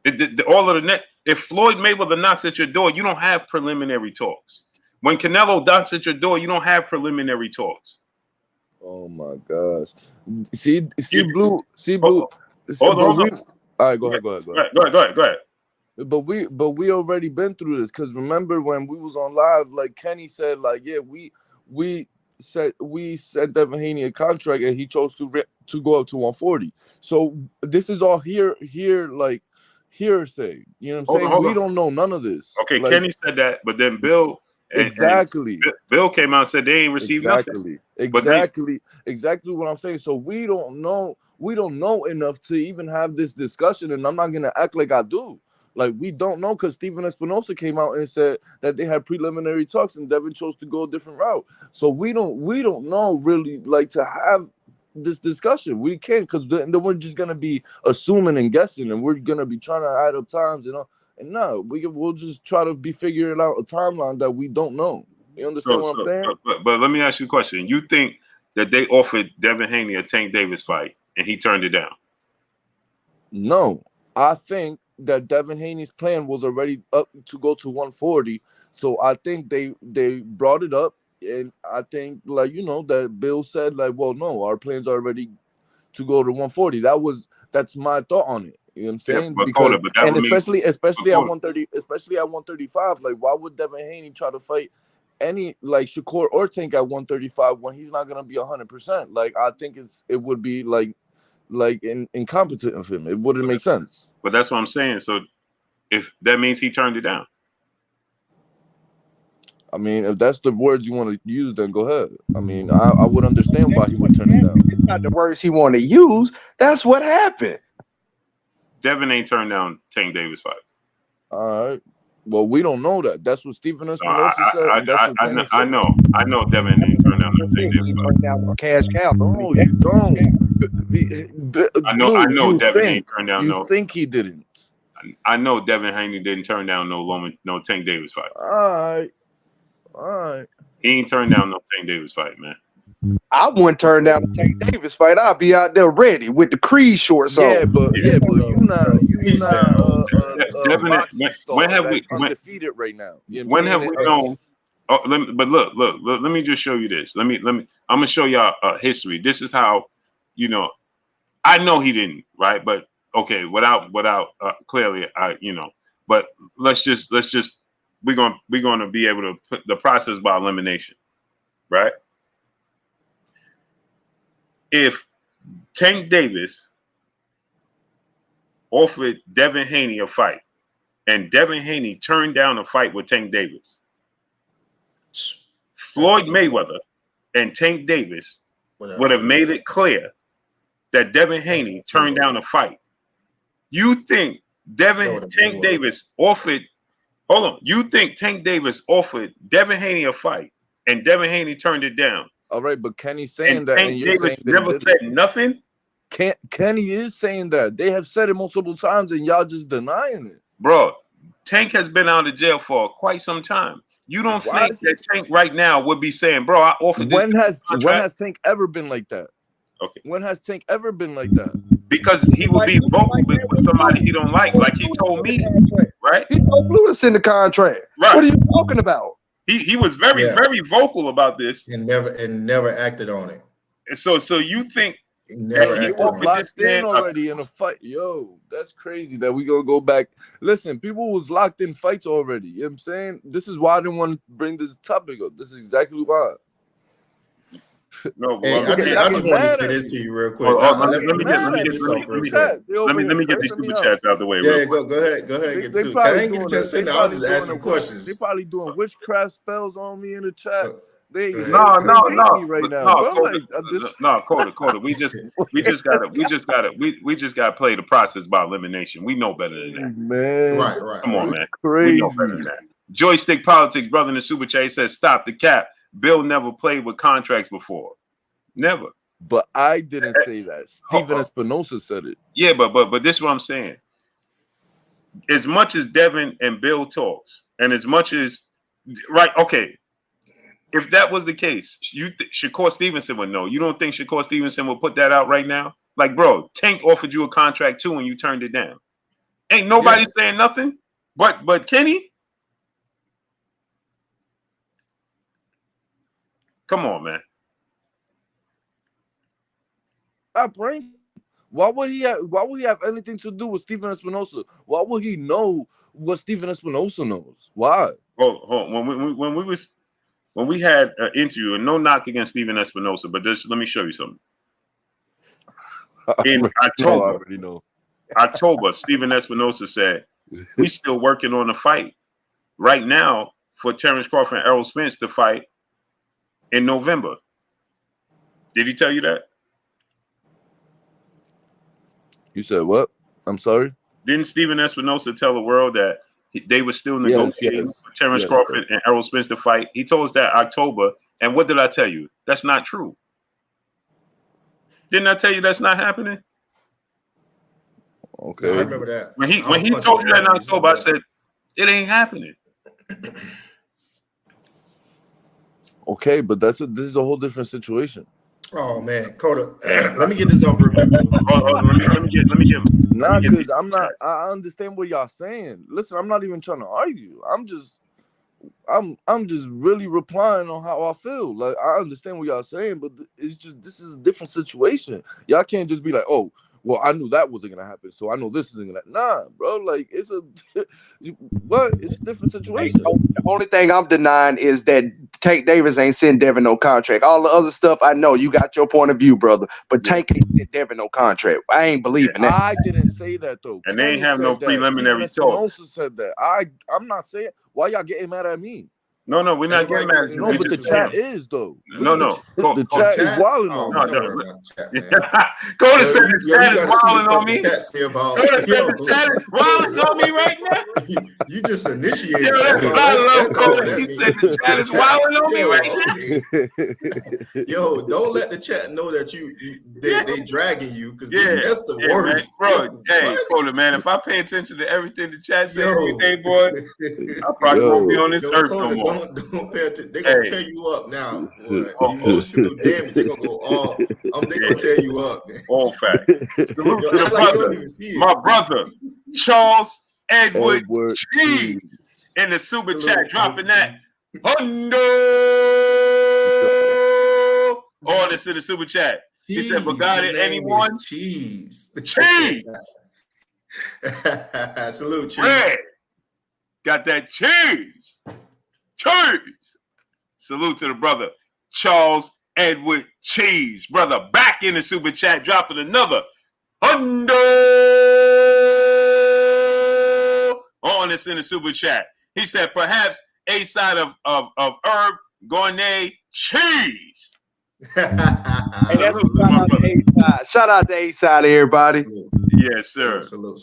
If Floyd Mayweather knocks at your door, you don't have preliminary talks. When Canelo knocks at your door, you don't have preliminary talks. Oh my gosh! See, Blue. Hold on. All right, go ahead. But we already been through this because remember when we was on live, like Kenny said, like yeah, we sent Devin Haney a contract and he chose to go up to 140. So this is all like hearsay. You know what I'm saying? We don't know none of this. Okay, like, Kenny said that, but then Bill. Exactly. Bill came out and said they ain't received nothing. Exactly what I'm saying. So we don't know enough to even have this discussion, and I'm not gonna act like I do. Like we don't know because Steven Espinosa came out and said that they had preliminary talks and Devin chose to go a different route. So we don't know really like to have this discussion. We can't because then we're just gonna be assuming and guessing, and we're gonna be trying to add up times, you know. And no, we'll just try to be figuring out a timeline that we don't know. You understand what I'm saying? But let me ask you a question. You think that they offered Devin Haney a Tank Davis fight and he turned it down? No, I think that Devin Haney's plan was already up to go to 140. So I think they brought it up, and I think like that Bill said like, well, no, our plans are already to go to 140. That's my thought on it. You know what I'm saying? Yeah, especially at 130, especially at 135, like why would Devin Haney try to fight any like Shakur or Tank at 135 when he's not gonna be 100%? Like I think it would be like incompetent of him. It wouldn't make sense. But that's what I'm saying. So if that means he turned it down. I mean, if that's the words you want to use, then go ahead. I mean, I would understand why he would turn it down. It's not the words he want to use. That's what happened. Devin ain't turned down Tank Davis fight. All right. Well, we don't know that. That's what Steven Espinosa said. I know Devin ain't turned down no Tank Davis fight. Cash cow. No, you don't. I know Devin ain't turned down no. You think he didn't? I know Devin Haney didn't turn down no Tank Davis fight. All right. He ain't turned down no Tank Davis fight, man. I wouldn't turn down the Tank Davis fight. I'll be out there ready with the Creed shorts on. Yeah, but you not when have we undefeated right now? When have we known? But look, let me just show you this. I'm gonna show y'all history. This is how I know he didn't, right? But okay, without clearly, but let's just we're gonna be able to put the process by elimination, right? If Tank Davis offered Devin Haney a fight and Devin Haney turned down a fight with Tank Davis, Floyd Mayweather and Tank Davis would have made it clear that Devin Haney turned down a fight. You think Tank Davis offered Devin Haney a fight and Devin Haney turned it down? All right, but Kenny's saying and that, Tank and you're Davis saying never said nothing. Kenny is saying that. They have said it multiple times, and y'all just denying it, bro. Tank has been out of jail for quite some time. You don't think that Tank right now would be saying, "Bro, I offered this"? When has Tank ever been like that? Okay. When has Tank ever been like that? Because he would be vocal with somebody he don't like he told me, right? He told Blue to send the contract. Right. What are you talking about? He was very vocal about this, and never acted on it. and so you think He never He acted was on it. locked in already in a fight. Yo, that's crazy that we gonna go back. Listen, people was locked in fights already. You know what I'm saying? This is why I didn't want to bring this topic up. This is exactly why. No, Hey, well, I just want to say this to you real quick. let Let me get this off real quick. let me get these super chats out the way. Yeah, real quick. go ahead. They I probably ain't get a doing chance to say they that. I was probably just asking doing questions. They probably doing witchcraft spells on me in the chat. They hate me right now, bro. Coda. We just gotta play the process by elimination. We know better than that. Man, Right. Come on, man. crazy. We know better than that. Joystick Politics, brother in the super chat, he says, "Stop the cap. Bill never played with contracts before. Never." But I didn't say that. Steven Espinosa said it. Yeah, but this is what I'm saying. As much as Devin and Bill talks, and as much as okay. If that was the case, Shakur Stevenson would know. You don't think Shakur Stevenson would put that out right now? Like, bro, Tank offered you a contract too and you turned it down. Ain't nobody saying nothing but Kenny? Come on, man. Why would he have anything to do with Steven Espinosa? Why would he know what Steven Espinosa knows? Why? When we had an interview, and no knock against Steven Espinosa, but just let me show you something. In October, Steven Espinosa said, "We still working on a fight right now for Terence Crawford and Errol Spence to fight in November." Did he tell you that? You said what? I'm sorry? Didn't Steven Espinosa tell the world that they were still negotiating for Terence Crawford and Errol Spence to fight? He told us that October. And what did I tell you? That's not true. Didn't I tell you that's not happening? Okay. I remember that. When he told you that in October, I said, it ain't happening. Okay, but this is a whole different situation. Oh man, Coda, let me get this over. Let me get. Nah, because I understand what y'all saying. Listen, I'm not even trying to argue. I'm just really replying on how I feel. Like, I understand what y'all saying, but it's just this is a different situation. Y'all can't just be like, oh, well, I knew that wasn't gonna happen, so I know this isn't gonna. Nah, bro, like it's a different situation. The only thing I'm denying is that Tank Davis ain't send Devin no contract. All the other stuff, I know you got your point of view, brother, but Tank ain't send Devin no contract. I ain't believing that. I didn't say that though. And they ain't have no preliminary talks. Said that. I'm not saying. Why y'all getting mad at me? No, we're not getting mad at you. No, but the chat is though. No. The chat is wilding on me. Go to say the chat is wilding on me. Go to say the chat is wilding on me right now. You just initiated. Yo, that's what I love, Cole. He said the chat is wilding on me right now. Yo, don't let the chat know that they dragging you, because that's the worst. Man, bro, hey, Cole, man, if I pay attention to everything the chat says every day, boy, I probably won't be on this earth no more. Don't pay attention. They're gonna tear you up now. Emotional damage. They're gonna go all. They're gonna tear you up. All fact. Salute to the brother, my brother, Charles Edward Cheese in the super chat, dropping that hundo. All this in the super chat. He said, "But got it, anyone?" Cheese. Salute, Cheese. Red. Got that cheese. Cheese. Salute to the brother, Charles Edward Cheese. Brother, back in the super chat, dropping another hundo. On this in the super chat. He said, perhaps a side of herb, Gournay, cheese. Shout out to A-side, everybody. Yes, sir. Salute.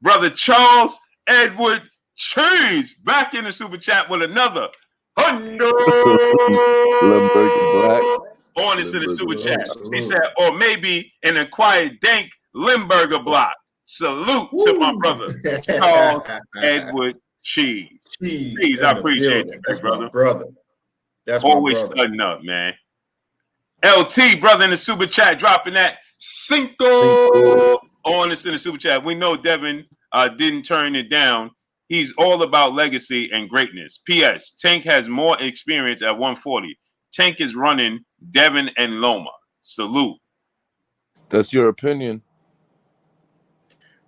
Brother Charles Edward Cheese back in the super chat with another hundo. On this in the super chat. He said, or maybe an acquired dank Limburger block. Salute to my brother, Charles Edward Cheese. Cheese, I appreciate you, that's brother. My brother. That's always my brother. studying up, man. LT, brother in the super chat, dropping that Cinco on this in the super chat. We know Devin didn't turn it down He's all about legacy and greatness. P.S. Tank has more experience at 140. Tank is running Devin and Loma. Salute. That's your opinion.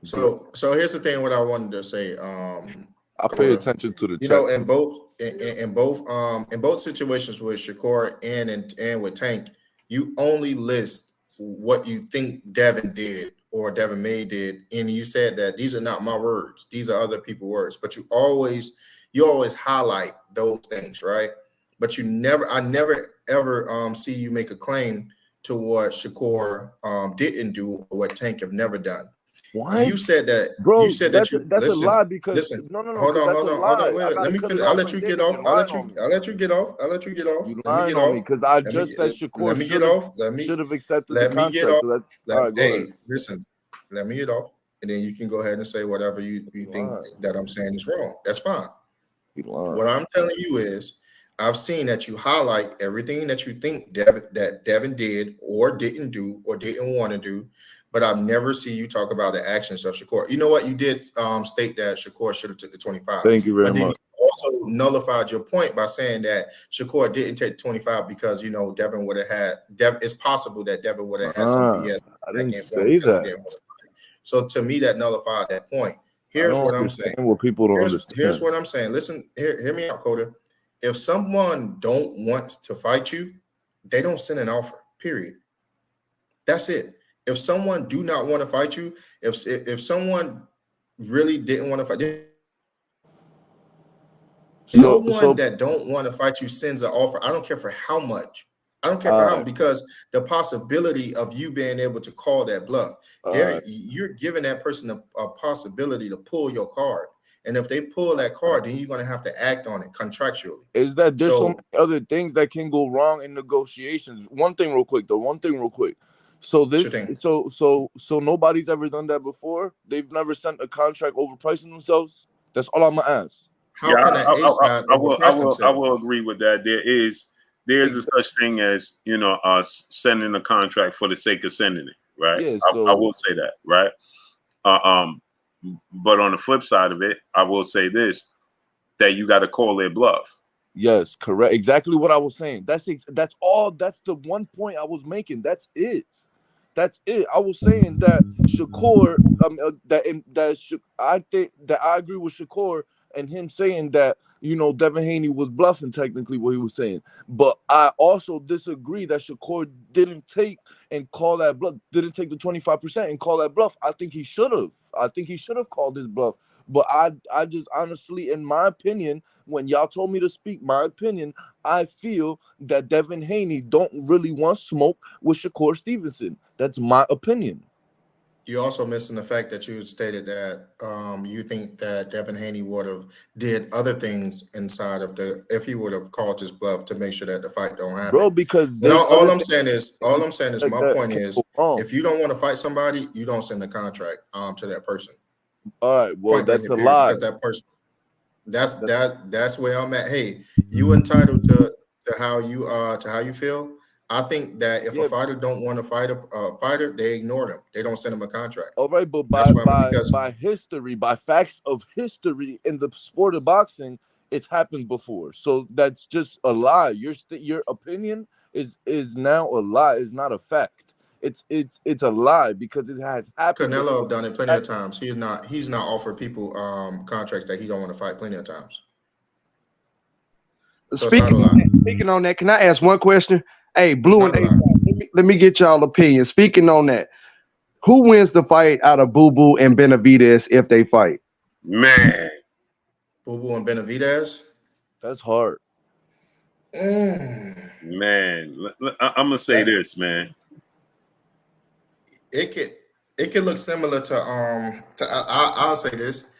So here's the thing. What I wanted to say. I pay attention to the You chat. know, in both situations with Shakur and with Tank, you only list what you think Devin did or Devin May did, and you said that these are not my words; these are other people's words. But you always highlight those things, right? But I never ever see you make a claim to what Shakur didn't do or what Tank have never done. What? You said that, bro. That's a listen, lie because listen. no. Hold Because on, that's hold a on, lie. wait. I gotta Let me cut finish. it I'll off let right you there. get off. You're I'll lying let on you. me. I'll let you get off. I'll let you get off. You Let me lying get on me off. because I Let me just said let Shakur me get off. Let me should have accepted the get contract. off. So that's all right. Go Hey, ahead. listen. Let me get off, and then you can go ahead and say whatever you think lying. that I'm saying is wrong. That's fine. You lying. What I'm telling you is, I've seen that you highlight everything that you think Devin did or didn't do or didn't want to do, but I've never seen you talk about the actions of Shakur. You know what? You did state that Shakur should have took the 25. Thank you very but then much. you also nullified your point by saying that Shakur didn't take 25 because Devin would have had. It's possible that Devin would have had some BS. I didn't back and forth say because he that. didn't want to fight. So to me, that nullified that point. I Here's don't what I'm saying. understand what people don't understand. Here's what I'm saying. Listen, hear me out, Coda. If someone don't want to fight you, they don't send an offer. Period. That's it. If someone do not want to fight you, if someone really didn't want to fight, no one that don't want to fight you sends an offer. I don't care for how much. I don't care for how much, because the possibility of you being able to call that bluff, you're giving that person a possibility to pull your card. And if they pull that card, then you're going to have to act on it contractually. Is that there's so many other things that can go wrong in negotiations. One thing real quick. So this, so nobody's ever done that before. They've never sent a contract overpricing themselves. That's all I'm gonna ask. How can an A side overprice themselves? I will agree with that. There's a such thing as us sending a contract for the sake of sending it, right? Yeah, I will say that, right? But on the flip side of it, I will say this: that you got to call their bluff. Yes, correct. Exactly what I was saying. That's all. That's the one point I was making. That's it. I was saying that Shakur, I think that I agree with Shakur and him saying that Devin Haney was bluffing, technically what he was saying. But I also disagree that Shakur didn't take and call that bluff, didn't take the 25% and call that bluff. I think he should have. Called his bluff. But I just honestly, in my opinion, when y'all told me to speak my opinion, I feel that Devin Haney don't really want smoke with Shakur Stevenson. That's my opinion. You also missing the fact that you stated that you think that Devin Haney would have did other things inside of if he would have called his bluff to make sure that the fight don't happen. Bro, because all I'm saying is, my point is, wrong. if you don't want to fight somebody, you don't send a contract to that person. All right, well, that's a lie. Because that person, that's where I'm at. Hey, you entitled to how you feel. I think that if a fighter don't want to fight a fighter, they ignore them. They don't send them a contract. All right, but by history, by facts of history in the sport of boxing, it's happened before. So that's just a lie. Your opinion is now a lie. It's not a fact. It's a lie because it has happened. Canelo have done it plenty of times. He's not offered people contracts that he don't want to fight plenty of times. So speaking on that, can I ask one question? Hey, Blue and A, let me get y'all opinion. Speaking on that, who wins the fight out of Boo Boo and Benavidez if they fight? Man, Boo Boo and Benavidez. That's hard. Man, I'm gonna say this, man. It can look similar to I'll say this.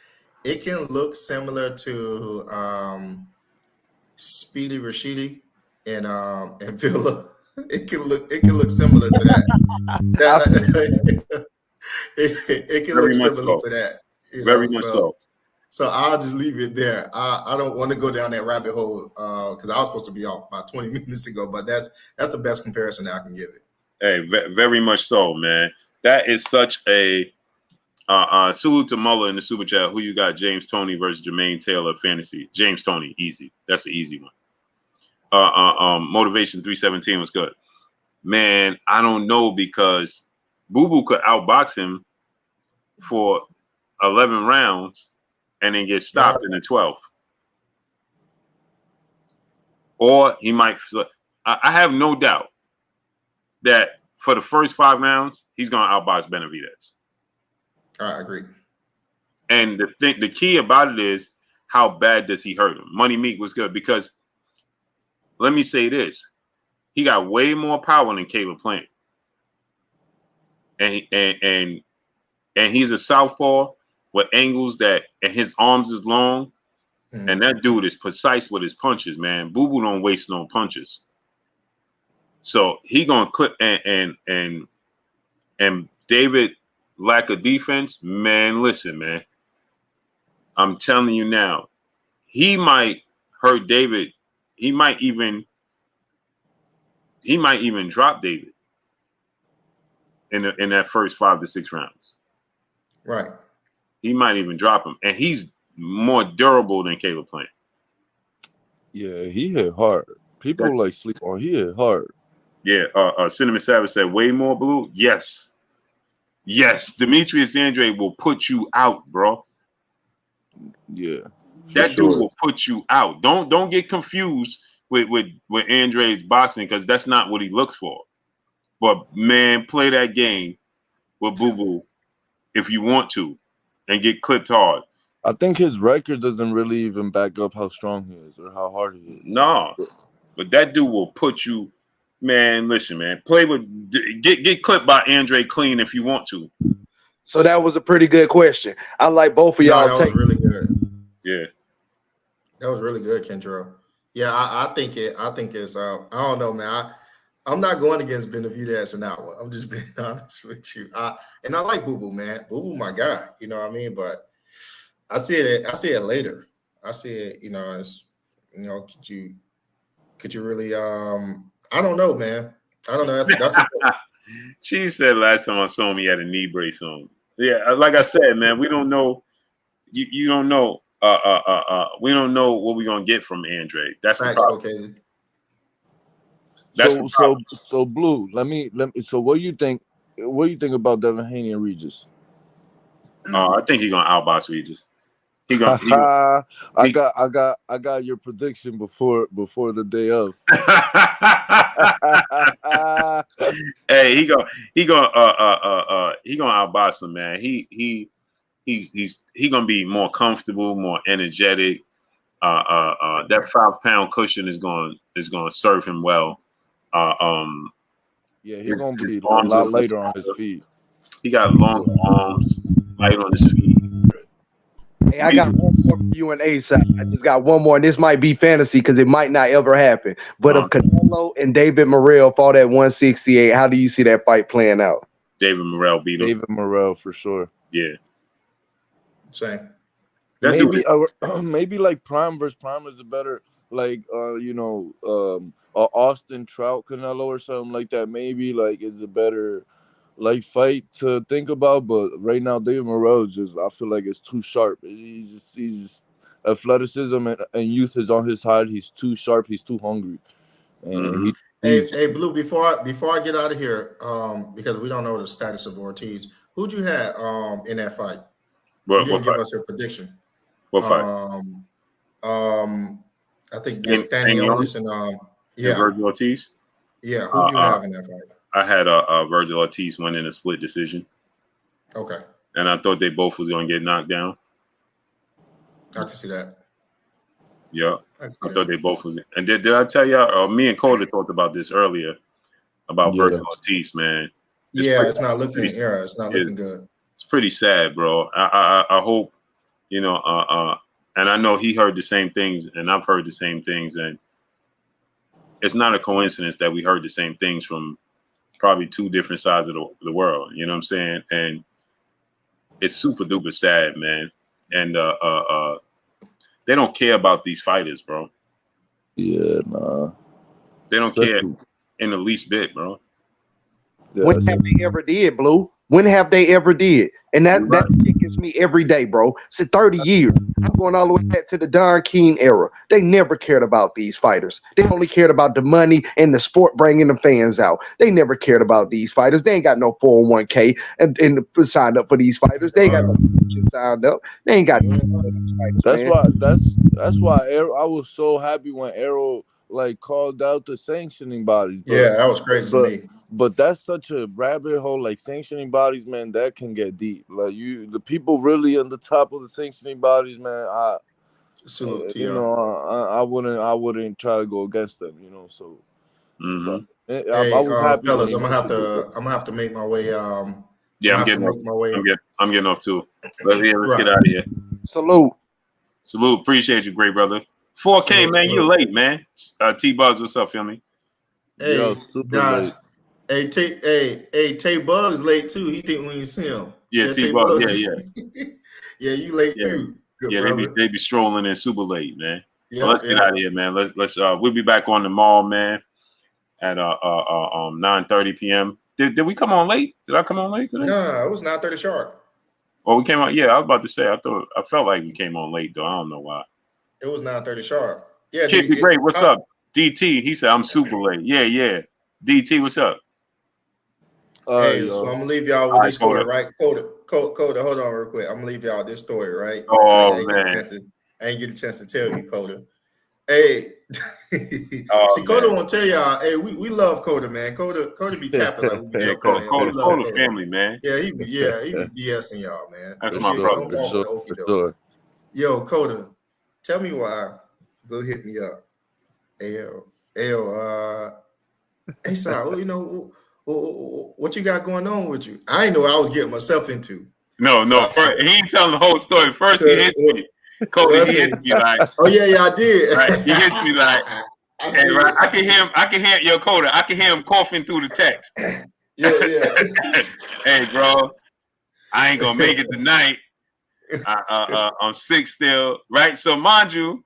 It can look similar to Speedy Rashidi and Villa. It can look similar to that. It can look similar to that. Very much so. So I'll just leave it there. I don't want to go down that rabbit hole because I was supposed to be off about 20 minutes ago, but that's the best comparison that I can give it. Hey, very much so, man. That is such a Salute to Muller in the super chat. Who you got? James Toney versus Jermaine Taylor fantasy. James Toney, easy. That's an easy one. Motivation 317 was good. Man, I don't know because Boo Boo could outbox him for 11 rounds and then get stopped in the 12th. Or he might. I have no doubt that for the first 5 rounds, he's going to outbox Benavidez. I agree. And the key about it is how bad does he hurt him? Money Meek was good because let me say this. He got way more power than Caleb Plant. And he's a southpaw with angles that and his arms is long. Mm-hmm. And that dude is precise with his punches, man. Boo Boo don't waste no punches. So he gonna clip and David lack of defense, man. Listen, man. I'm telling you now, he might hurt David. He might even drop David in that first 5 to 6 rounds. Right. He might even drop him, and he's more durable than Caleb Plant. Yeah, he hit hard. People like sleep on. He hit hard. Yeah. Cinnamon Savage said way more blue. Yes. Demetrius Andrade will put you out, bro. Yeah. That dude will put you out. Don't get confused with Andrade's boxing because that's not what he looks for. But man, play that game with Boo Boo if you want to and get clipped hard. I think his record doesn't really even back up how strong he is or how hard he is. No, but that dude will put you. Man, listen, man. Play with get clipped by Andrade clean if you want to. So that was a pretty good question. I like both of y'all. That was really good. Yeah, that was really good, Kendra. Yeah, I think it's. I don't know, man. I'm not going against Benavidez in that one. I'm just being honest with you. And I like Boo Boo, man. Boo Boo, my guy. You know what I mean? But I see it later. I see it. It's could you really? I don't know, man. I don't know. That's she said last time I saw him, he had a knee brace on. Yeah, like I said, man, we don't know. You don't know. We don't know what we're gonna get from Andrade. That's the problem. Okay. So Blue. Let me. So what do you think? What do you think about Devin Haney and Regis? I think he's gonna outbox Regis. I got your prediction before the day of. Hey, he gonna outbox him, man. He's gonna be more comfortable, more energetic. That 5-pound cushion is gonna serve him well. Yeah, he's gonna be a lot later on his feet. He got long arms, light on his feet. Hey, I got one more for you and A-Side. I just got one more, and this might be fantasy because it might not ever happen. But if Canelo and David Morrell fought at 168, how do you see that fight playing out? David Morrell beat him. David Morrell for sure. Yeah. Same. Maybe like Prime versus Prime is a better Austin Trout Canelo or something like that. Maybe like is a better fight to think about, but right now David Morrell I feel like it's too sharp. He's just athleticism and youth is on his side. He's too sharp. He's too hungry. And Hey, Blue. Before I get out of here, because we don't know the status of Ortiz. Who'd you have in that fight? You didn't give us your prediction. What fight? I think Stanionis and Virgil Ortiz. Yeah, who'd you have in that fight? I had Virgil Ortiz win in a split decision. Okay. And I thought they both was going to get knocked down. I can see that. Yeah. I thought they both was. And did I tell y'all, me and Cole talked about this earlier, about Virgil Ortiz, man. It's not looking good. It's pretty sad, bro. I hope, and I know he heard the same things, and I've heard the same things, and it's not a coincidence that we heard the same things from probably 2 different sides of the world. You know what I'm saying? And it's super duper sad, man. And they don't care about these fighters, bro. Yeah, nah. They don't care in the least bit, bro. When have they ever did, Blue? When have they ever did? And that shit gets me every day, bro. It's 30 years. I'm going all the way back to the Don King era. They never cared about these fighters. They only cared about the money and the sport bringing the fans out. They never cared about these fighters. They ain't got no 401k and signed up for these fighters. They ain't got no signed up. They ain't got none of these fighters, That's man. why I was so happy when Arrow like called out the sanctioning bodies. Yeah, that was crazy to me. But that's such a rabbit hole. Like sanctioning bodies, man, that can get deep. Like the people really on the top of the sanctioning bodies, man. Salute to you know, I wouldn't try to go against them. You know, so. But, Hey, I was happy fellas, when I'm gonna have to make my way. Yeah, I'm getting off too. Let's get out of here. Salute. Appreciate you, great brother. 4K, man, you late, man. T-Buzz, what's up, feel me? Hey, yo, super late. Hey, Tay Bug's late too. He think we ain't see him. Yeah, T-Buzz, yeah. Yeah, you late too. Good brother. they be strolling in super late, man. Yeah, let's get out of here, man. Let's we'll be back on the mall, man, at 9:30 p.m. Did we come on late? Did I come on late today? No, it was 9:30 sharp. Oh, we came on. Yeah, I was about to say. I felt like we came on late though. I don't know why. It was 9:30 sharp. Yeah, Kid be great. What's up? DT. He said I'm super late. Yeah. DT, what's up? Hey, so I'm gonna leave y'all with this story, right? Coda, hold on real quick. I'm gonna leave y'all this story, right? Oh man, I ain't get a chance to tell you, Coda. Hey, see, Coda won't tell y'all. Hey, we love Coda, man. Coda be capping like we be joking. Coda family, man. Yeah, he be BSing y'all, man. That's my brother. For sure. Yo, Coda, tell me why. Go hit me up. Hey, Sal, you know. What you got going on with you? I didn't know I was getting myself into. No. He ain't telling the whole story. First, he hits me. Cody, he hits me like. Oh yeah, I did. Right? He hits me like. Right? I can hear your Coda. I can hear him coughing through the text. Yeah. Hey, bro, I ain't gonna make it tonight. I'm sick still, right? So, mind you,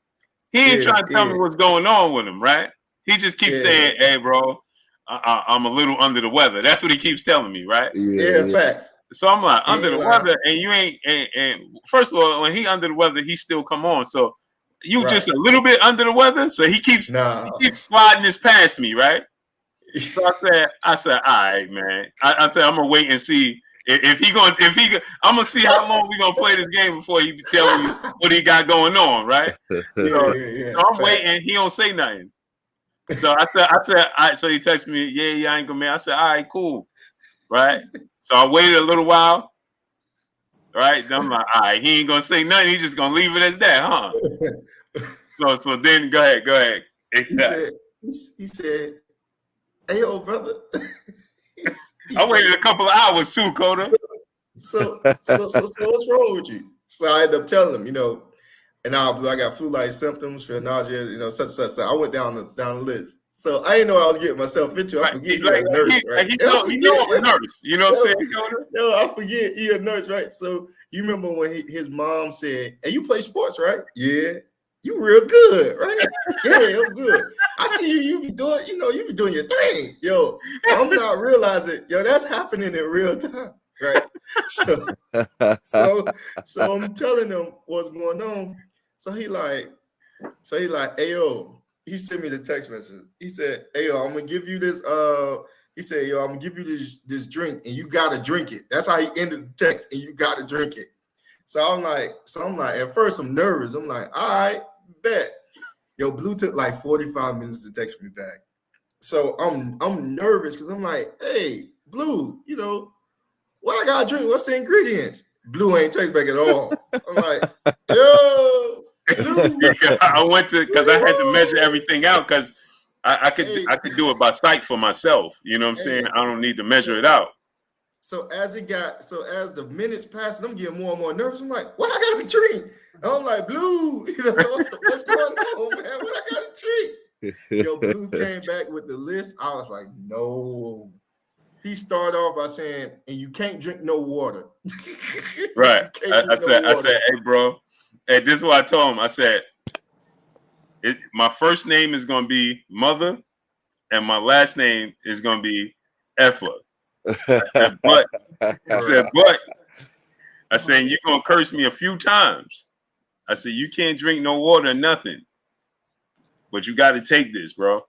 he ain't trying to tell me what's going on with him, right? He just keeps saying, "Hey, bro, I'm a little under the weather." That's what he keeps telling me, right? Yeah. Facts. So I'm like, under the weather, and you ain't. And first of all, when he under the weather, he still come on. So you just a little bit under the weather. So he keeps sliding this past me, right? So I said, all right, man. I said, I'm gonna wait and see if he I'm gonna see how long we gonna play this game before he be telling me what he got going on, right? So I'm waiting. He don't say nothing. So I said, all right. So he texted me, yeah, I ain't gonna make. I said, all right, cool, right? So I waited a little while, right? Then I'm like, all right, he ain't gonna say nothing. He's just gonna leave it as that, huh? So then go ahead. He said, "Hey, yo, brother." I waited a couple of hours too, Coda. So what's wrong with you? So I ended up telling him, and I got flu-like symptoms, feel nausea, such. So I went down the list. So I didn't know I was getting myself into. I forget he's a nurse, right? He know I'm a nurse. You know what I'm saying, Coda? No, I forget he a nurse, right? So you remember when his mom said, "Hey, you play sports, right?" Yeah. You real good, right? Yeah, I'm good. I see you be doing, you be doing your thing. Yo, I'm not realizing, that's happening in real time, right? So I'm telling him what's going on. So he like, hey yo, he sent me the text message. He said, "Hey yo, I'm gonna give you this. He said, yo, I'm gonna give you this drink, and you gotta drink it." That's how he ended the text, and you gotta drink it. So I'm like, at first I'm nervous. I'm like, all right, bet. Yo, Blue took like 45 minutes to text me back. So I'm nervous because I'm like, hey, Blue, what I gotta drink? What's the ingredients? Blue ain't text back at all. I'm like, yo, Blue. I went to because I had to measure everything out because I could do it by sight for myself. You know what I'm saying? I don't need to measure it out. So as the minutes passed, I'm getting more and more nervous. I'm like, what I gotta be drinking? I'm like, Blue, what's going on, man? What I gotta drink? Yo, Blue came back with the list. I was like, no. He started off by saying, and you can't drink no water. Right. I said, hey, bro. Hey, this is what I told him. I said, my first name is gonna be Mother, and my last name is gonna be Effa. I said, but I said, you're going to curse me a few times. I said, you can't drink no water or nothing. But you got to take this, bro.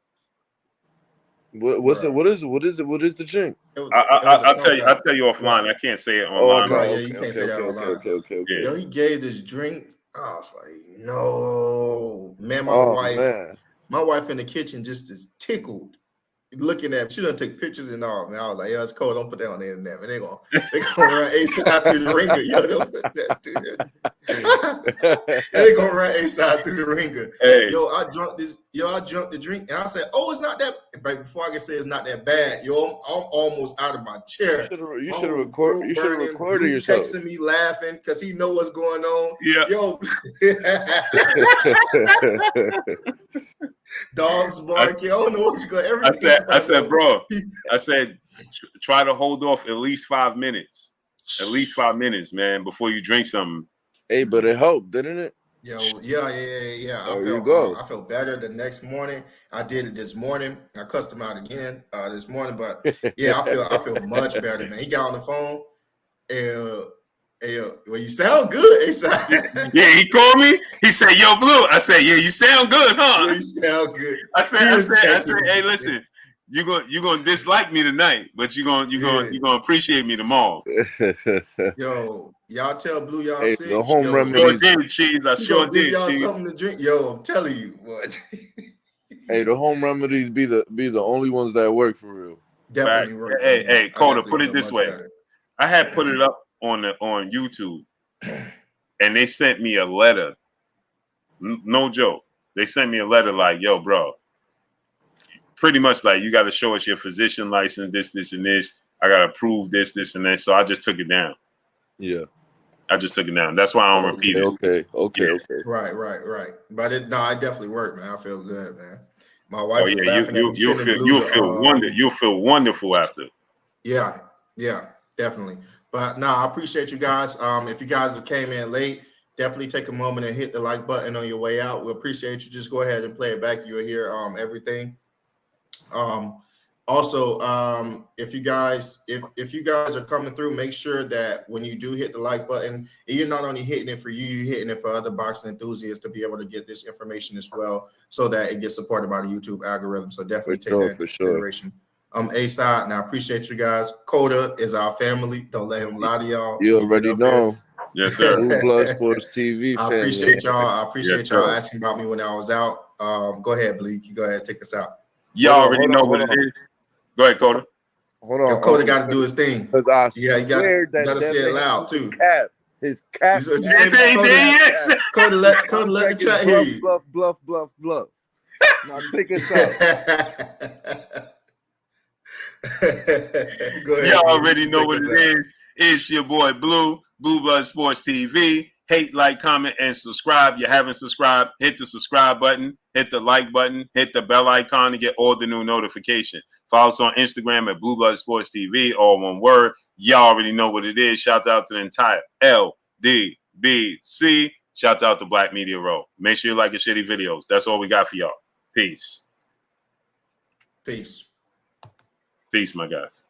What is the drink? I'll tell you offline. I can't say it online. Right, yeah, you can't say that online. Okay. Yeah. Yo, he gave this drink. I was like, no. Man, my wife in the kitchen just is tickled. Looking at, she done take pictures and all. Man, I was like, "Yo, it's cold. Don't put that on the internet, man. They gonna run ASAP through the ringer. Yo, don't put that through they gonna run ASAP through the ringer. Hey. Yo, I drunk the drink, and I said, "Oh, it's not that." But before I can say it's not that bad, yo, I'm almost out of my chair. You should have recorded yourself. Texting me laughing because he know what's going on. Yeah. Yo. Dogs barking. I don't know what's going on. I said, bro, I said, try to hold off at least 5 minutes. At least 5 minutes, man, before you drink something. Hey, but it helped, didn't it? Yo, yeah. I felt better the next morning. I did it this morning. I cussed him out again this morning, but yeah, I feel much better, man. He got on the phone and well, you sound good. Yeah, he called me. He said, "Yo, Blue." I said, "Yeah, you sound good, huh?" You sound good. I said, "Hey, listen, you gonna dislike me tonight, but you gonna appreciate me tomorrow." Yo, y'all tell Blue y'all sick. The home remedies. Sure did, Cheese. I sure did. Y'all something to drink. Yo, I'm telling you what. Hey, the home remedies be the only ones that work for real. Definitely work. Hey, Coda, put it this way. Better. I had put it up on YouTube, and they sent me a letter. No joke. They sent me a letter like, "Yo, bro, pretty much like you got to show us your physician license, this, and this. I got to prove this, and this." So I just took it down. Yeah. I just took it down. That's why I don't repeat it. Okay. Right. But it definitely worked, man. I feel good, man. My wife was yeah, laughing at me. You'll feel wonderful after. Yeah, definitely. But I appreciate you guys. If you guys have came in late, definitely take a moment and hit the like button on your way out. We appreciate you. Just go ahead and play it back. You'll hear everything. Also, if you guys are coming through, make sure that when you do hit the like button, you're not only hitting it for you, you're hitting it for other boxing enthusiasts to be able to get this information as well, so that it gets supported by the YouTube algorithm. So definitely take that into consideration. A-Side, and I appreciate you guys. Coda is our family. Don't let him lie to y'all. You already know. Yes, sir. Blue Blood Sports TV. I appreciate y'all. I appreciate y'all sir. asking about me when I was out. Go ahead, Bleak. You go ahead, take us out. Y'all already know what it is. Go ahead, Coda. Hold on. Coda got to do his thing. Yeah, you got to say it loud too. His cap. Yes. Coda, let the chat hear you. Bluff. Now take us out. Go ahead, y'all already know what it is. It's your boy Blue Blood Sports TV. Hate, like, comment, and subscribe. You haven't subscribed, hit the subscribe button, hit the like button, hit the bell icon to get all the new notifications. Follow us on Instagram at Blue Blood Sports TV, all one word. Y'all already know what it is. Shout out to the entire LDBC. Shout out to Black Media Row. Make sure you like your shitty videos. That's all we got for y'all. Peace. Peace. Peace, my guys.